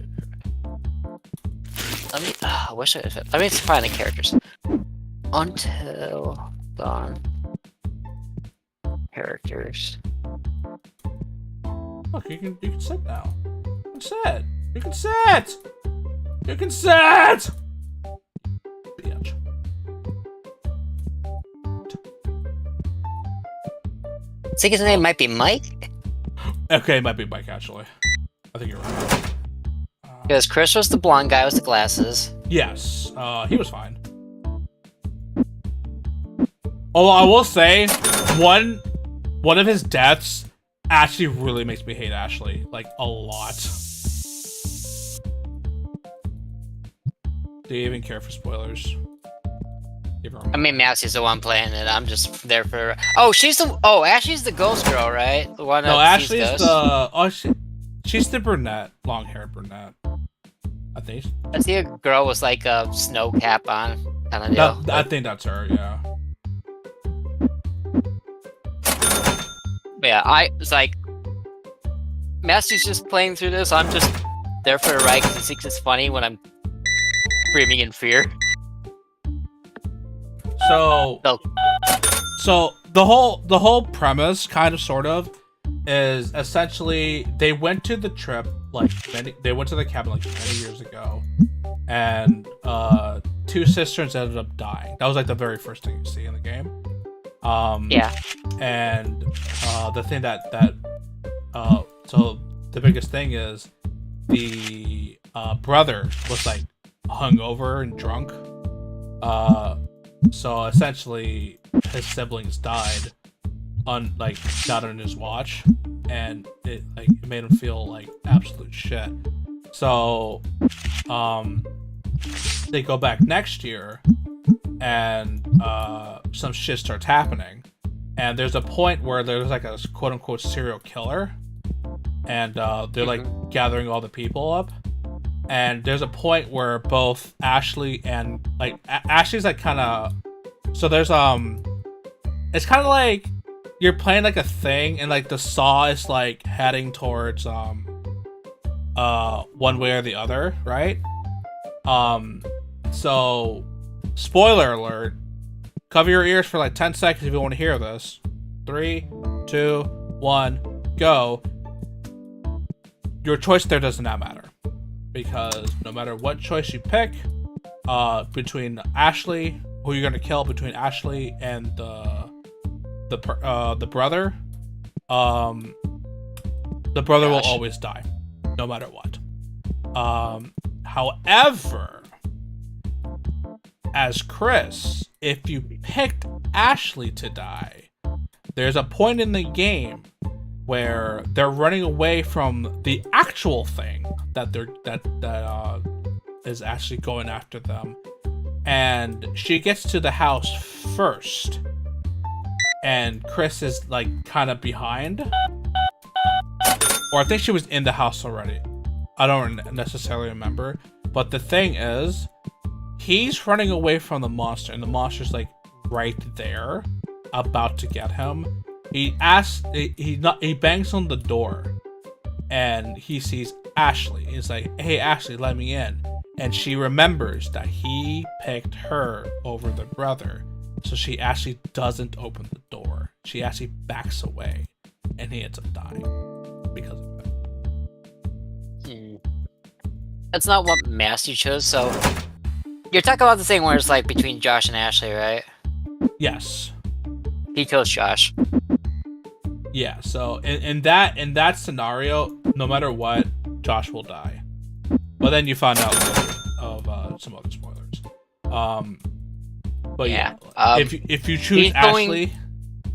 Let me. I wish I. Let me find the characters. Until Dawn. Characters. Look, you can sit now. You can sit. You can sit. You can sit. Bitch. I think his name might be Mike. Okay, it might be Mike actually. I think you're right. Because Chris was the blonde guy with the glasses. Yes, he was fine. Although I will say, one of his deaths actually really makes me hate Ashley, like, a lot. Do you even care for spoilers? I mean, Massey's the one playing it. I'm just there for. Oh, Ashley's the ghost girl, right? The one No, that sees Ashley's ghosts? the. Oh, she's the brunette, long-haired brunette. I think. I see a girl with like a snow cap on, kind of deal. I think that's her. Yeah. Yeah, I was like, Massey's just playing through this. I'm just there for the ride because he thinks it's funny when I'm screaming in fear. So So, the whole premise, kind of, sort of, is essentially they went to the trip they went to the cabin like many years ago, and two sisters ended up dying. That was like the very first thing you see in the game. yeah. And the thing so the biggest thing is the brother was like hungover and drunk. So essentially his siblings died not on his watch, and it made him feel like absolute shit. So they go back next year, and some shit starts happening, and there's a point where there's like a quote unquote serial killer, and they're like gathering all the people up, and there's a point where both Ashley and Ashley's like kind of, so there's it's kind of like you're playing like a thing, and like the saw is like heading towards one way or the other, right? So spoiler alert, cover your ears for like 10 seconds if you want to hear this. 3, 2, 1, go. Your choice there does not matter, because no matter what choice you pick, between Ashley, who you're gonna kill, between Ashley and the brother, the brother will always die, no matter what. However, as Chris, if you picked Ashley to die, there's a point in the game where they're running away from the actual thing that is actually going after them, and she gets to the house first, and Chris is like kind of behind, or I think she was in the house already. I don't necessarily remember, but the thing is, he's running away from the monster, and the monster's like right there, about to get him. He bangs on the door, and he sees Ashley. He's like, "Hey, Ashley, let me in." And she remembers that he picked her over the brother, so she actually doesn't open the door. She actually backs away, and he ends up dying because of it. That's not what Massey chose, so... You're talking about the thing where it's like between Josh and Ashley, right? Yes. He chose Josh. Yeah, so in that scenario, no matter what, Josh will die. But then you find out of some other spoilers. But yeah, if you choose Ashley,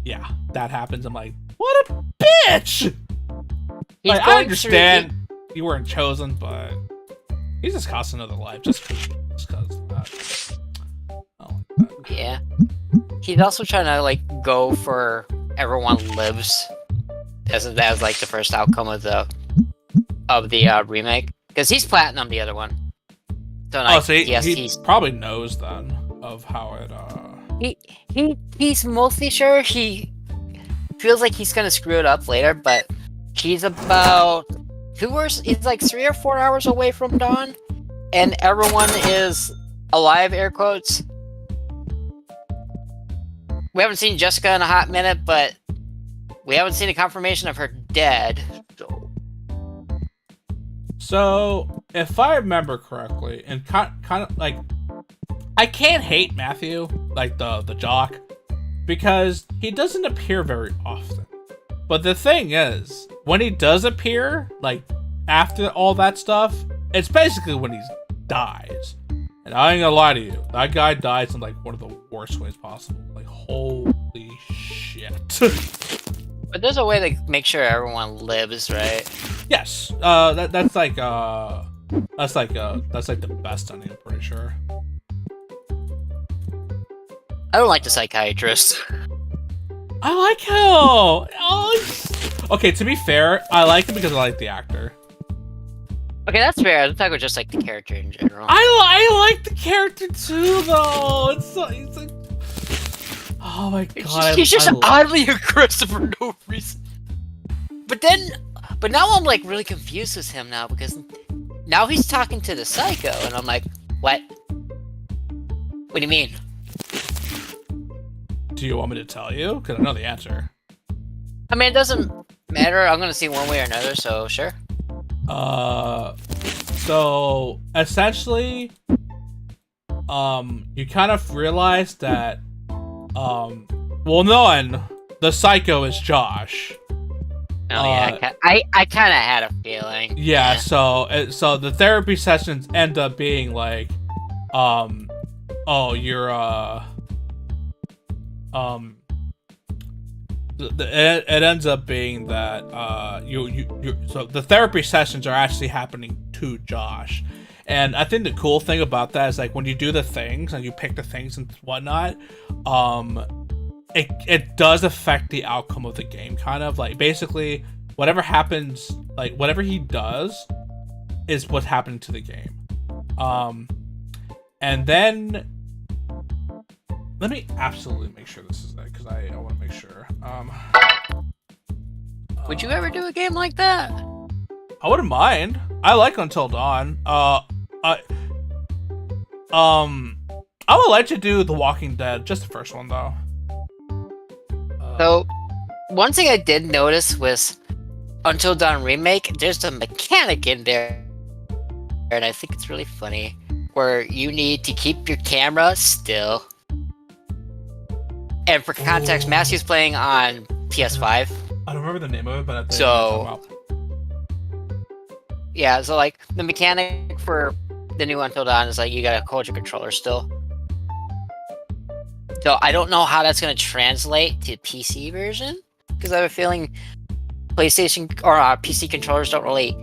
yeah, that happens. I'm like, what a bitch! Like, I understand you weren't chosen, but he's just cost another life just because of that. I don't like that. Yeah. He's also trying to like go for everyone lives. That was like the first outcome of the remake, because he's platinum the other one. So like, so he probably knows then of how it. He's mostly sure. He feels like he's gonna screw it up later, but he's about he's like 3 or 4 hours away from dawn, and everyone is alive, air quotes. We haven't seen Jessica in a hot minute, but we haven't seen a confirmation of her dead. So if I remember correctly, and kind of like, I can't hate Matthew, like the jock, because he doesn't appear very often. But the thing is, when he does appear, like after all that stuff, it's basically when he dies. And I ain't gonna lie to you, that guy dies in like one of the worst ways possible. Like, holy shit. But there's a way to make sure everyone lives, right? Yes. That's like the best ending, I'm pretty sure. I don't like the psychiatrist. I like him. Okay, to be fair, I like him because I like the actor. Okay, that's fair. I'm talking about just like the character in general. I like the character too, though. It's like, oh my god, He's just oddly aggressive for no reason. But now I'm like really confused with him now because now he's talking to the psycho, and I'm like, what? What do you mean? Do you want me to tell you? Because I know the answer. I mean, it doesn't matter. I'm gonna see one way or another, so sure. So essentially, you kind of realize that, well, no, the psycho is Josh. Oh yeah, I kind of had a feeling. Yeah, so the therapy sessions end up being like, oh, you're it ends up being that so the therapy sessions are actually happening to Josh, and I think the cool thing about that is like when you do the things and you pick the things and whatnot, it does affect the outcome of the game, kind of like basically whatever happens, like whatever he does is what's happening to the game. And then let me absolutely make sure this is it, because I want to make sure. Would you ever do a game like that? I wouldn't mind. I like Until Dawn. I would like to do The Walking Dead, just the first one though. So, one thing I did notice was Until Dawn Remake, there's a mechanic in there, and I think it's really funny, where you need to keep your camera still. And for context, Matthew's playing on PS5. I don't remember the name of it, but I think so yeah, so like the mechanic for the new Until Dawn is like you gotta hold your controller still. So I don't know how that's gonna translate to PC version, because I have a feeling PlayStation or PC controllers don't really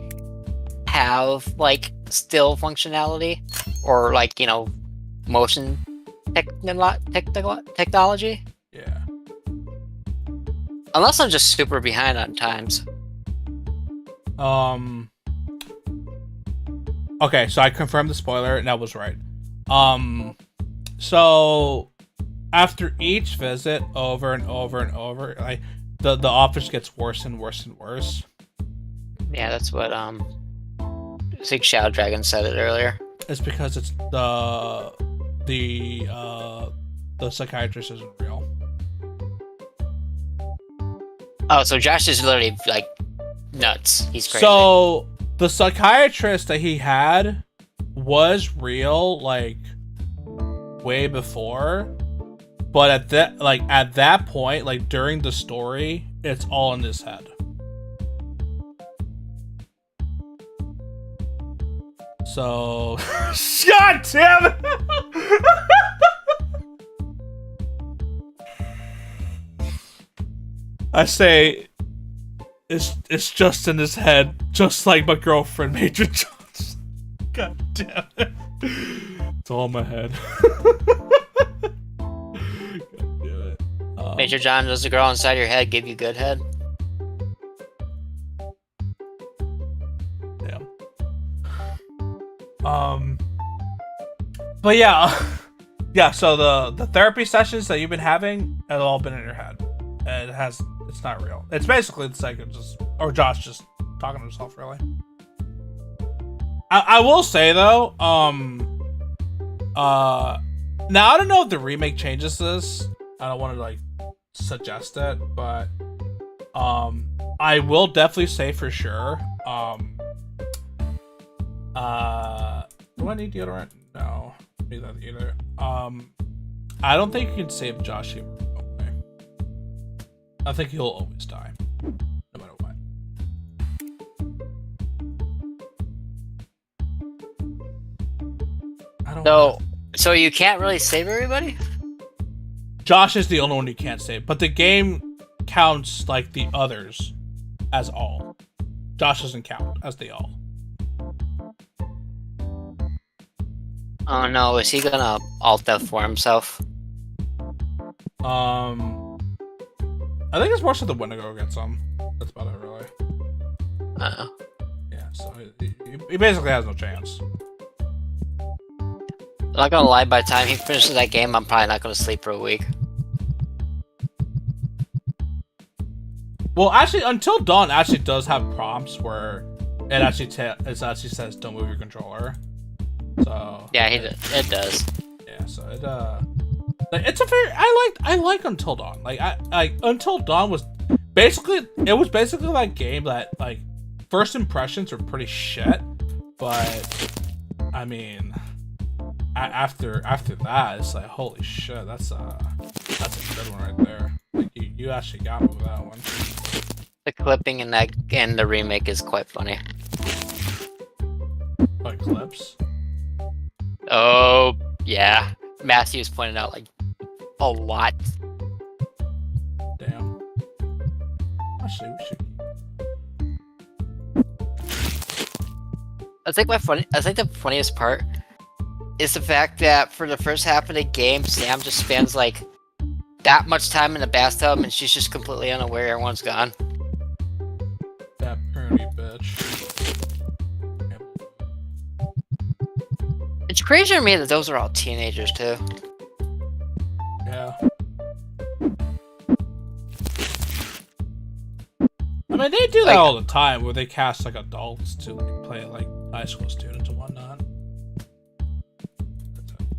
have like still functionality or like, you know, motion technology. Yeah. Unless I'm just super behind on times. Okay, so I confirmed the spoiler, and that was right. So after each visit, over and over and over, like the office gets worse and worse and worse. Yeah, that's what I think Shadow Dragon said it earlier. It's because it's the psychiatrist isn't real. Oh, so Josh is literally like nuts. He's crazy. So the psychiatrist that he had was real, like way before, but at that point, like during the story, it's all in his head. So, God damn it! I say, it's just in his head, just like my girlfriend, Major Jones. God damn it! It's all in my head. God damn it. Major John, does the girl inside your head give you good head? Damn. But yeah, yeah. So the therapy sessions that you've been having have all been in your head. And it's not real. It's basically the psycho or Josh just talking to himself, really. I will say though, now I don't know if the remake changes this. I don't want to like suggest it, but I will definitely say for sure. Do I need deodorant? No, need that either. I don't think you can save Josh here. I think he'll always die, no matter what. So you can't really save everybody? Josh is the only one you can't save, but the game counts like the others as all. Josh doesn't count as the all. Oh no, is he gonna alt F for himself? I think it's more so the Wendigo gets some. That's about it, really. Yeah, so he basically has no chance. I'm not gonna lie, by the time he finishes that game, I'm probably not gonna sleep for a week. Well, actually, Until Dawn actually does have prompts where it actually says don't move your controller. So Yeah, it does. yeah, so it's a very I like Until Dawn. Like Until Dawn was basically that game that like first impressions were pretty shit, but I mean after that it's like holy shit, that's a good one right there. Like you actually got me with that one. The clipping in the remake is quite funny. Like clips. Oh yeah, Matthew's pointed out like a lot. Damn. Actually, we should. I think the funniest part is the fact that for the first half of the game, Sam just spends like that much time in the bathtub, and she's just completely unaware everyone's gone. That pruny bitch. It's crazy to me that those are all teenagers too. Yeah. I mean, they do that Like- all the time, where they cast like adults to like, play like high school students and whatnot.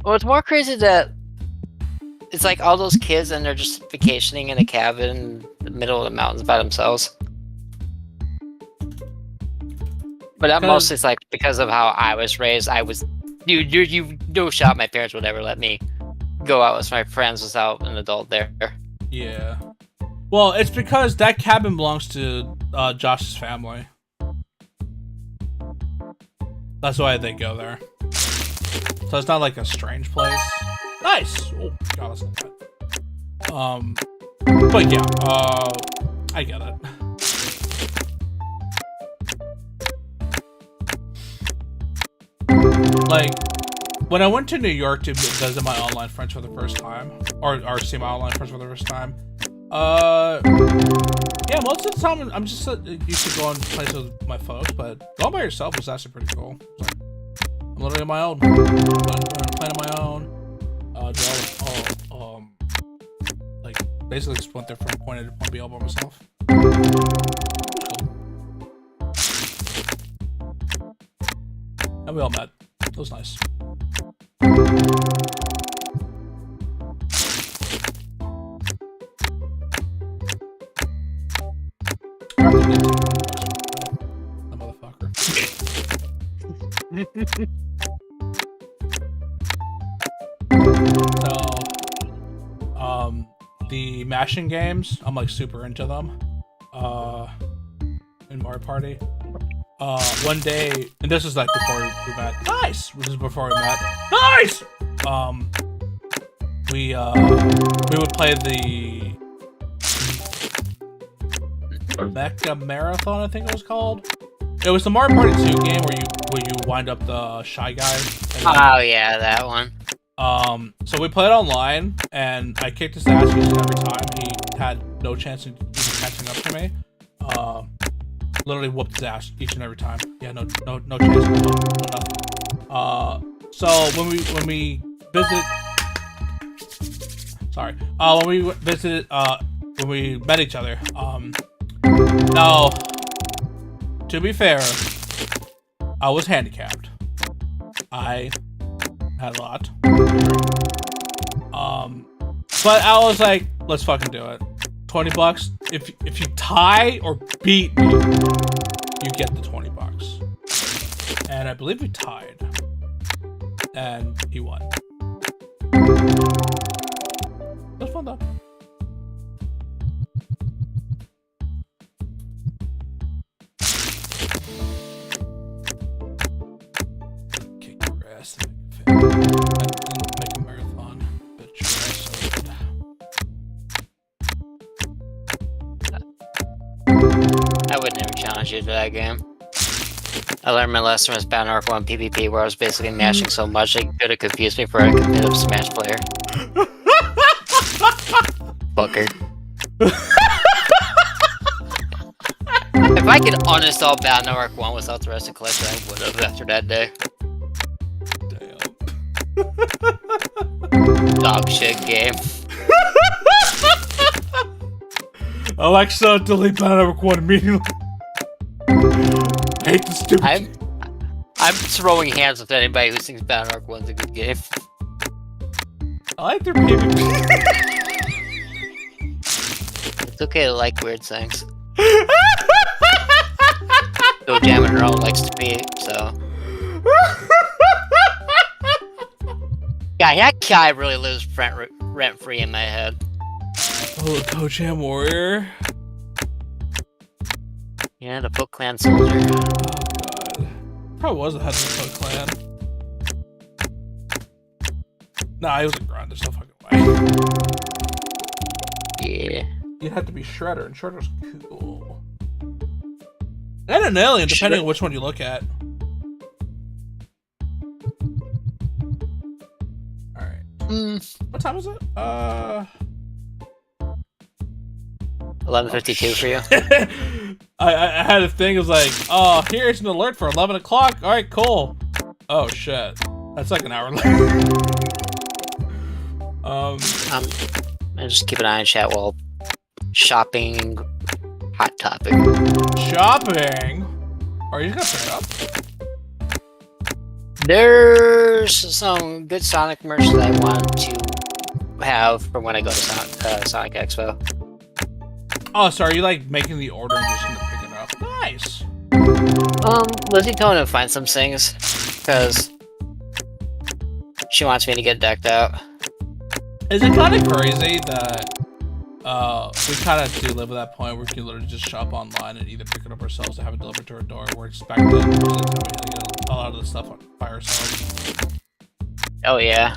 Well, it's more crazy that it's like all those kids and they're just vacationing in a cabin in the middle of the mountains by themselves. But that mostly is like because of how I was raised. You no shot my parents would ever let me go out with my friends without an adult there. Yeah. Well, it's because that cabin belongs to Josh's family. That's why they go there. So it's not like a strange place. Nice. Oh god, that's not bad. But yeah, I get it. Like, when I went to New York to visit my online friends for the first time, or see my online friends for the first time, yeah, most of the time I'm just used to go on places with my folks, but going by yourself was actually pretty cool. It's like, I'm literally on my own, playing on my own, like basically just went there from point A to point B all by myself. And we all met. It was nice. That motherfucker. So, the mashing games, I'm like super into them. In Mario Party. One day, and this is like before we met. Nice! This is before we met. Nice! We would play the Mecha Marathon, I think it was called. It was the Mario Party 2 game where you wind up the Shy Guy. Oh yeah, that one. So we played online, and I kicked his ass each and every time. He had no chance of even catching up to me. Literally whooped his ass each and every time. Yeah, no chance, no nothing. So when we visited, when we met each other, now, to be fair, I was handicapped. I had a lot. But I was like, let's fucking do it. $20. If you tie or beat me, you get the $20. And I believe we tied. And he won. It was fun though. Kick your ass and make a marathon. Bitch, you're so good. strategy to that game. I learned my lesson with Battle Arc 1 PvP, where I was basically mashing so much it could have confused me for a competitive Smash player. Fucker. If I could uninstall Battle Arc 1 without the rest of the collection, I would have after that day. Damn. Dog shit game. Alexa, delete Battle Arc 1 immediately. I hate the stupid. I'm throwing hands with anybody who thinks Battle Arc 1's a good game. I like their PvP. It's okay to like weird things. Go Jammin' Earl likes to be, so. Yeah, that guy really lives rent free in my head. Oh, Go Jam Warrior. Yeah, the Foot Clan soldier. Oh god. Probably was the head of the Foot Clan. Nah, he was a grunt. There's no fucking way. Yeah. You'd have to be Shredder, and Shredder's cool. And an alien, depending on which one you look at. Alright. What time is it? 11:52 for you. I had a thing, it was like, oh, here's an alert for 11 o'clock. Alright, cool. Oh, shit. That's like an hour later. I just keep an eye on chat while shopping. Hot topic. Shopping? Are you just gonna pick it up? There's some good Sonic merch that I want to have for when I go to Sonic Expo. Oh, so are you like making the order and just gonna pick it up? Nice. Lizzie told me to find some things because she wants me to get decked out. Is it kind of crazy that we kind of do live at that point where we can literally just shop online and either pick it up ourselves or have it delivered to our door? We're expected to get a lot of the stuff by ourselves. Oh yeah.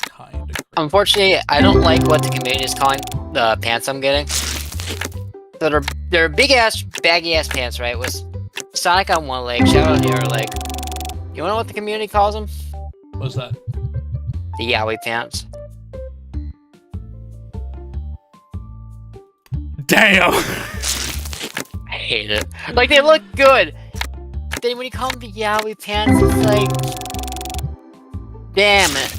Kind of crazy. Unfortunately, I don't like what the community is calling the pants I'm getting. So they're big ass, baggy ass pants, right? With Sonic on one leg, Shadow on the other leg. You wanna know what the community calls them? What's that? The Yowie pants. Damn! I hate it. Like, they look good. Then when you call them the Yowie pants, it's like... Damn it.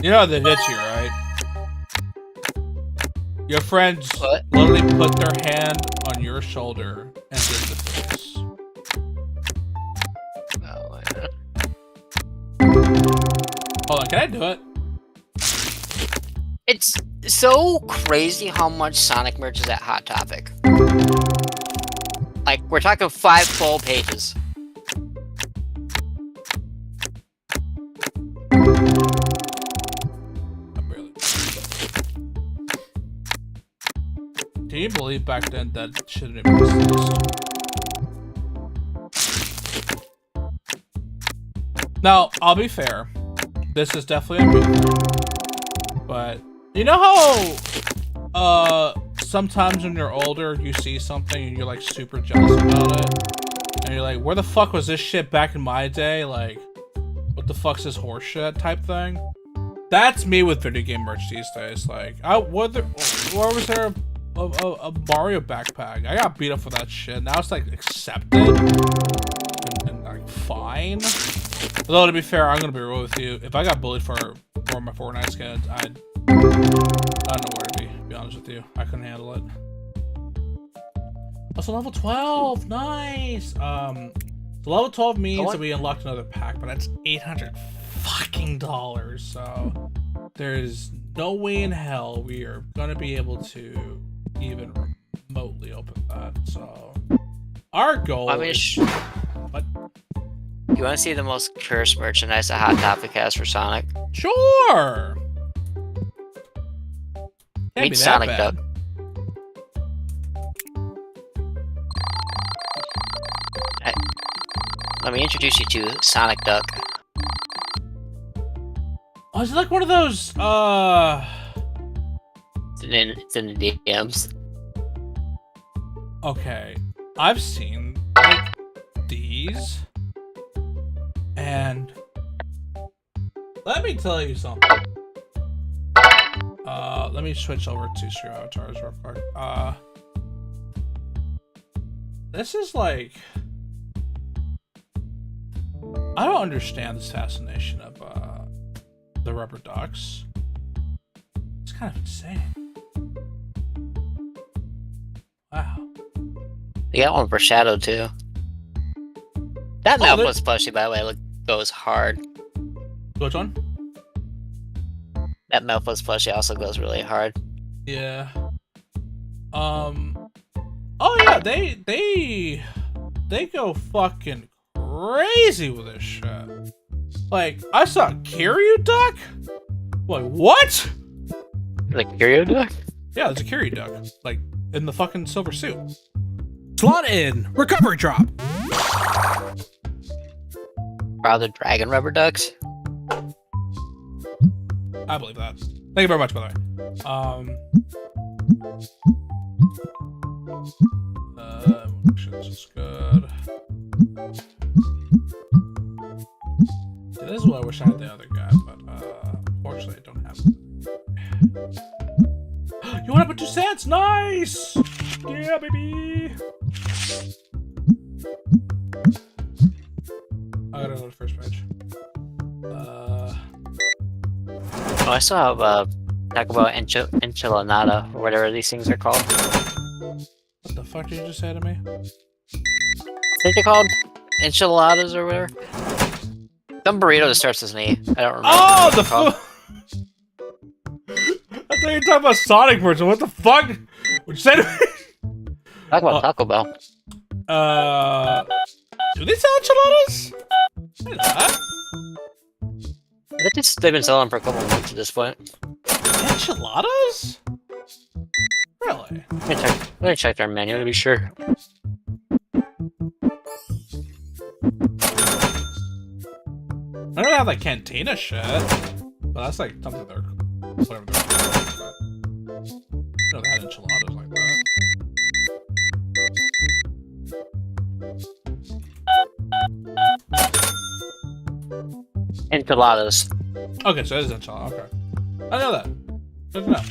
You know how they hit you, right? Your friends What? literally put their hand on your shoulder and did the face. Oh, Hold on, can I do it? it's so crazy how much Sonic merch is at Hot Topic. Like, we're talking 5 full pages. I'm barely. Can you believe back then that shit didn't exist? Now, I'll be fair. This is definitely a me. But you know how sometimes when you're older you see something and you're like super jealous about it? And you're like, where the fuck was this shit back in my day? Like, what the fuck's this horse shit type thing? That's me with video game merch these days. Like, where was there a Mario backpack? I got beat up for that shit. Now it's like accepted and like fine. Although to be fair, I'm gonna be real with you. If I got bullied for my Fortnite skins, I don't know where to be honest with you. I couldn't handle it. Also level 12, nice. So level 12 means that we unlocked another pack, but that's $800 fucking dollars. So there's no way in hell we are gonna be able to even remotely open that. So our goal is what? You want to see the most cursed merchandise that Hot Topic has for Sonic? Sure. Can't Meet be that Sonic bad. Duck. Let me introduce you to Sonic Duck. Oh, is it like one of those, It's in the DMs. Okay. I've seen like these, and let me tell you something. Let me switch over to stream avatars real quick. This is like, I don't understand this fascination of the rubber ducks. It's kind of insane. Wow. You got one for Shadow too. That Oh, Malphite plushie, by the way, goes hard. Which one? That Malphite plushie also goes really hard. Yeah. Oh yeah, they go fucking crazy with this shit. Like, I saw Kiryu duck. Like, what? The Curio duck? Yeah, there's a Kiryu duck. Like, in the fucking silver suit. Slot in. Recovery drop. Are the dragon rubber ducks? I believe that. Thank you very much, by the way. This is good. See, this is what I wish I had the other guy, but unfortunately I don't have it. You went up with 2 cents? Nice! Yeah, baby! I gotta go to the first page. Oh, I still have talk about enchilada or whatever these things are called. What the fuck did you just say to me? I think they're called enchiladas or whatever. Some burrito that starts with an E. I don't remember. Oh, what the it's called. fuck! I thought you were talking about Sonic version. What the fuck? What you say to me? Talk about Taco Bell. Do they sell enchiladas? I know that. They've been selling for a couple months at this point. Enchiladas? Really? Let me check their menu to be sure. I know they have like cantina shit, but that's like something they're whatever they're called. I know they had enchiladas like that. Enchiladas. Okay, so it is enchilada. Okay, I know that. Good to know.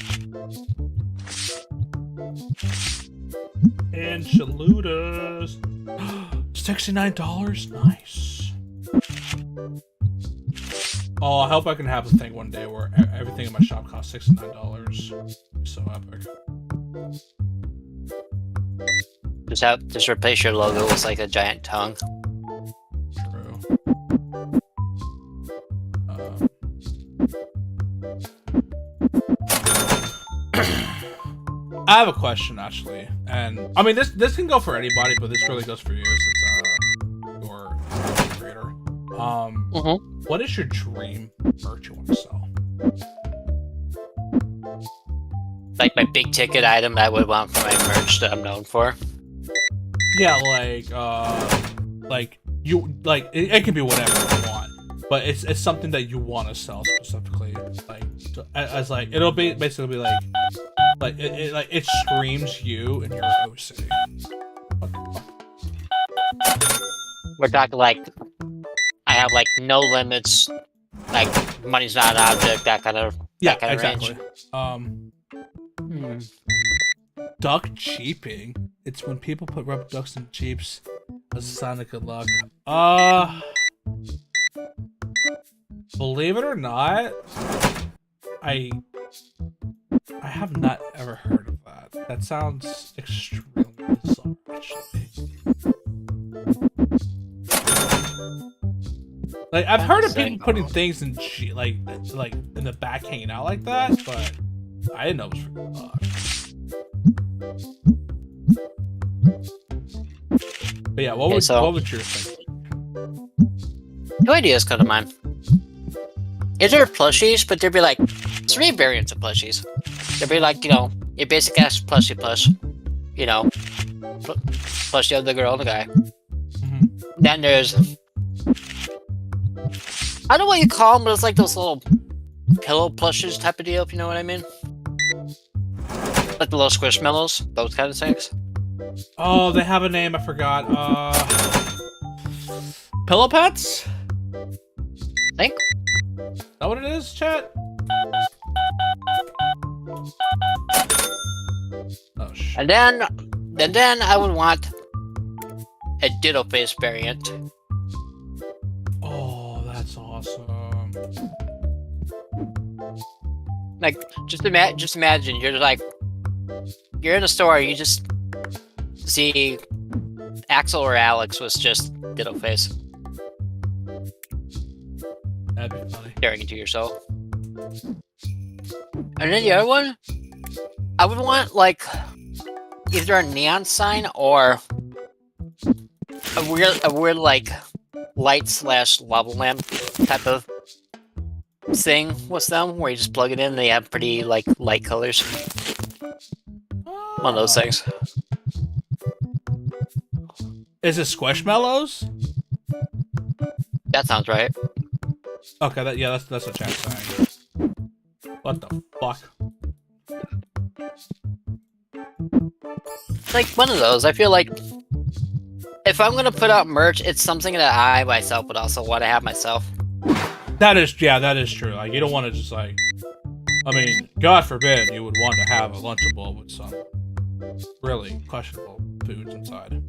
Enchiladas. $69. Nice. Oh, I hope I can have a thing one day where everything in my shop costs $69. So epic. Just replace your logo with like a giant tongue. True. I have a question actually, and I mean this can go for anybody, but this really goes for you since you're a creator. What is your dream merch you want to sell? Like my big ticket item I would want for my merch that I'm known for. Yeah, like you it can be whatever you want, but it's something that you want to sell specifically. Like as like it'll be basically like it screams you and your OC. We're talking like I have like no limits, like money's not an object, that kind of Exactly. range. Duck cheaping. It's when people put rubber ducks in Jeeps as a sign of good luck. Believe it or not, I have not ever heard of that. That sounds extremely bizarre, actually. Like I've heard of people putting things in like in the back hanging out like that, but I didn't know it was for good luck. But yeah, what would you think? 2 ideas come to mind. Is there plushies, but there'd be like 3 variants of plushies. There'd be like, you know, your basic ass plushie plush, you know, plushie of the girl and the guy. Then there's, I don't know what you call them, but it's like those little pillow plushes type of deal, if you know what I mean. Like the little squishmallows, those kind of things. Oh, they have a name. I forgot. Pillow pets? I think. Is that what it is, chat? Oh shit. And then I would want a Ditto Face variant. Oh, that's awesome. Like, just imagine you're like, you're in a store, you just see Axel or Alex was just Ditto Face That'd be funny. staring into yourself. And then the other one, I would want like either a neon sign or a weird like light / lava lamp type of thing with them, where you just plug it in and they have pretty like light colors. One of those things. Is it Squishmallows? That sounds right. Okay, that's what chat's saying. What the fuck? Like one of those. I feel like if I'm gonna put out merch, it's something that I myself would also want to have myself. That is true. Like, you don't want to just like, I mean, God forbid you would want to have a Lunchable with some really questionable foods inside.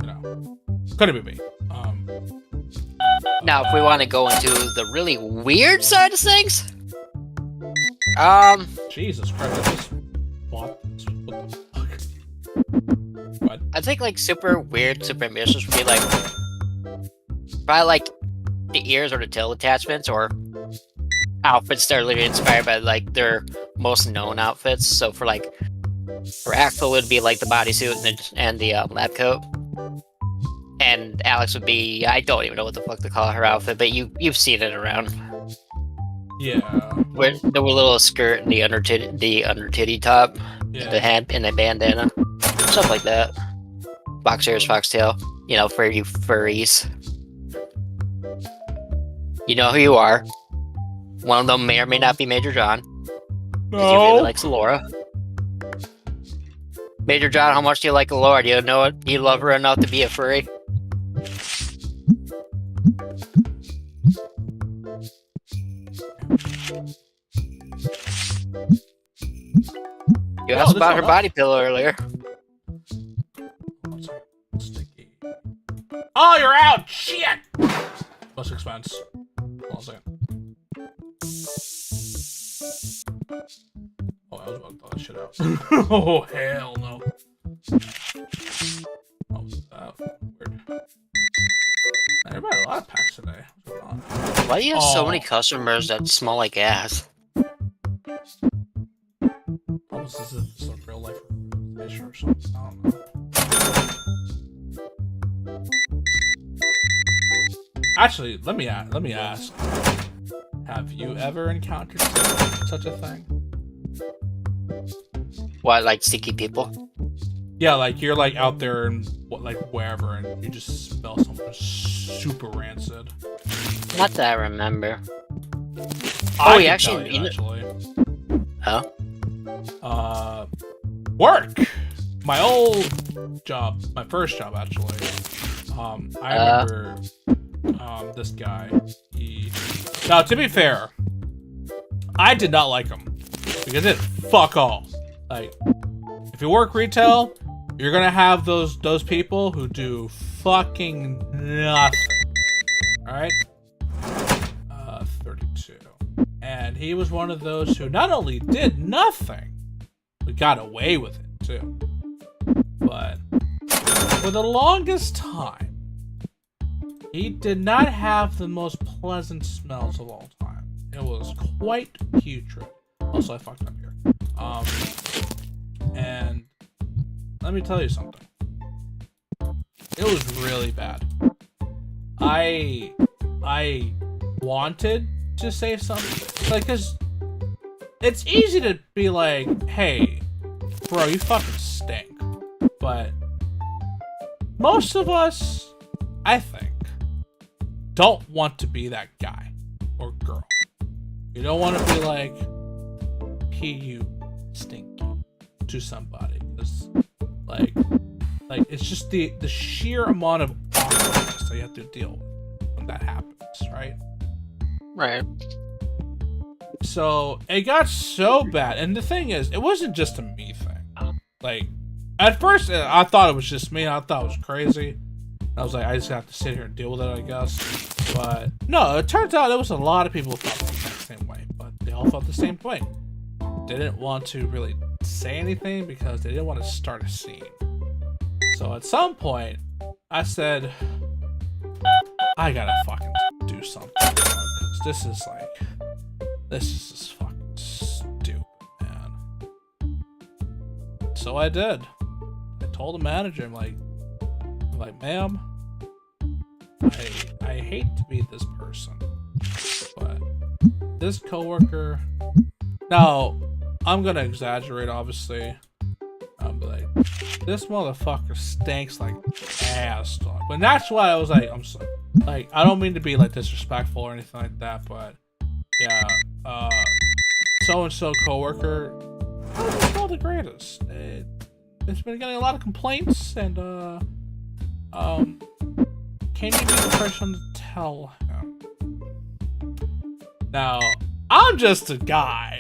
You know, couldn't be me. Now, if we want to go into the really weird side of things, Jesus Christ, I just bought this. What the fuck? What? I think like super weird, super ambitious would be like probably like the ears or the tail attachments or outfits that are literally inspired by like their most known outfits. So for Axel would be like the bodysuit and the lab coat, and Alex would be, I don't even know what the fuck to call her outfit, but you've seen it around. Yeah. Where the little skirt and the under titty top, Yeah. the hat and the bandana, stuff like that. Boxers, foxtail, you know, for you furries. You know who you are. One of them may or may not be Major John. Because he really likes Laura. Major John, how much do you like Laura? Do you know it? Do you love her enough to be a furry? You asked about her body pillow earlier. Sticky. Oh, you're out! Shit! Plus expense. Hold on a second. Oh, I was about to throw that shit out. Oh, hell no. What was that? Weird. Everybody had a lot of packs today. What's going on? Why do you have so many customers that smell like ass? Oh, this is a real life issue or something. I don't know. Actually, let me ask. Have you ever encountered such a thing? What, like sticky people? Yeah, like you're like out there and like wherever, and you just smell something super rancid. Not that I remember. I we can actually- tell you, actually. Huh? Work. My old job, my first job actually. I remember this guy. Now, to be fair, I did not like him because it fuck all. Like, if you work retail, you're gonna have those people who do fucking nothing. All right. 32, and he was one of those who not only did nothing, but got away with it too. But for the longest time, he did not have the most pleasant smells of all time. It was quite putrid. Also, I fucked up here. And let me tell you something. It was really bad. I wanted to say something, like, cause it's easy to be like, "Hey, bro, you fucking stink," but most of us, I think, don't want to be that guy or girl. You don't want to be like, "P, you stinky," to somebody, because Like it's just the sheer amount of awkwardness that you have to deal with when that happens, right? Right. So it got so bad, and the thing is, it wasn't just a me thing. Like, at first, I thought it was just me. I thought it was crazy. I was like, I just have to sit here and deal with it, I guess. But no, it turns out there was a lot of people who felt the exact same way, but they all felt the same way. They didn't want to really say anything because they didn't want to start a scene. So at some point, I said, I gotta fucking do something, because this is just fucking stupid, man. So I did. I told the manager, I'm like, ma'am, I hate to be this person, but this coworker. Now, I'm gonna exaggerate, obviously. I'm like, this motherfucker stinks like ass, dog. But that's why I was like, I'm sorry. Like, I don't mean to be like disrespectful or anything like that, but yeah, so-and-so coworker, it's not the greatest. It's been getting a lot of complaints, and can you be the person to tell him? Now, I'm just a guy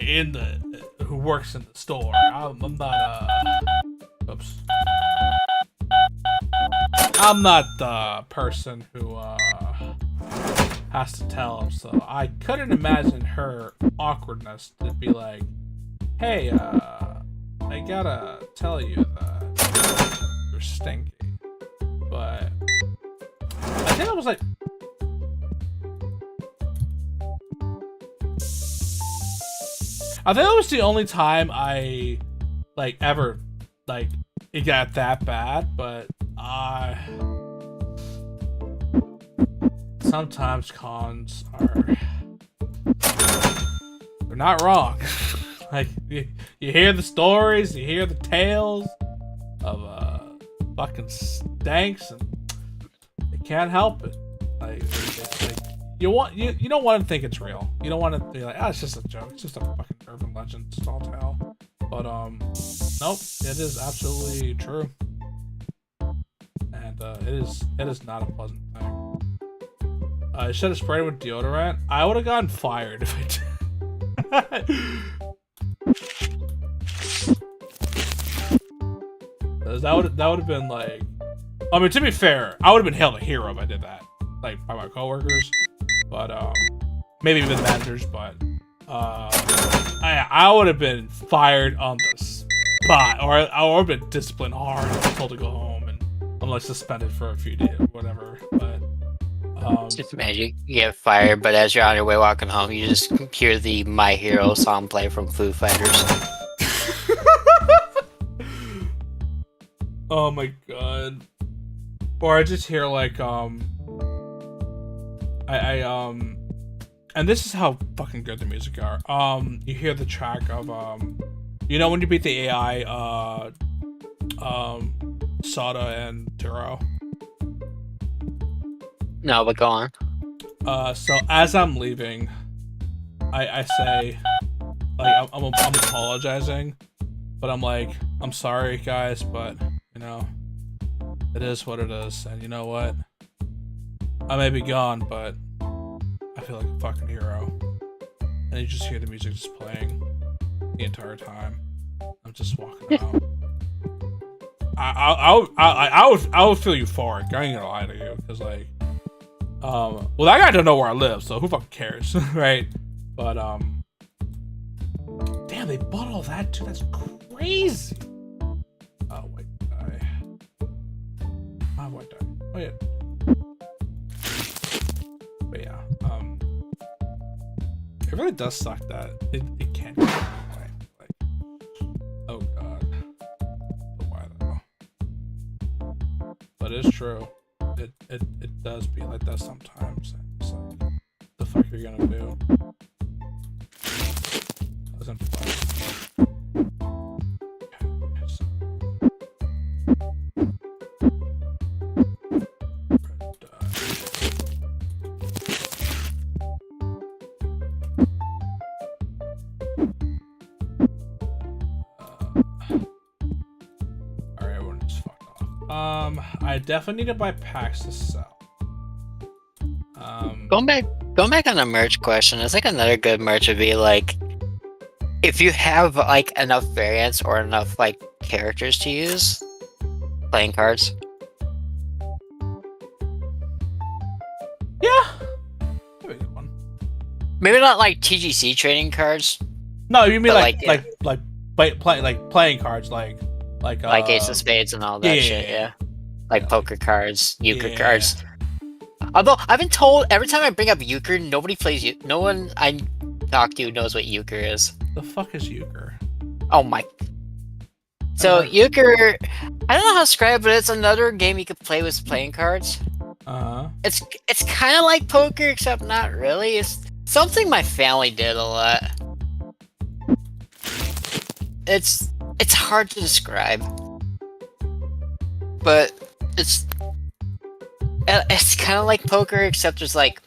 who works in the store. I'm not oops. I'm not the person who has to tell him, so I couldn't imagine her awkwardness to be like, hey, I gotta tell you that you're stinky. But I think I was like, I think that was the only time I ever it got that bad, but sometimes cons they're not wrong. Like you hear the stories, you hear the tales of fucking stanks, and you can't help it. Like you don't want to think it's real. You don't want to be like, it's just a joke. It's just a fucking urban legend, tall tale. But nope, it is absolutely true, and it is not a pleasant thing. I should have sprayed it with deodorant. I would have gotten fired if I did. That would have been like, I mean, to be fair, I would have been hailed a hero if I did that, like by my coworkers, but maybe even managers, but I would have been fired on the spot, or I would have been disciplined hard, told to go home, and I'm like suspended for a few days, whatever. But Just imagine you get fired, but as you're on your way walking home, you just hear the My Hero song play from Foo Fighters. Oh my god. Or I just hear like and this is how fucking good the music are. You hear the track of you know when you beat the AI Sada and Turo? No, but go on. So as I'm leaving, I say, like, I'm apologizing, but I'm like, I'm sorry guys, but you know, it is what it is, and you know what? I may be gone, but I feel like a fucking hero. And you just hear the music just playing the entire time. I'm just walking out. I would feel euphoric. I ain't gonna lie to you, because like, well, that guy don't know where I live, so who fucking cares, right? But damn, they bought all that too. That's crazy. Oh wait, oh yeah. But yeah, it really does suck that it can't go away. Like, oh god, but why though? But it's true. It does be like that sometimes. It's like, the fuck are you gonna do? Doesn't play. Okay, so. Alright, everyone I definitely need to buy packs to sell. Going back on the merch question, I think another good merch would be like if you have like enough variants or enough like characters to use, playing cards. Yeah, that'd be a good one. Maybe not like TGC trading cards, No, you mean But, like like, playing cards, like Ace of Spades and all that shit. Yeah, like Yeah, poker cards, euchre yeah. cards. Although I've been told every time I bring up euchre, nobody plays euchre. No one I talk to knows what euchre is. The fuck is euchre? Oh my. So euchre, I don't know how to describe it, but it's another game you could play with playing cards. It's kind of like poker, except not really. It's something my family did a lot. It's hard to describe, but it's kind of like poker, except there's like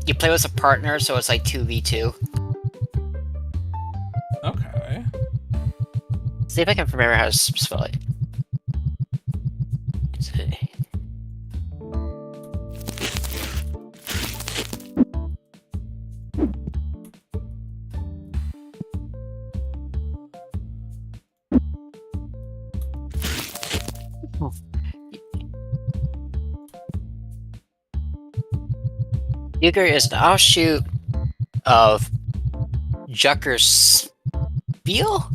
you play with a partner, so it's like 2v2. Okay. See if I can remember how to spell it. Let's see. Euchre is an offshoot of Jucker's Spiel?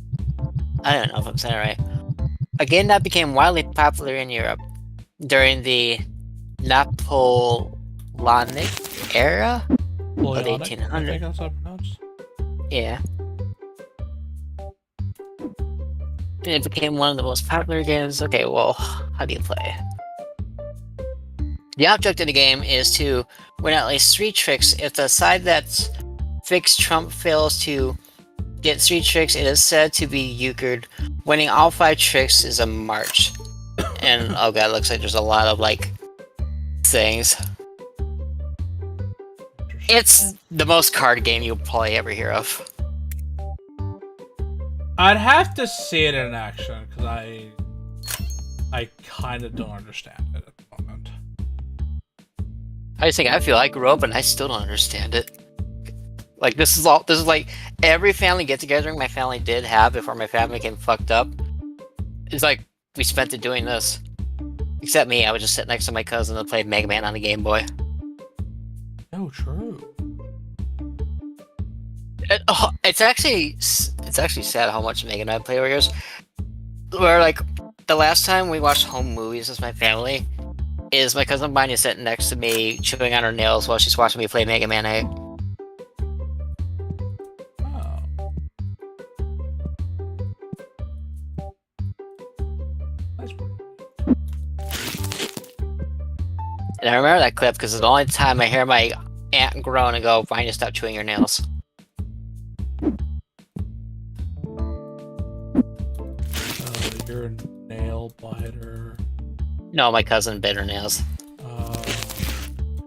I don't know if I'm saying it right. A game that became wildly popular in Europe during the Napoleonic era of the I think 1800s. that's how it's pronounced. Yeah. And it became one of the most popular games. Okay, well, how do you play? The object of the game is to win at least 3 tricks. If the side that's fixed trump fails to get 3 tricks, it is said to be euchred. Winning all 5 tricks is a march. And oh god, it looks like there's a lot of like things. It's the most card game you'll probably ever hear of. I'd have to see it in action because I kind of don't understand it at the moment. I just think I grew up and I still don't understand it. Like this is like every family get together my family did have before my family became fucked up. It's like we spent it doing this. Except me, I would just sit next to my cousin and play Mega Man on the Game Boy. Oh, true. It's actually sad how much Mega Man I play over years. Where like the last time we watched home movies as my family is my cousin Bonnie sitting next to me chewing on her nails while she's watching me play Mega Man 8. Oh. That's weird. And I remember that clip because it's the only time I hear my aunt groan and go, "Why don't you stop chewing your nails?" You're a nail biter. No, my cousin bit her nails.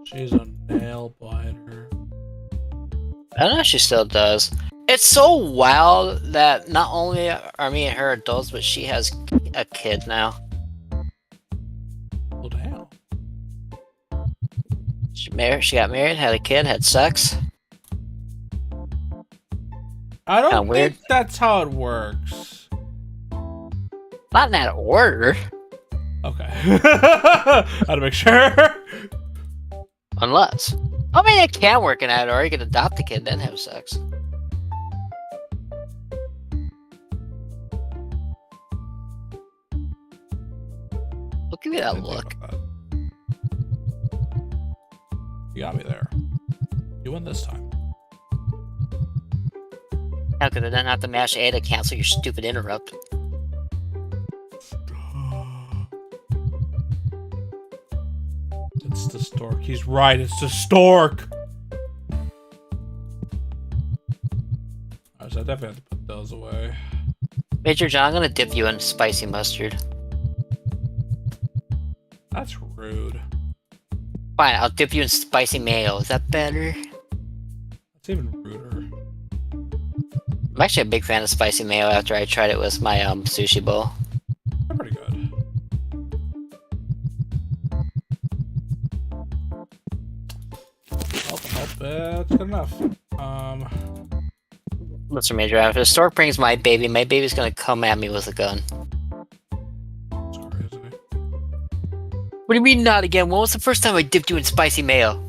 She's a nail biter. I don't know if she still does. It's so wild that not only are me and her adults, but she has a kid now. Well, damn. She got married, had a kid, had sex. I don't Kinda weird. think that's how it works. Not in that order. Okay. Had to make sure. Unless. I mean, it can work in that order. You can adopt a kid, then have sex. Look, give me that Didn't think look. about that. You got me there. You win this time. How could I then have to mash A to cancel your stupid interrupt? It's the stork. He's right. It's the stork. Alright, so I definitely have to put those away. Major John, I'm gonna dip you in spicy mustard. That's rude. Fine, I'll dip you in spicy mayo. Is that better? That's even ruder. I'm actually a big fan of spicy mayo after I tried it with my sushi bowl. They're pretty good. but it's good enough. What's your major? If the stork brings my baby's gonna come at me with a gun. It's crazy. What do you mean not again? When was the first time I dipped you in spicy mayo?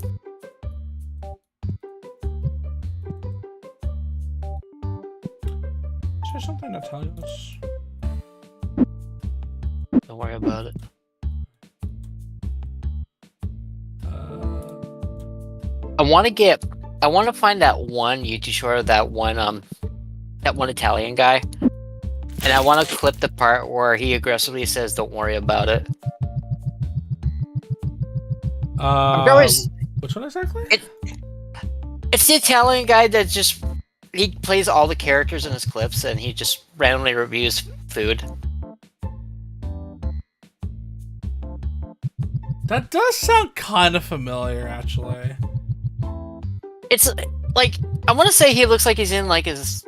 Is there something to tell you this? Don't worry about it. I want to find that one YouTube short of that one Italian guy, and I want to clip the part where he aggressively says, "Don't worry about it." Which one exactly? It's the Italian guy that he plays all the characters in his clips, and he just randomly reviews food. That does sound kind of familiar, actually. It's like, I want to say he looks like he's in like his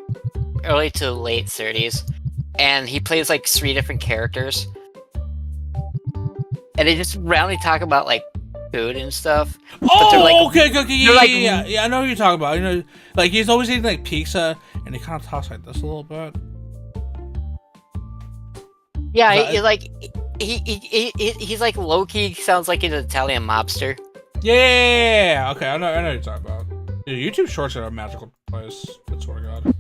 early to late 30s, and he plays like 3 different characters, and they just randomly talk about like food and stuff. Oh, okay, like, yeah, I know what you're talking about. You know, like he's always eating like pizza, and he kind of talks like this a little bit. Yeah, he's like low key sounds like an Italian mobster. Yeah. Okay, I know what you're talking about. Dude, YouTube Shorts are a magical place. I swear to God.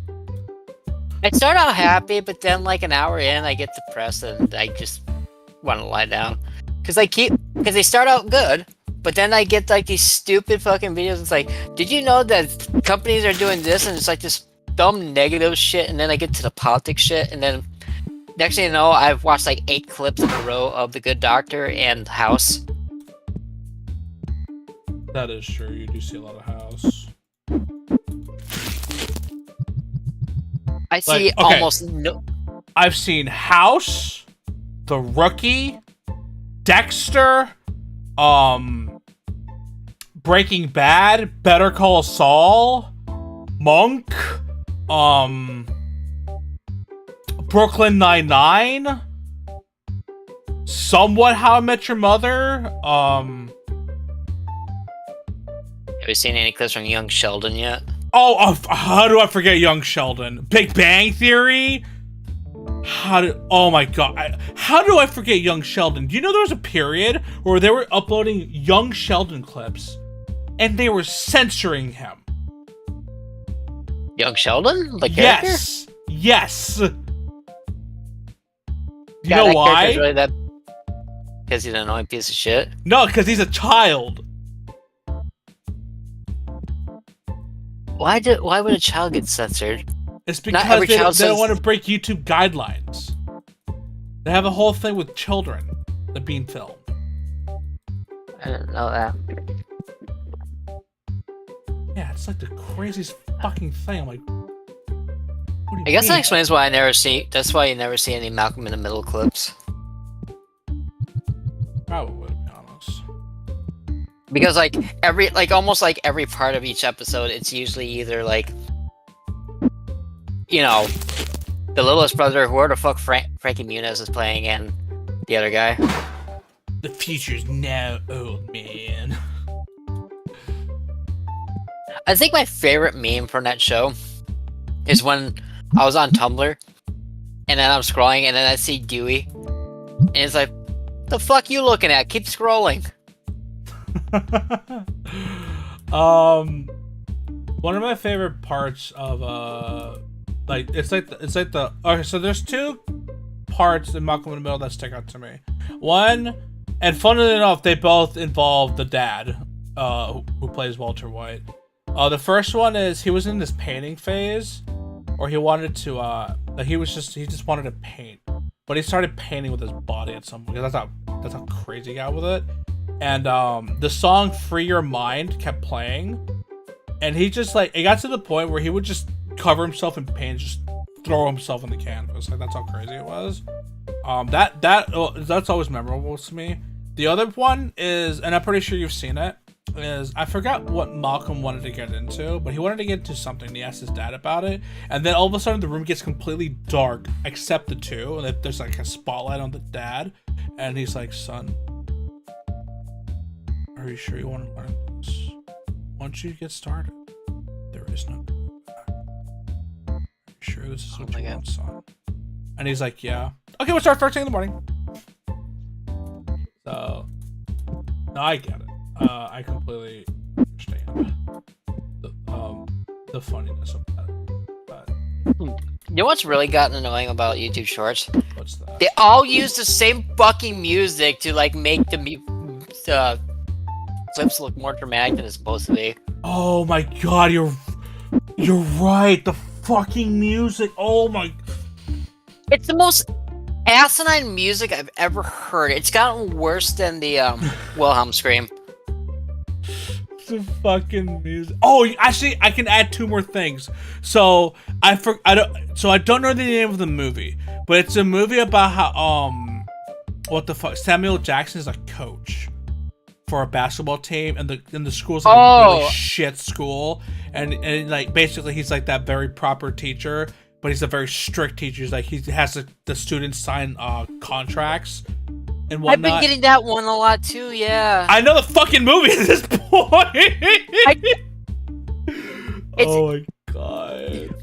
I start out happy, but then like an hour in, I get depressed and I just want to lie down. Because they start out good, but then I get like these stupid fucking videos. It's like, did you know that companies are doing this? And it's like this dumb negative shit. And then I get to the politics shit. And then next thing you know, I've watched like 8 clips in a row of The Good Doctor and House. That is true. You do see a lot of House. I see almost no. I've seen House, The Rookie, Dexter, Breaking Bad, Better Call Saul, Monk, Brooklyn Nine-Nine, somewhat How I Met Your Mother, Have you seen any clips from Young Sheldon yet? How do I forget Young Sheldon? Big Bang Theory? Oh my God. How do I forget Young Sheldon? Do you know there was a period where they were uploading Young Sheldon clips and they were censoring him? Young Sheldon? The character? Yes. You know why? Really because he's an annoying piece of shit? No, because he's a child. Why would a child get censored? It's because they don't want to break YouTube guidelines. They have a whole thing with children that being filmed. I didn't know that. Yeah, it's like the craziest fucking thing. I'm like, what do you I guess mean? that explains why that's why you never see any Malcolm in the Middle clips. Probably, to be honest. Because almost every part of each episode, it's usually either like, you know, the littlest brother, whoever the fuck Frankie Muniz is playing, and the other guy. The future's now, old man. I think my favorite meme from that show is when I was on Tumblr, and then I'm scrolling, and then I see Dewey, and it's like, the fuck you looking at? Keep scrolling. One of my favorite parts of okay, so there's 2 parts in Malcolm in the Middle that stick out to me. One, and funnily enough, they both involve the dad, who plays Walter White. The first one is he was in this painting phase, or he wanted to he just wanted to paint, but he started painting with his body at some point. That's how crazy he got with it. And the song "Free Your Mind" kept playing, and he just it got to the point where he would just cover himself in paint, just throw himself in the canvas. Like, that's how crazy it was. That's always memorable to me. The other one is, and I'm pretty sure you've seen it, is I forgot what Malcolm wanted to get into, but he wanted to get into something. He asked his dad about it, and then all of a sudden the room gets completely dark except the 2, and there's like a spotlight on the dad, and he's like, "Son, are you sure you want to learn this? once you get started, there is no going back. Are you sure this is what you want, son? And he's like, yeah. Okay, we'll start first thing in the morning. So, no, I get it. I completely understand the funniness of that. But You know what's really gotten annoying about YouTube Shorts? what's that? They all use the same fucking music to like make the clips look more dramatic than it's supposed to be. Oh my god, you're right. The fucking music. Oh my. It's the most asinine music I've ever heard. It's gotten worse than the Wilhelm scream. The fucking music. Oh, actually, I can add 2 more things. So I don't know the name of the movie, but it's a movie about how what the fuck, Samuel Jackson is a coach for a basketball team, and the school's like a really shit school, and like basically he's like that very proper teacher, but he's a very strict teacher. He's like he has the students sign contracts and whatnot. I've been getting that one a lot too. Yeah. I know the fucking movie at this point. Oh my god.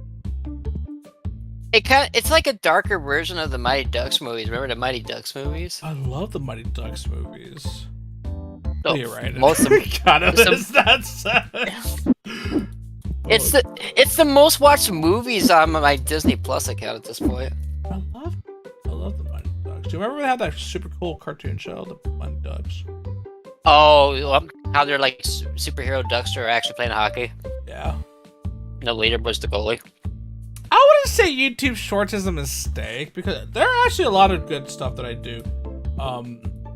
It's like a darker version of the Mighty Ducks movies. Remember the Mighty Ducks movies? I love the Mighty Ducks movies. Oh, You're right. Most of them. It's the most watched movies on my Disney Plus account at this point. I love the Mighty Ducks. Do you remember they had that super cool cartoon show, the Mighty Ducks? Oh, how they're like superhero ducks are actually playing hockey. Yeah. The leader was the goalie. I wouldn't say YouTube Shorts is a mistake, because there are actually a lot of good stuff that I do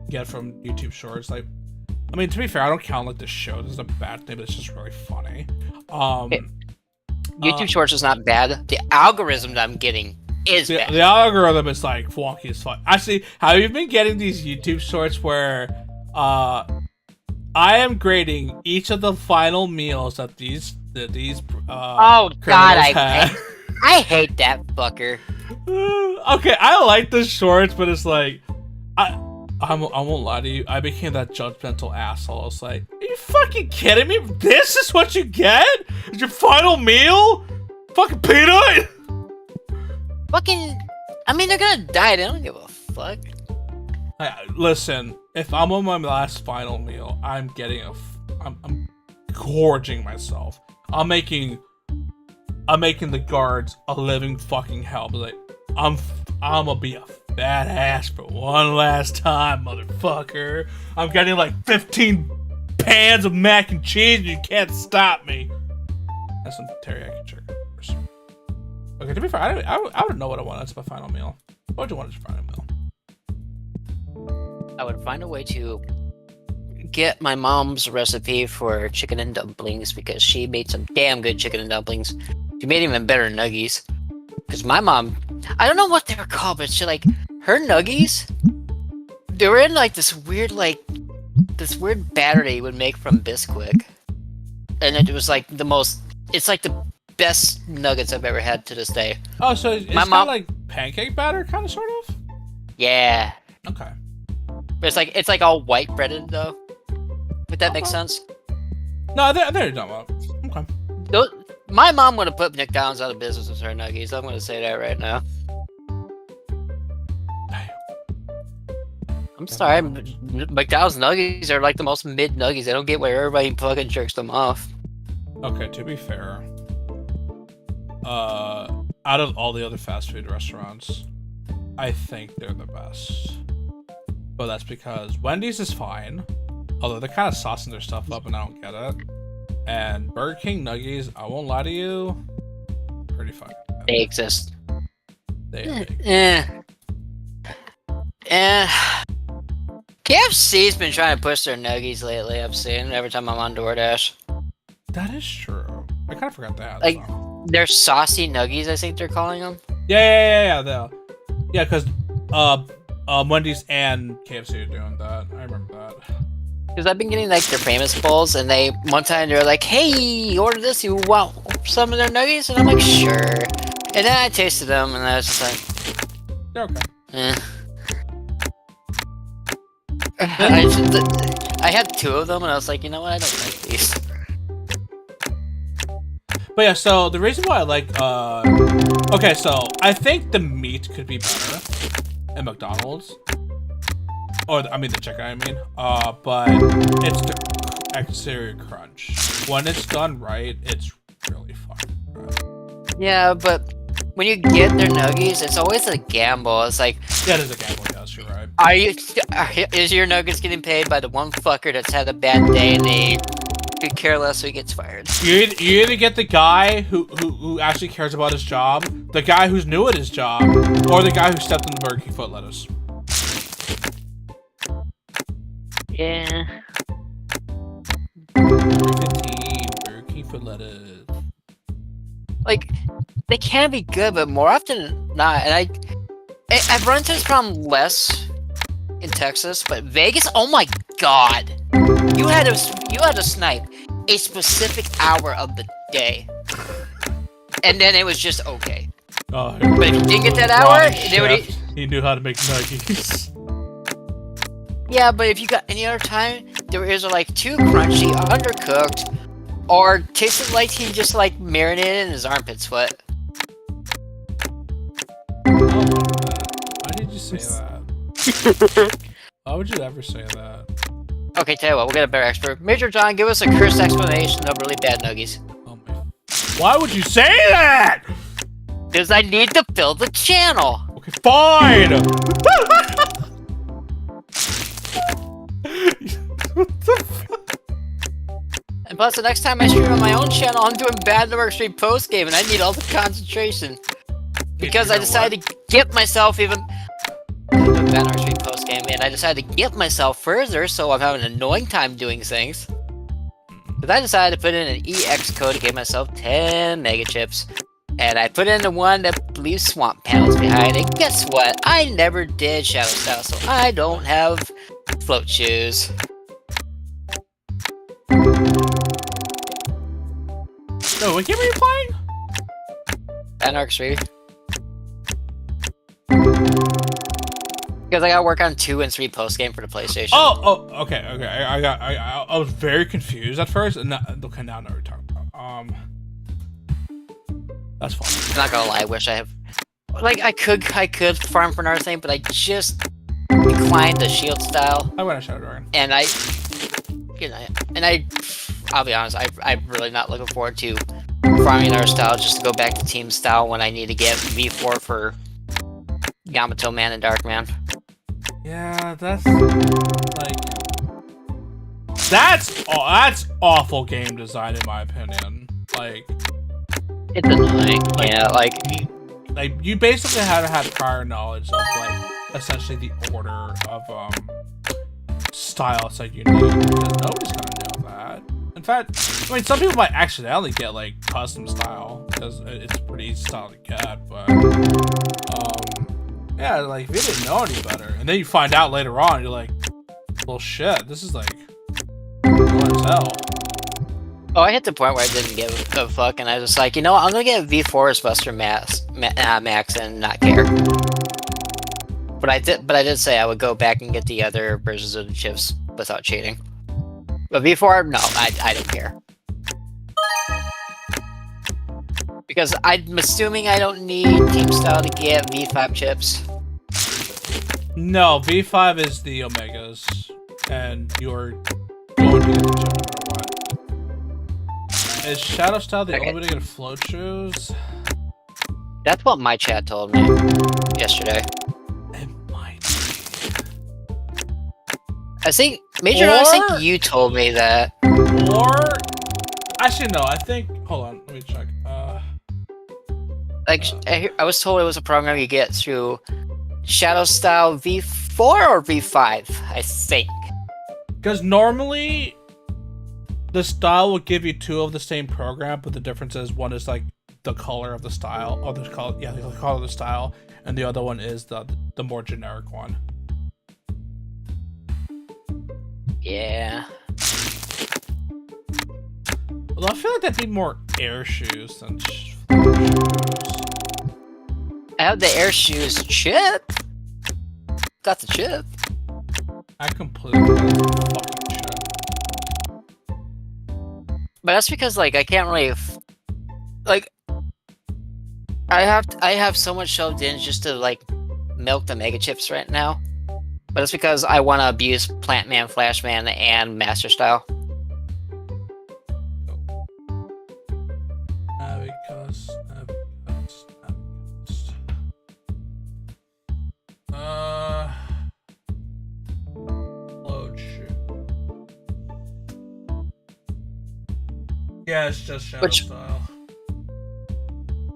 get from YouTube Shorts. Like, I mean, to be fair, I don't count like the show. This is a bad thing, but it's just really funny. YouTube Shorts is not bad. The algorithm that I'm getting is bad. The algorithm is like wonky as fuck. Actually, have you been getting these YouTube Shorts where I am grading each of the final meals that these oh god, I hate that fucker. Okay, I like the shorts, but it's like I won't lie to you. I became that judgmental asshole. I was like, are you fucking kidding me? This is what you get? Is your final meal? Fucking peanut? Fucking, I mean, they're gonna die. They don't give a fuck. Listen, if I'm on my last final meal, I'm gorging myself. I'm making the guards a living fucking hell. But like, I'm gonna be a fat ass for one last time, motherfucker. I'm getting like 15 pans of mac and cheese, and you can't stop me. That's some teriyaki chicken, of course. Okay, to be fair, I would know what I want. That's my final meal. What would you want as your final meal? I would find a way to get my mom's recipe for chicken and dumplings, because she made some damn good chicken and dumplings. She made even better nuggies. Because my mom, I don't know what they were called, but she like, her nuggies, they were in like this weird batter that you would make from Bisquick. And it was like it's like the best nuggets I've ever had to this day. Oh, so it's kind of like pancake batter, kind of, sort of? Yeah. Okay. But it's like all white breaded though. Would that make sense? No, they're done well. Okay. My mom would have put McDonald's out of business with her nuggies. I'm gonna say that right now. I'm sorry, McDonald's nuggies are like the most mid nuggies. I don't get why everybody fucking jerks them off. Okay, to be fair, out of all the other fast food restaurants, I think they're the best. But that's because Wendy's is fine, although they're kind of saucing their stuff up and I don't get it. And Burger King nuggies, I won't lie to you, pretty fucking bad. They exist. KFC's been trying to push their nuggies lately, I've seen, every time I'm on DoorDash. That is true. I kind of forgot that. Like, they're saucy nuggies, I think they're calling them. Yeah, because Wendy's and KFC are doing that. I remember that. Because I've been getting like their famous bowls, and one time they were like, "Hey, order this. You want some of their nuggets?" And I'm like, "Sure." And then I tasted them, and I was just like, They're okay. I had 2 of them, and I was like, you know what? I don't like these. But yeah, so the reason why I like, okay, so I think the meat could be better at McDonald's. Or, I mean, the chicken, I mean. But it's the exterior crunch. When it's done right, it's really fucking good. Yeah, but when you get their nuggies, it's always a gamble. It's like, Yeah, it is a gamble, yes, you're right. is your nuggets getting paid by the one fucker that's had a bad day and they could care less, so he gets fired? You either get the guy who actually cares about his job, the guy who's new at his job, or the guy who stepped in the Burger King foot lettuce. Yeah. 15 Burger King foot lettuce. Like, they can be good, but more often than not, and I've run into this problem less in Texas, but Vegas, oh my god, you had to snipe a specific hour of the day, and then it was just okay. Oh, But if you didn't get that hour, they would. he knew how to make nuggies. Yeah, but if you got any other time, they were either like too crunchy, undercooked, or tasted like he just like marinated in his armpit's foot. Why did you say that? Why would you ever say that? Okay, tell you what, we'll get a better expert. Major John, give us a crisp explanation of really bad nuggies. Oh my. Why would you say that? Because I need to fill the channel. Okay, fine. What the fuck? And plus, the next time I stream on my own channel, I'm doing Bad Network Stream post game, and I need all the concentration. Because I decided to get myself even. I'm doing Bad Network Stream post game, and I decided to get myself further, so I'm having an annoying time doing things. Because I decided to put in an EX code to get myself 10 mega chips. And I put in the one that leaves swamp panels behind, and guess what? I never did Shadow Style, so I don't have float shoes. No, what game are you playing? Bad Network Stream. Because I gotta work on 2 and 3 post game for the PlayStation. Oh, okay. I was very confused at first, and okay, now I know what you're talking about. That's fine. I'm not gonna lie, I wish I have. Like, I could farm for another thing, but I just declined the shield style. I went to Shadow Dragon. And I'll be honest, I'm really not looking forward to farming another style just to go back to team style when I need to get V4 for Yamato Man and Dark Man. Yeah, that's like that's awful game design in my opinion. Like, It's annoying. Yeah, like you basically had to have prior knowledge of like essentially the order of styles that you need, because nobody's gonna know that. In fact, I mean, some people might accidentally get like custom style because it's a pretty easy style to get, but yeah, like if you didn't know any better, and then you find out later on, you're like, well, shit, this is like what as hell. oh, I hit the point where I didn't give a fuck, and I was like, you know what, I'm gonna get V4 as Buster Max and not care. But I did say I would go back and get the other versions of the chips without cheating. But V4, no, I don't care. Because I'm assuming I don't need team style to get V5 chips. No, V5 is the Omegas, and you're going to get the chip no matter what. Is Shadow Style the only way to get float shoes? That's what my chat told me yesterday. It might be. I think, Major, I think you told me that. Or actually, no. I think. Hold on, let me check. Like, I was told it was a program you get through Shadow Style V4 or V5, I think. Because normally, the style will give you 2 of the same program, but the difference is one is like the color of the style, or the color, yeah, the color of the style, and the other one is the more generic one. Yeah. Although I feel like that'd be more air shoes than shoes. I have the air shoes chip. Got the chip. I completely forgot the fucking shit. But that's because, like, I can't really like I have so much shoved in just to like milk the mega chips right now. But it's because I want to abuse Plant Man, Flash Man, and Master Style. Because. Load shoot. Yeah, it's just Shadow Style.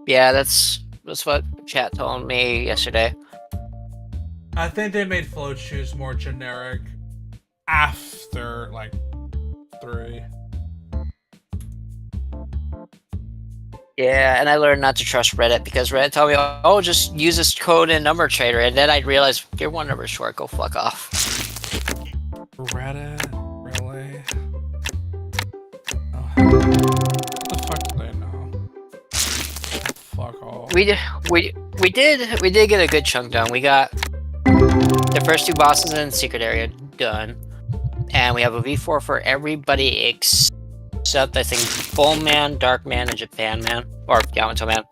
Yeah, that's what chat told me yesterday. I think they made float shoes more generic after like 3. Yeah, and I learned not to trust Reddit because Reddit told me, "Oh, just use this code in Number Trader," and then I realized you're one number short. Go fuck off. Reddit, really? Oh, what the fuck do they know? Fuck off. We did get a good chunk done. We got the first 2 bosses in the secret area done, and we have a V4 for everybody except I think Bull Man, Dark Man, and Japan Man, or Yamato Man.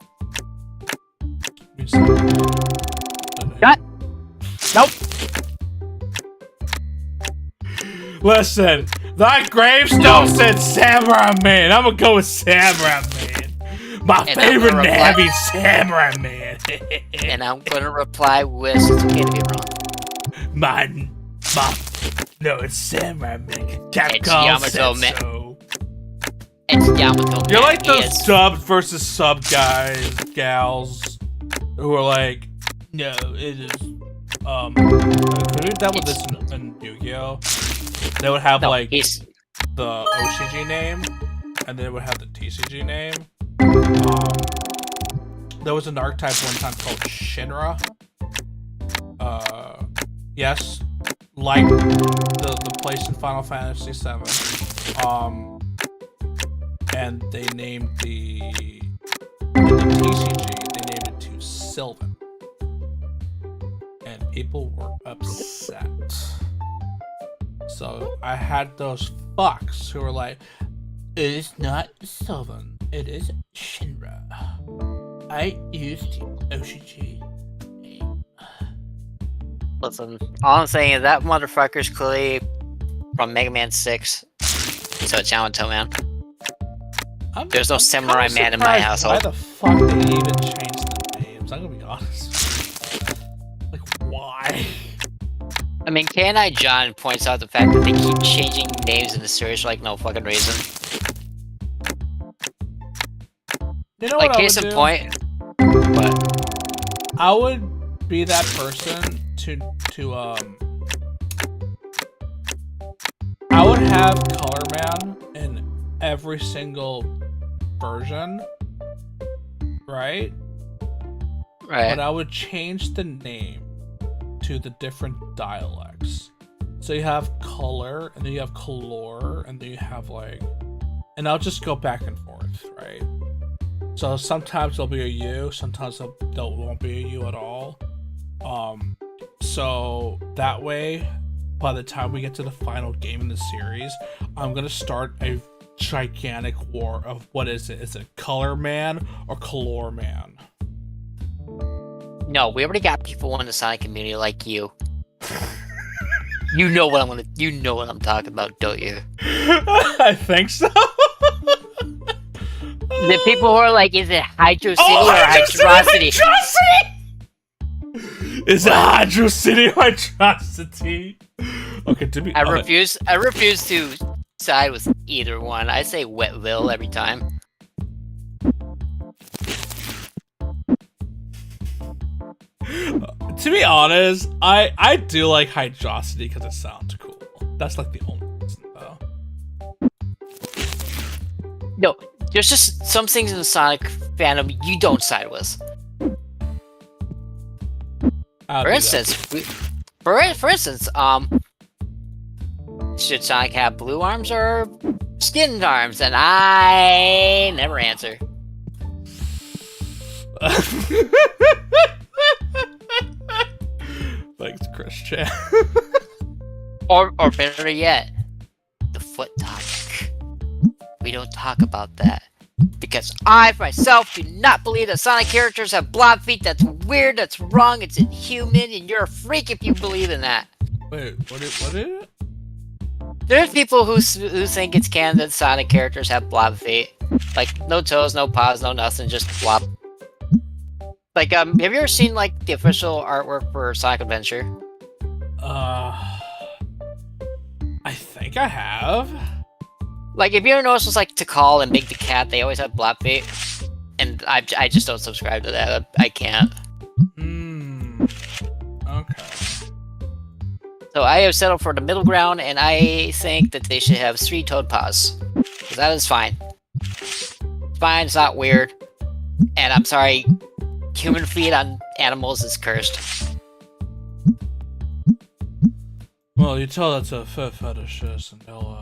Cut. Nope. Listen, that gravestone said Samurai Man. I'm gonna go with Samurai Man. My favorite Navi, Samurai Man. And I'm gonna reply with, "It's okay to be wrong." No, it's Samurai Man. It's Yamato Man. So. It's Yamato Man. You're like those sub versus sub guys, gals, who are like, no, it is. Could we done with this in Yu-Gi-Oh? They would have like the OCG name, and they would have the TCG name. There was an archetype one time called Shinra. Yes, like the place in Final Fantasy VII. And they named in the TCG, they named it to Sylvan. And people were upset. So I had those fucks who were like, it is not Sylvan, it is Shinra. I used the OCG name. Listen, all I'm saying is that motherfucker's clearly from Mega Man 6. So it's Yamato Man. There's no Samurai Man in my household. Why the fuck did they even change the names? I'm gonna be honest. Like, why? I mean, K&I John points out the fact that they keep changing names in the series for like no fucking reason. You know like, what case I would in do? point. What? I would be that person to I would have Color Man in every single version, right? Right. But I would change the name to the different dialects. So you have color, and then you have color, and then you have like, and I'll just go back and forth, right? So sometimes there'll be a U, sometimes there won't be a U at all. So that way, by the time we get to the final game in the series, I'm gonna start a gigantic war of what is it? Is it Color Man or Color Man? No, we already got people in the Sonic community like you. You know what I'm talking about, don't you? I think so. The people who are like, is it Hydro City or Hydrocity? Is it Hydro City or Hydrocity? Okay, to be honest, I refuse to side with either one. I say Wetville every time. To be honest, I do like Hydrocity because it sounds cool. That's like the only reason, though. No, there's just some things in the Sonic fandom you don't side with. For instance, should Sonic have blue arms or skinned arms? And I never answer. Thanks, Christian. or better yet, the foot topic. We don't talk about that. because I myself do not believe that Sonic characters have blob feet. That's weird, that's wrong, it's inhuman, and you're a freak if you believe in that. Wait, what is it? There's people who think it's canon that Sonic characters have blob feet. Like, no toes, no paws, no nothing, just blob. Like, have you ever seen, like, the official artwork for Sonic Adventure? I think I have. Like, if you ever notice, it's like Tikal and Big the Cat, they always have blob feet. And I just don't subscribe to that. I can't. Okay. So I have settled for the middle ground, and I think that they should have 3 toad paws. Because that is fine. It's fine, it's not weird. And I'm sorry, human feet on animals is cursed. Well, you tell that's a fetishist, and they'll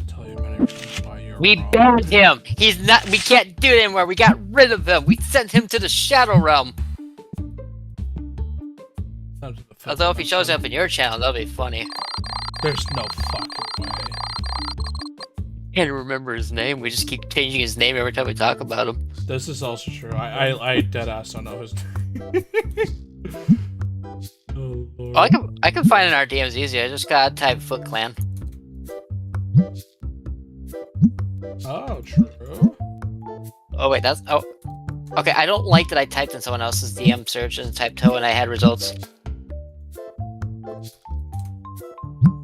tell you many reasons why you're We wrong. banned him! He's not- we can't do it anymore, we got rid of him! We sent him to the Shadow Realm! Although if he shows up in your channel, that'll be funny. There's no fucking way. Can't remember his name, we just keep changing his name every time we talk about him. This is also true. I deadass don't know his name. Oh, Lord. Oh, I can find in our DMs easy, I just gotta type Foot Clan. Oh, true. Oh wait, that's- oh. Okay, I don't like that I typed in someone else's DM search and typed toe and I had results.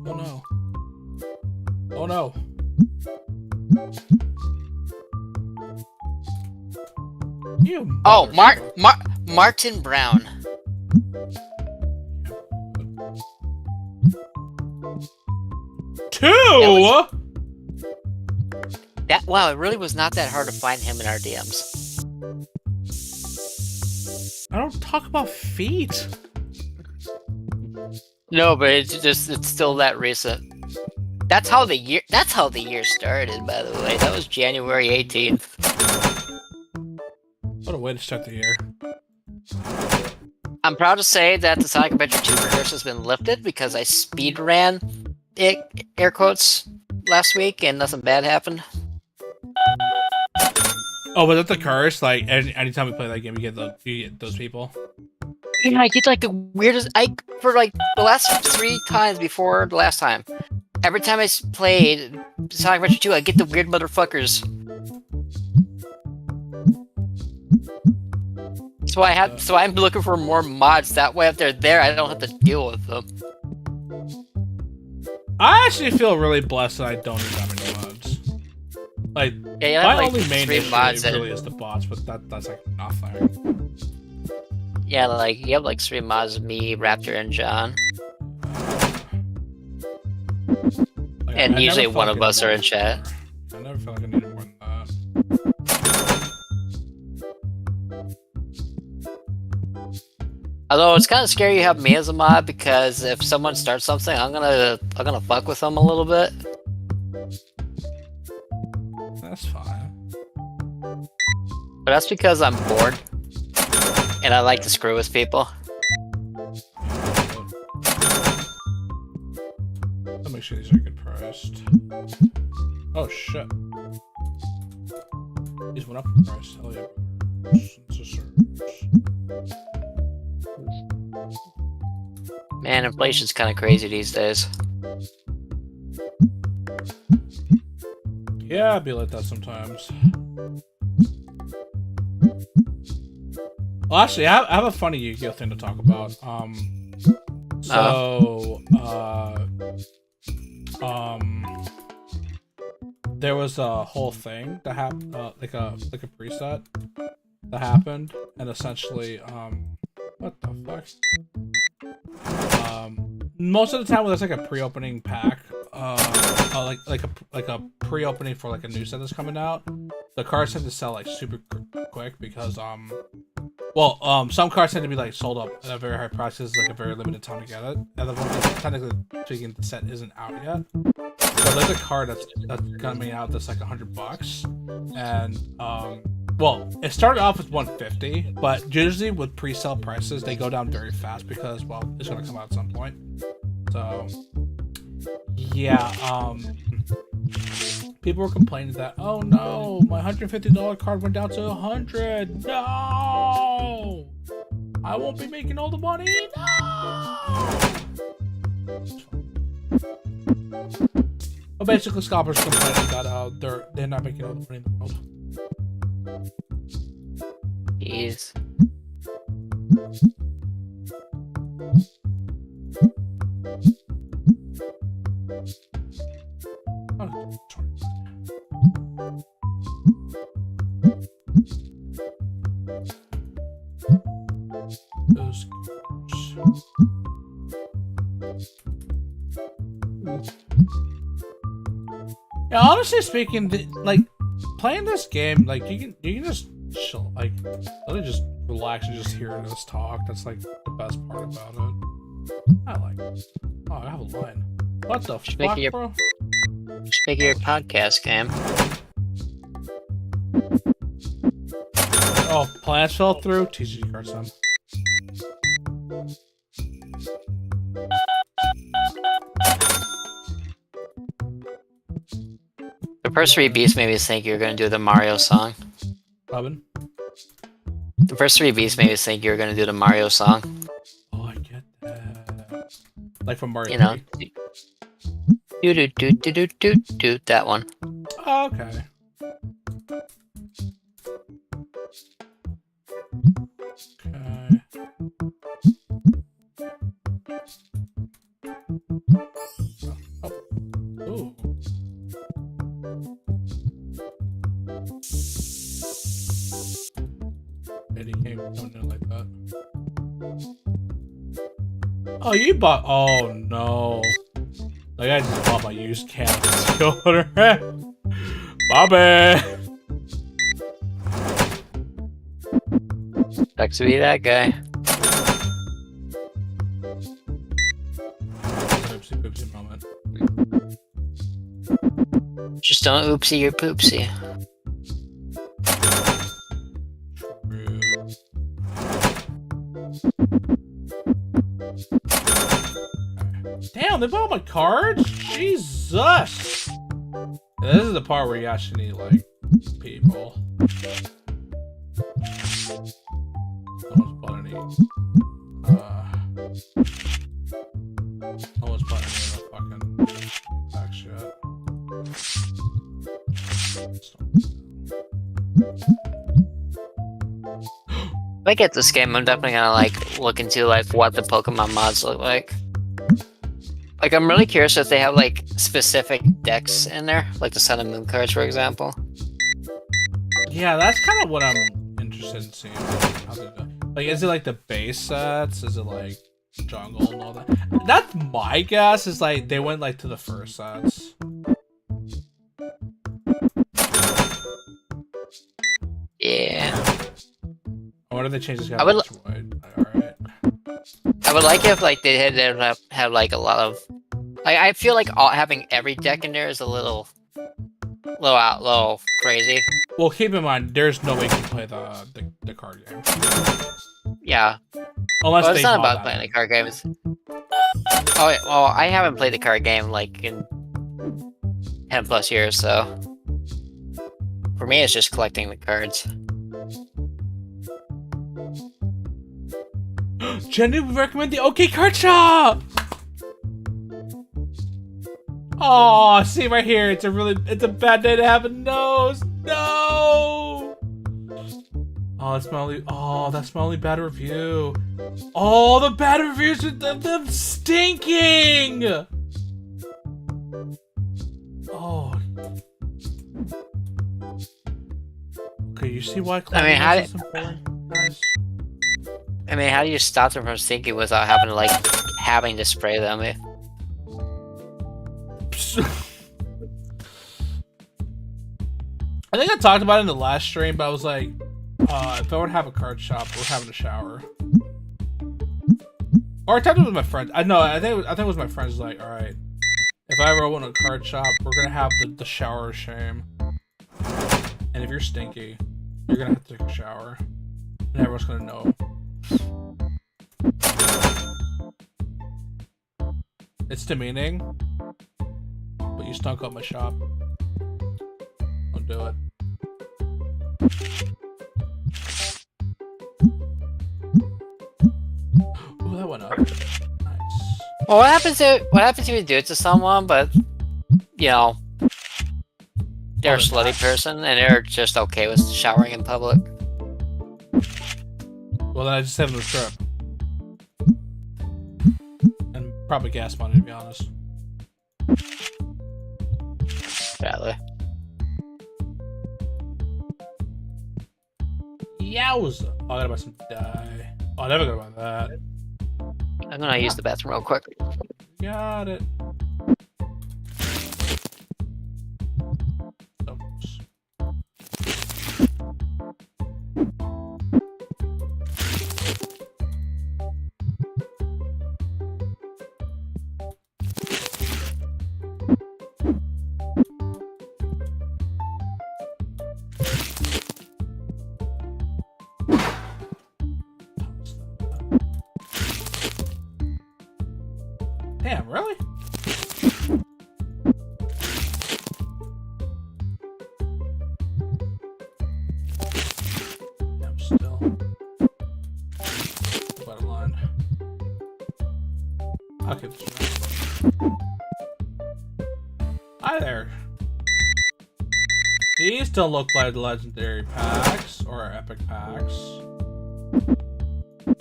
Oh no. Oh no. You Oh, motherfucker. Martin Brown. Two? That wow, it really was not that hard to find him in our DMs. I don't talk about feet. No, but it's still that recent. That's how the year started, by the way. That was January 18th. What a way to start the year. I'm proud to say that the Sonic Adventure 2 curse has been lifted because I speed ran it, air quotes, last week and nothing bad happened. Oh, was that the curse? Like, anytime we play that game, you get those people? Yeah, I get like the weirdest. For like the last 3 times before the last time, every time I played Sonic Adventure 2, I get the weird motherfuckers. So I'm looking for more mods. That way, if they're there, I don't have to deal with them. I actually feel really blessed that I don't need that many mods. Like, Yeah, you have my like only main 3 issue mods. really is the bots, but that's like nothing. Yeah, like you have like 3 mods: me, Raptor, and John. Like, And I usually never one felt of like I us are in needed chat. more. I never felt like I needed more than that. Although it's kind of scary you have me as a mod because if someone starts something, I'm gonna fuck with them a little bit. That's fine. But that's because I'm bored and I like to screw with people. I'll make sure these are good priced. Oh shit. These went up in price. Hell yeah. Man, inflation's kind of crazy these days. Yeah, I'd be like that sometimes. Well, actually, I have a funny Yu-Gi-Oh thing to talk about. There was a whole thing that happened, like a preset that happened, and essentially, what the fuck? Most of the time when there's like a pre-opening pack, like a pre-opening for like a new set that's coming out, the cards tend to sell like super quick because some cards tend to be like sold up at very high prices, like a very limited time to get it, and the one that technically speaking the set isn't out yet. So there's a card that's coming out that's like $100, and well, it started off with 150, but usually with pre-sale prices, they go down very fast because, well, it's gonna come out at some point. So, yeah, people were complaining that, oh no, my $150 card went down to $100. No, I won't be making all the money. No. But basically, scalpers complaining that they're not making all the money in the world. Jeez. Those yeah, honestly speaking, like playing this game, like you can just chill, like let me just relax and just hear us talk. That's like the best part about it. I like it. Oh, I have a line. What the fuck, bro? Speak of your podcast game. Oh, plants fell through. TCG card son. The first 3 beats made me think you were gonna do the Mario song. Robin. The first 3 beats made me think you were gonna do the Mario song. Oh, I get that. Like from Mario. You know. Do that one. Oh, okay. Okay. Oh. Ooh. Eddie came coming in like that. Oh, you bought. Oh no. Like I just bought my used cat scooter. Bobby. Sucks to be that guy. Oopsie poopsie moment. Just don't oopsie your poopsie. True. Damn, they bought all my cards? Jesus! This is the part where you actually need, like, people. Someone's bought any, someone's bought any of the fucking back shit. If I get this game, I'm definitely gonna like look into like what the Pokemon mods look like. Like I'm really curious if they have like specific decks in there, like the Sun and Moon cards, for example. Yeah, that's kind of what I'm interested in seeing. How they do. Like, is it like the base sets? Is it like jungle and all that? That's my guess. Is like they went like to the first sets. Yeah. I wonder if they changed this guy. I would to white. Alright. I would like if like they had have like a lot of. Like, I feel like having every deck in there is a little crazy. Well, keep in mind, there's no way you can play the card game. Yeah. Unless Well, they it's not mod about that. playing the card games. Oh, wait, well, I haven't played the card game like in 10 plus years, so for me, it's just collecting the cards. Jenny would recommend the OK Card Shop. Oh, see right here, it's a bad day to have a nose. No. Oh, that's my only bad review. Oh, the bad reviews with them stinking. Oh. Okay, you see why? I mean, how is important, guys? I mean, how do you stop them from stinking without having to spray them? I think I talked about it in the last stream, but I was like, if I would have a card shop, we're having a shower. Or I talked with my friends. I think it was my friends. Like, all right, if I ever open a card shop, we're gonna have the shower of shame. And if you're stinky, you're gonna have to take a shower, and everyone's gonna know. It's demeaning, but you stunk up my shop. do it. Ooh, that went up. Nice. Well, what happens if you do it to someone, but you know they're a slutty person and they're just okay with showering in public? Well, then I just have them strip. And probably gas money, to be honest. Sadly. Yowza! Oh, I gotta buy some dye. Oh, I never gotta buy that. I'm gonna use the bathroom real quick. Got it. Oops. Damn, really? I'm still about a line. I'll keep this around. Hi there. These don't look like legendary packs or epic packs.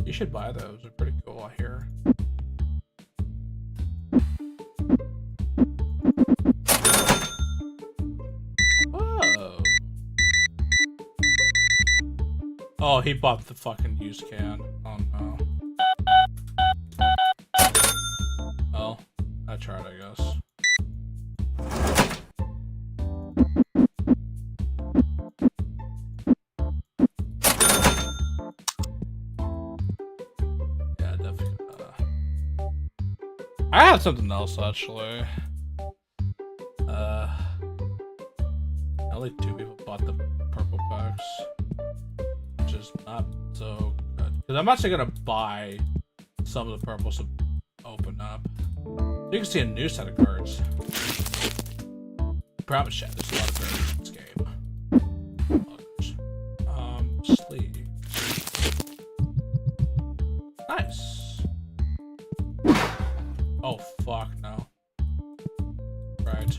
You should buy those. They're pretty cool, I hear. Oh, he bought the fucking used can. Oh no. Well, I tried, I guess. Yeah, definitely. I have something else actually. Only 2 people bought the purple packs. Which is not so good. Because I'm actually gonna buy some of the purples to open up. You can see a new set of cards. Promise chat, there's a lot of cards in this game. Sleeves. Nice. Oh fuck no. Right.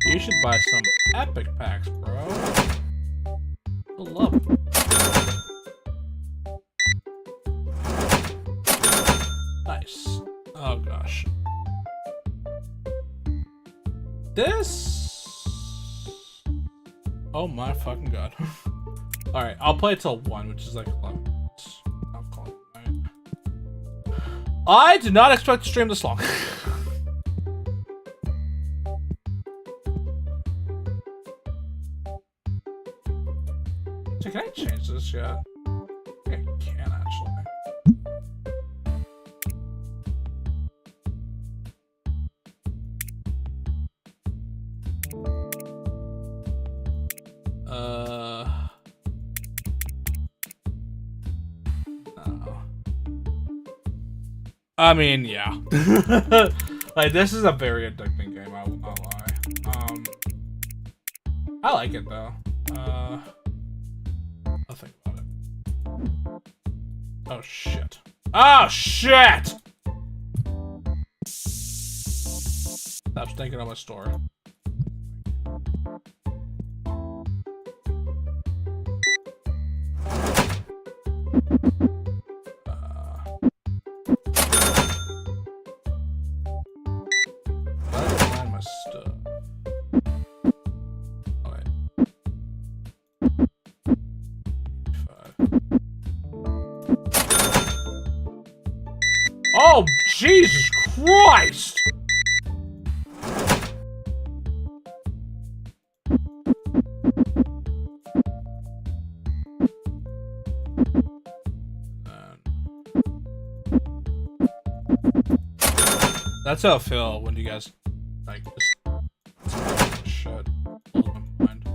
You should buy some epic packs, bro. I love it. Nice. Oh gosh. This. Oh my fucking god. Alright, I'll play till 1, which is like 11 minutes. I'll call it night. I did not expect to stream this long. So can I change this yet? I think I can actually. No. I mean, yeah. Like, this is a very addicting game, I will not lie. I like it though. I'll think about it. Oh shit. Oh shit! Stop thinking of my store. Oh, Jesus Christ! That's how I feel when you guys, like, just shit. Blows my mind.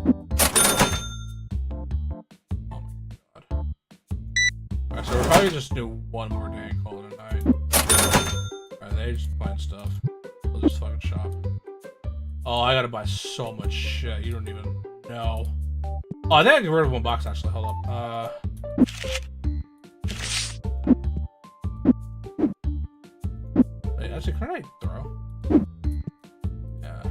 Alright, so we'll probably just do one more day and call it a night. Alright, they just playing stuff. We'll just fucking shop. Oh, I gotta buy so much shit. You don't even know. Oh, I think I can get rid of one box actually. Hold up. Wait, actually, can I throw? Yeah.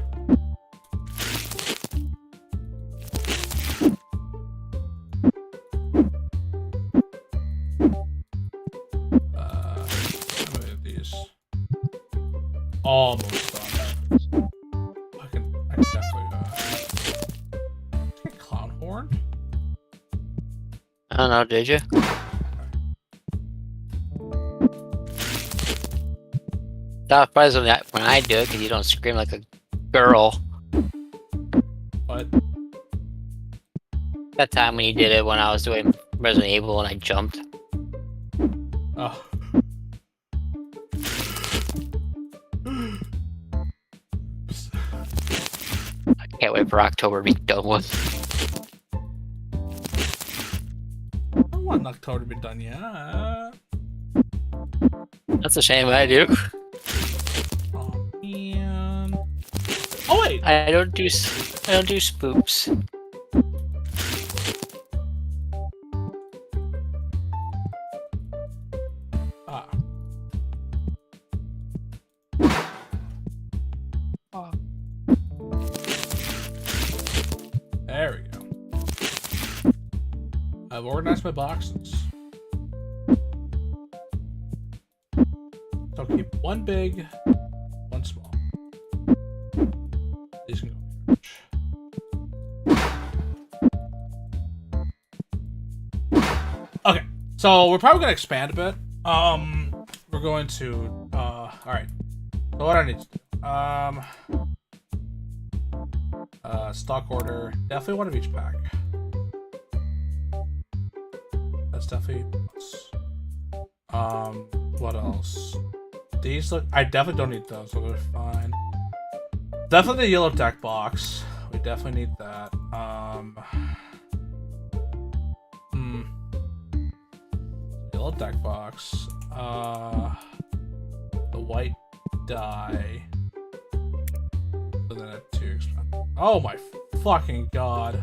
How many of these? Almost done. I can definitely, get clown horn? I don't know, did you? Not surprised when I do it, because you don't scream like a girl. What? That time when you did it when I was doing Resident Evil and I jumped. Oh. I can't wait for October to be done with. I don't want October to be done yet. That's a shame. I do. Oh man. Oh wait. I don't do spoops. Ah. Ah. There we go. I've organized my boxes. So keep one big, one small. These can go. Okay, so we're probably gonna expand a bit. We're going to alright. So what I need to do. Stock order. Definitely one of each pack. That's definitely plus. What else? These look. I definitely don't need those, so they're fine. Definitely the yellow deck box. We definitely need that. Yellow deck box. The white die. So then at 2 expand. Oh my fucking god.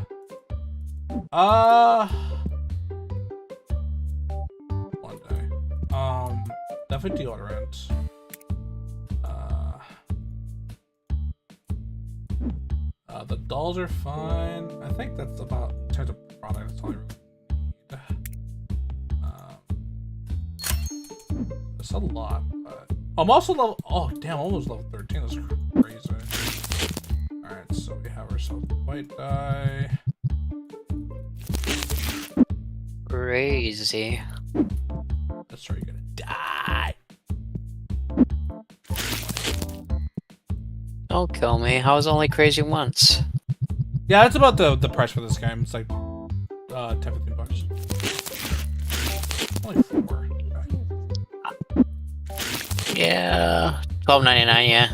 One day. Definitely deodorant. The dolls are fine. I think that's about, in terms of product, that's all I really need. It's a lot, but I'm also level. Oh damn, almost level 13. That's crazy. All right, so we have ourselves the white die. Crazy. That's where you're gonna die. Don't kill me. I was only crazy once. Yeah, that's about the price for this game. It's like 10-15 bucks. Only 4. Okay. Yeah, $12.99. Yeah.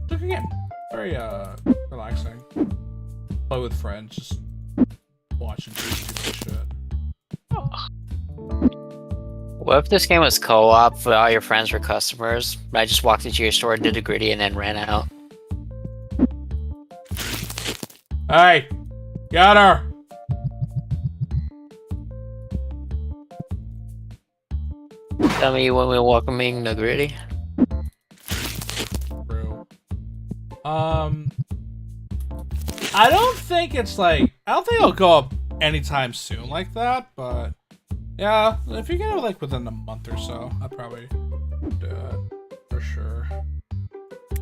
It's a good game. Very relaxing. Play with friends, just watching stupid shit. What if this game was co-op, but all your friends were customers? I just walked into your store, did the gritty, and then ran out. Hey, got her. Tell me when we're welcoming the gritty. True. I don't think it's like, I don't think it'll go up anytime soon like that, but yeah, if you get it like within a month or so, I'd probably do it for sure.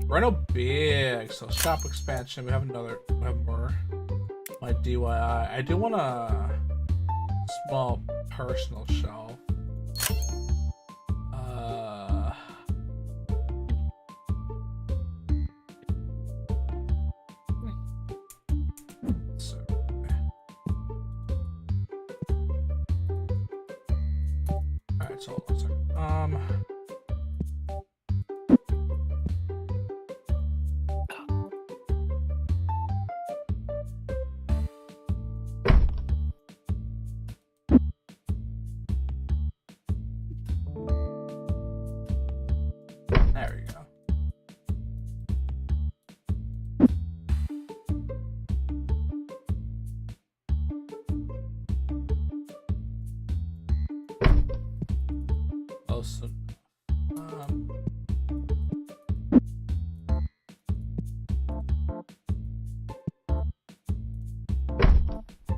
Reno big, so shop expansion. We have more. My DIY. I do want a small personal shelf. So. Alright, so hold on a second. close enough.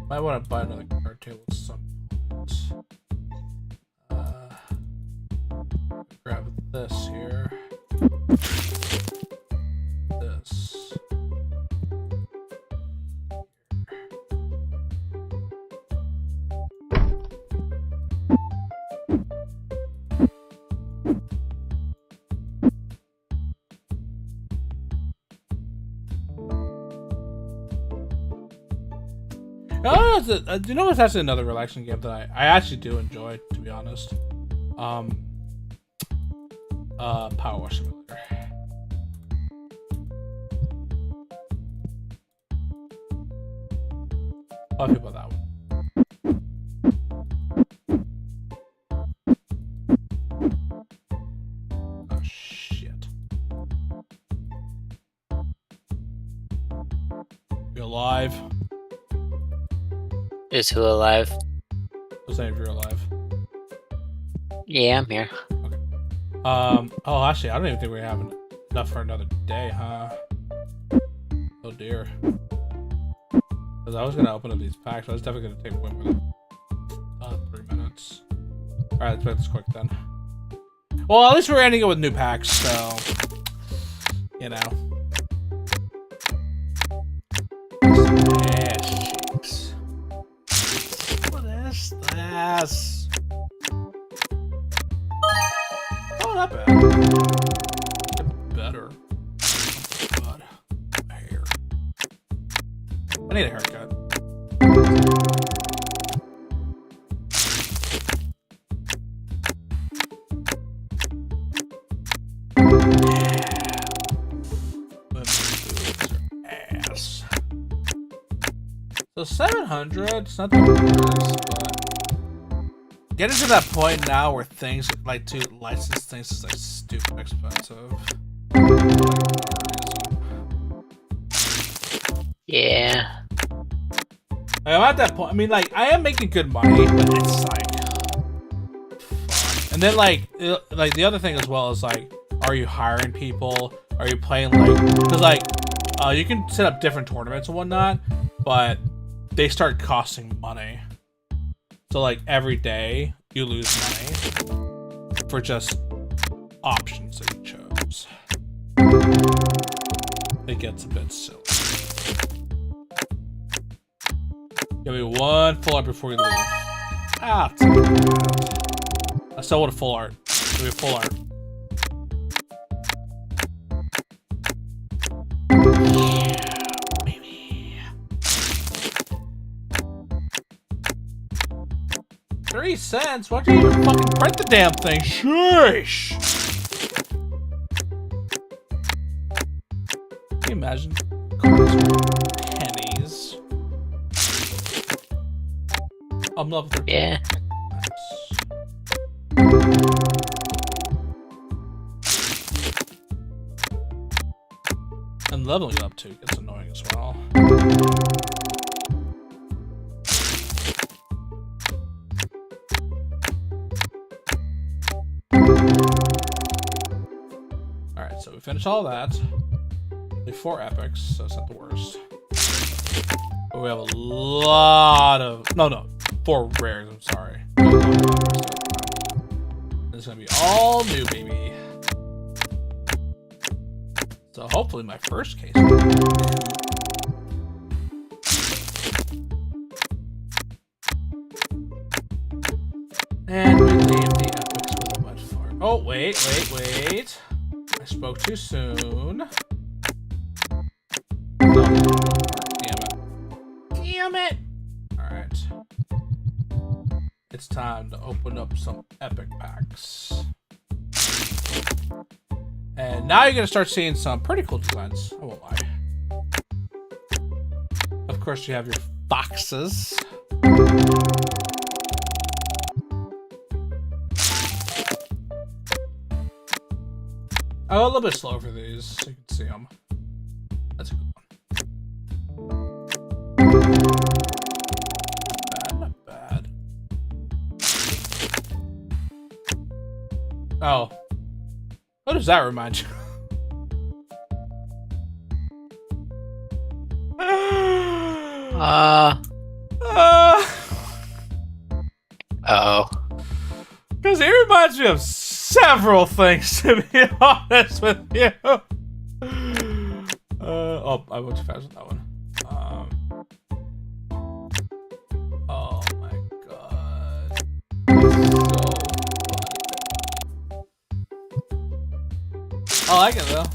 Might want to buy another card table at some point. Grab this here. This. Oh, you know what's actually another relaxing game that I actually do enjoy, to be honest. Power Wash Simulator. I'll think about that one. Oh shit. You alive? Is who alive? What's the name if you're alive? Yeah, I'm here. Oh, actually, I don't even think we're having enough for another day, huh? Oh dear. Because I was gonna open up these packs, I was definitely gonna take one with 3 minutes. Alright, let's make this quick then. Well, at least we're ending it with new packs, so you know. Yes, what is this? Oh, not bad. Better. God. My hair. I need a haircut. Ass. So 700, it's not the worst, but getting to that point now where things like to license things is like stupid expensive. Yeah. I'm at that point. I mean, like, I am making good money, but it's like, fuck. And then like the other thing as well is like, are you hiring people? Are you playing because you can set up different tournaments and whatnot, but they start costing money. So like every day you lose money for just options that you chose. It gets a bit silly. Give me one full art before you leave. Ah, I still want a full art. Give me a full art. Yeah, baby. 3 cents? Why don't you even fucking print the damn thing? Sheesh! Can you imagine? Pennies. I'm level 13. Yeah. And leveling it up too gets annoying as well. Alright, so we finished all that. Only 4 epics, so it's not the worst. But we have a lot of... No. 4 rares, I'm sorry. This is gonna be all new, baby. So hopefully my first case. And we leave the epics with a much far. Oh, wait. I spoke too soon. No, damn it. Alright. It's time to open up some epic packs. And now you're going to start seeing some pretty cool designs. I won't lie. Of course, you have your foxes. I'll go a little bit slow for these so you can see them. That's a good one. Not bad. Oh. What does that remind you? Oh. Because it reminds me of several things, to be honest with you. Oh, I went too fast with that one. Oh my god. So funny. I like it though.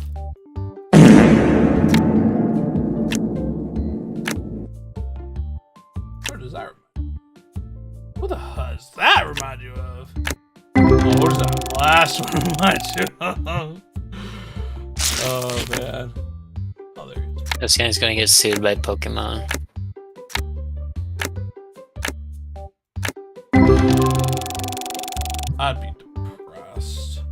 What does that remind you? What the hell does that remind you of? Oh, what does that last one remind you of? Oh man. Oh, there he is. This guy's gonna get sued by Pokemon. I'd be depressed.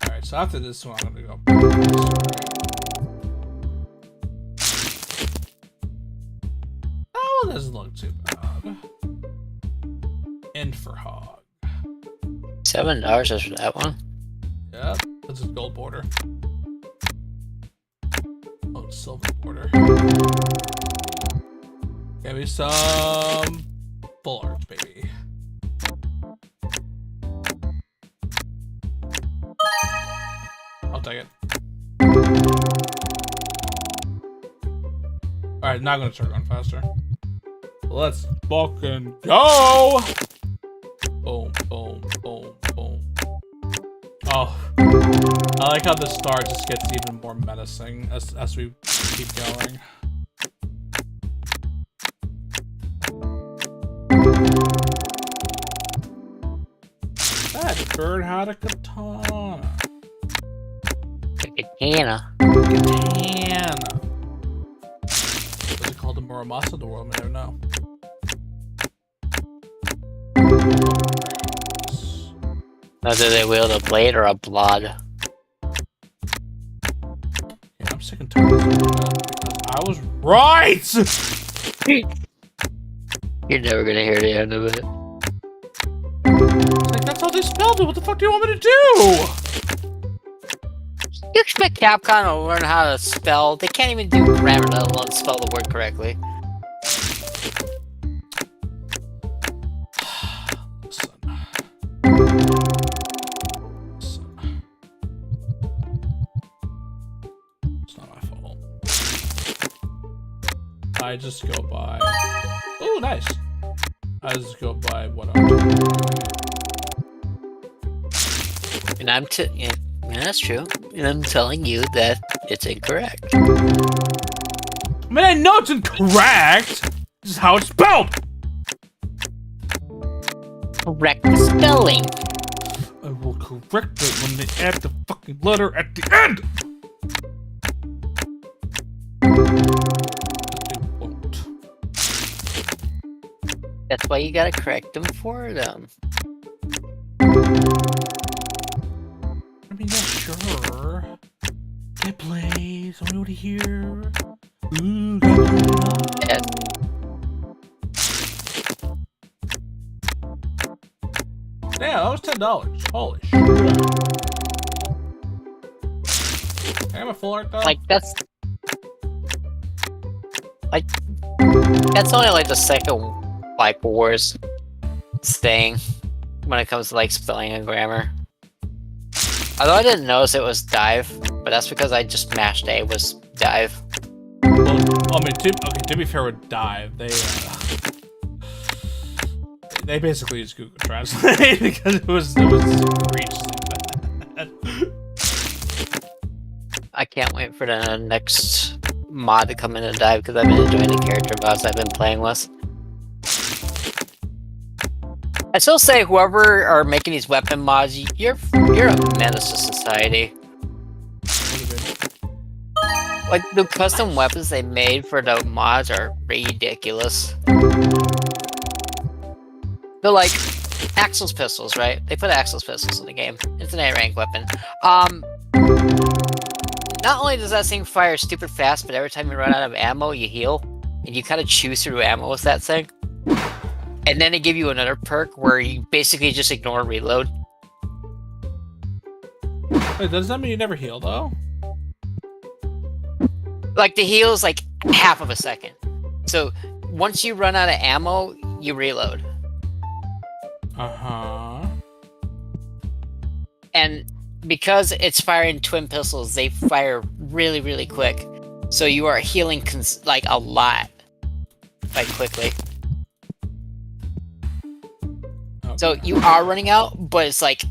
Alright, so after this one, I'm gonna go. Oh, well, doesn't look too bad. End for Hog. $7 just for that one. Yep, that's a gold border. Oh, it's silver border. Give me some full art, baby. I'll take it. Alright, now I'm gonna start going faster. Let's fucking go! Boom, boom, boom, boom. Oh, I like how the star just gets even more menacing as we keep going. That bird had a katana. Katana. Katana. Was it called a Muramasa? The world may never know. Whether they wield a blade or a blade. Yeah, I'm sick and tired of this because I was right! You're never gonna hear the end of it. It's like, that's how they spelled it. What the fuck do you want me to do? You expect Capcom to learn how to spell? They can't even do grammar, let alone spell the word correctly. Listen. It's not my fault. I just go by... Oh, nice. I just go by what I'm doing. And yeah, that's true. And I'm telling you that it's incorrect. I mean, I know it's incorrect. This is how it's spelled. Correct the spelling. I will correct it when they add the fucking letter at the end. But they won't. That's why you gotta correct them for them. I mean, yeah, sure. Get plays. I want to hear. Ooh, Yes. yeah, that was $10. Holy shit. Can I have a full art though? Like, that's... Like, that's only like the second, like, worst thing when it comes to, like, spelling and grammar. Although I didn't notice it was dive, but that's because I just mashed A was dive. Well, I mean, to be fair with dive, they basically used Google Translate because it was egregiously bad. I can't wait for the next mod to come in and dive because I've been enjoying the character mods I've been playing with. I still say whoever are making these weapon mods, you're a menace to society. Like, the custom weapons they made for the mods are ridiculous. They're like Axel's pistols, right? They put Axel's pistols in the game. It's an A-rank weapon. Not only does that thing fire stupid fast, but every time you run out of ammo, you heal. And you kind of chew through ammo with that thing. and then they give you another perk where you basically just ignore reload. Wait, does that mean you never heal though? Like the heal is like half of a second. So once you run out of ammo, you reload. Uh-huh. And because it's firing twin pistols, they fire really, really quick. So you are healing like a lot, like quickly. Okay. So you are running out, but it's like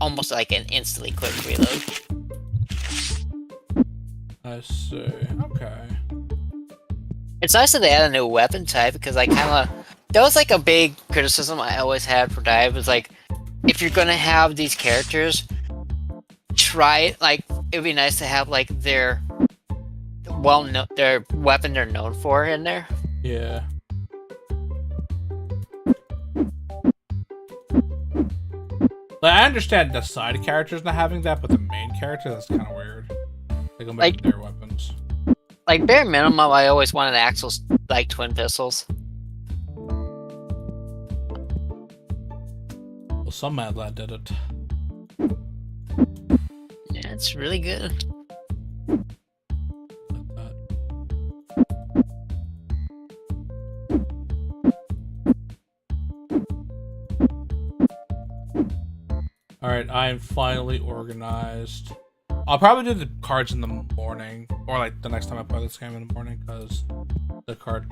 almost like an instantly quick reload. I see. Okay. It's nice that they add a new weapon type because I kind of that was like a big criticism I always had for Dive was like if you're gonna have these characters, try it like it'd be nice to have like their their weapon they're known for in there. Yeah. Like, I understand the side characters not having that, but the main character, that's kind of weird. Like their weapons. Like bare minimum, I always wanted Axel's like twin pistols. Well, some mad lad did it. Yeah, it's really good. Like that. Alright, I am finally organized. I'll probably do the cards in the morning, or like the next time I play this game in the morning, because the card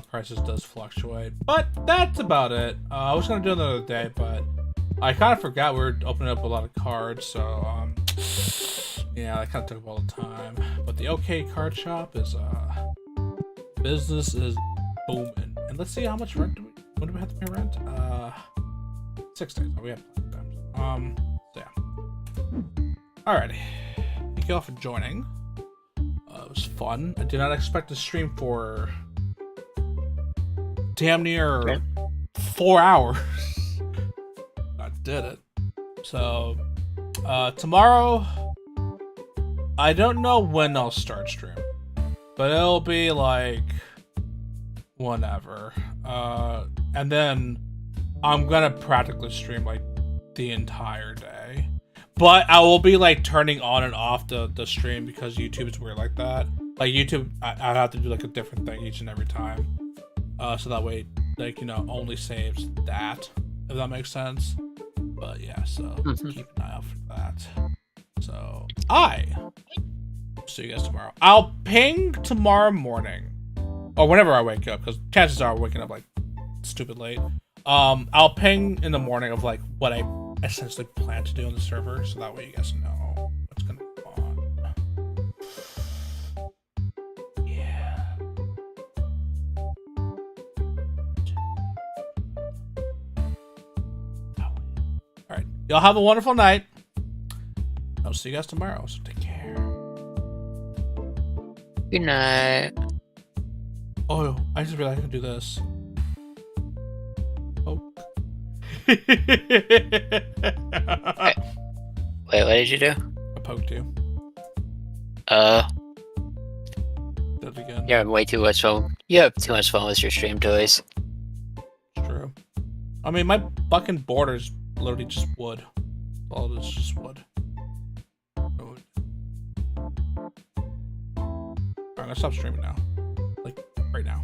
prices does fluctuate. But that's about it. I was gonna do it another day, but I kind of forgot we were opening up a lot of cards, so yeah, that kind of took up all the time. But the OK card shop is business is booming. And let's see how much rent when do we have to pay rent? 6 days. Oh, we have plenty of time. So yeah. Alrighty. Thank you all for joining. It was fun. I did not expect to stream for damn near 4 hours. I did it. So, tomorrow, I don't know when I'll start streaming, but it'll be like whenever. And then I'm gonna practically stream like the entire day. But I will be like turning on and off the stream because YouTube is weird like that. Like YouTube, I'd have to do like a different thing each and every time. So that way, like, you know, only saves that, if that makes sense. But yeah, so keep an eye out for that. So see you guys tomorrow. I'll ping tomorrow morning, or whenever I wake up, because chances are I'm waking up like stupid late. I'll ping in the morning of like what I essentially plan to do on the server, so that way you guys know what's gonna be on. Yeah. Alright. Y'all have a wonderful night. I'll see you guys tomorrow, so take care. Good night. Oh, I just realized I can do this. Oh. Wait, what did you do? I poked you. Did it again. You have way too much fun. You have too much fun with your stream toys. It's true. I mean, my fucking border's literally just wood. All it is just wood. Alright, I'm gonna stop streaming now. Like, right now.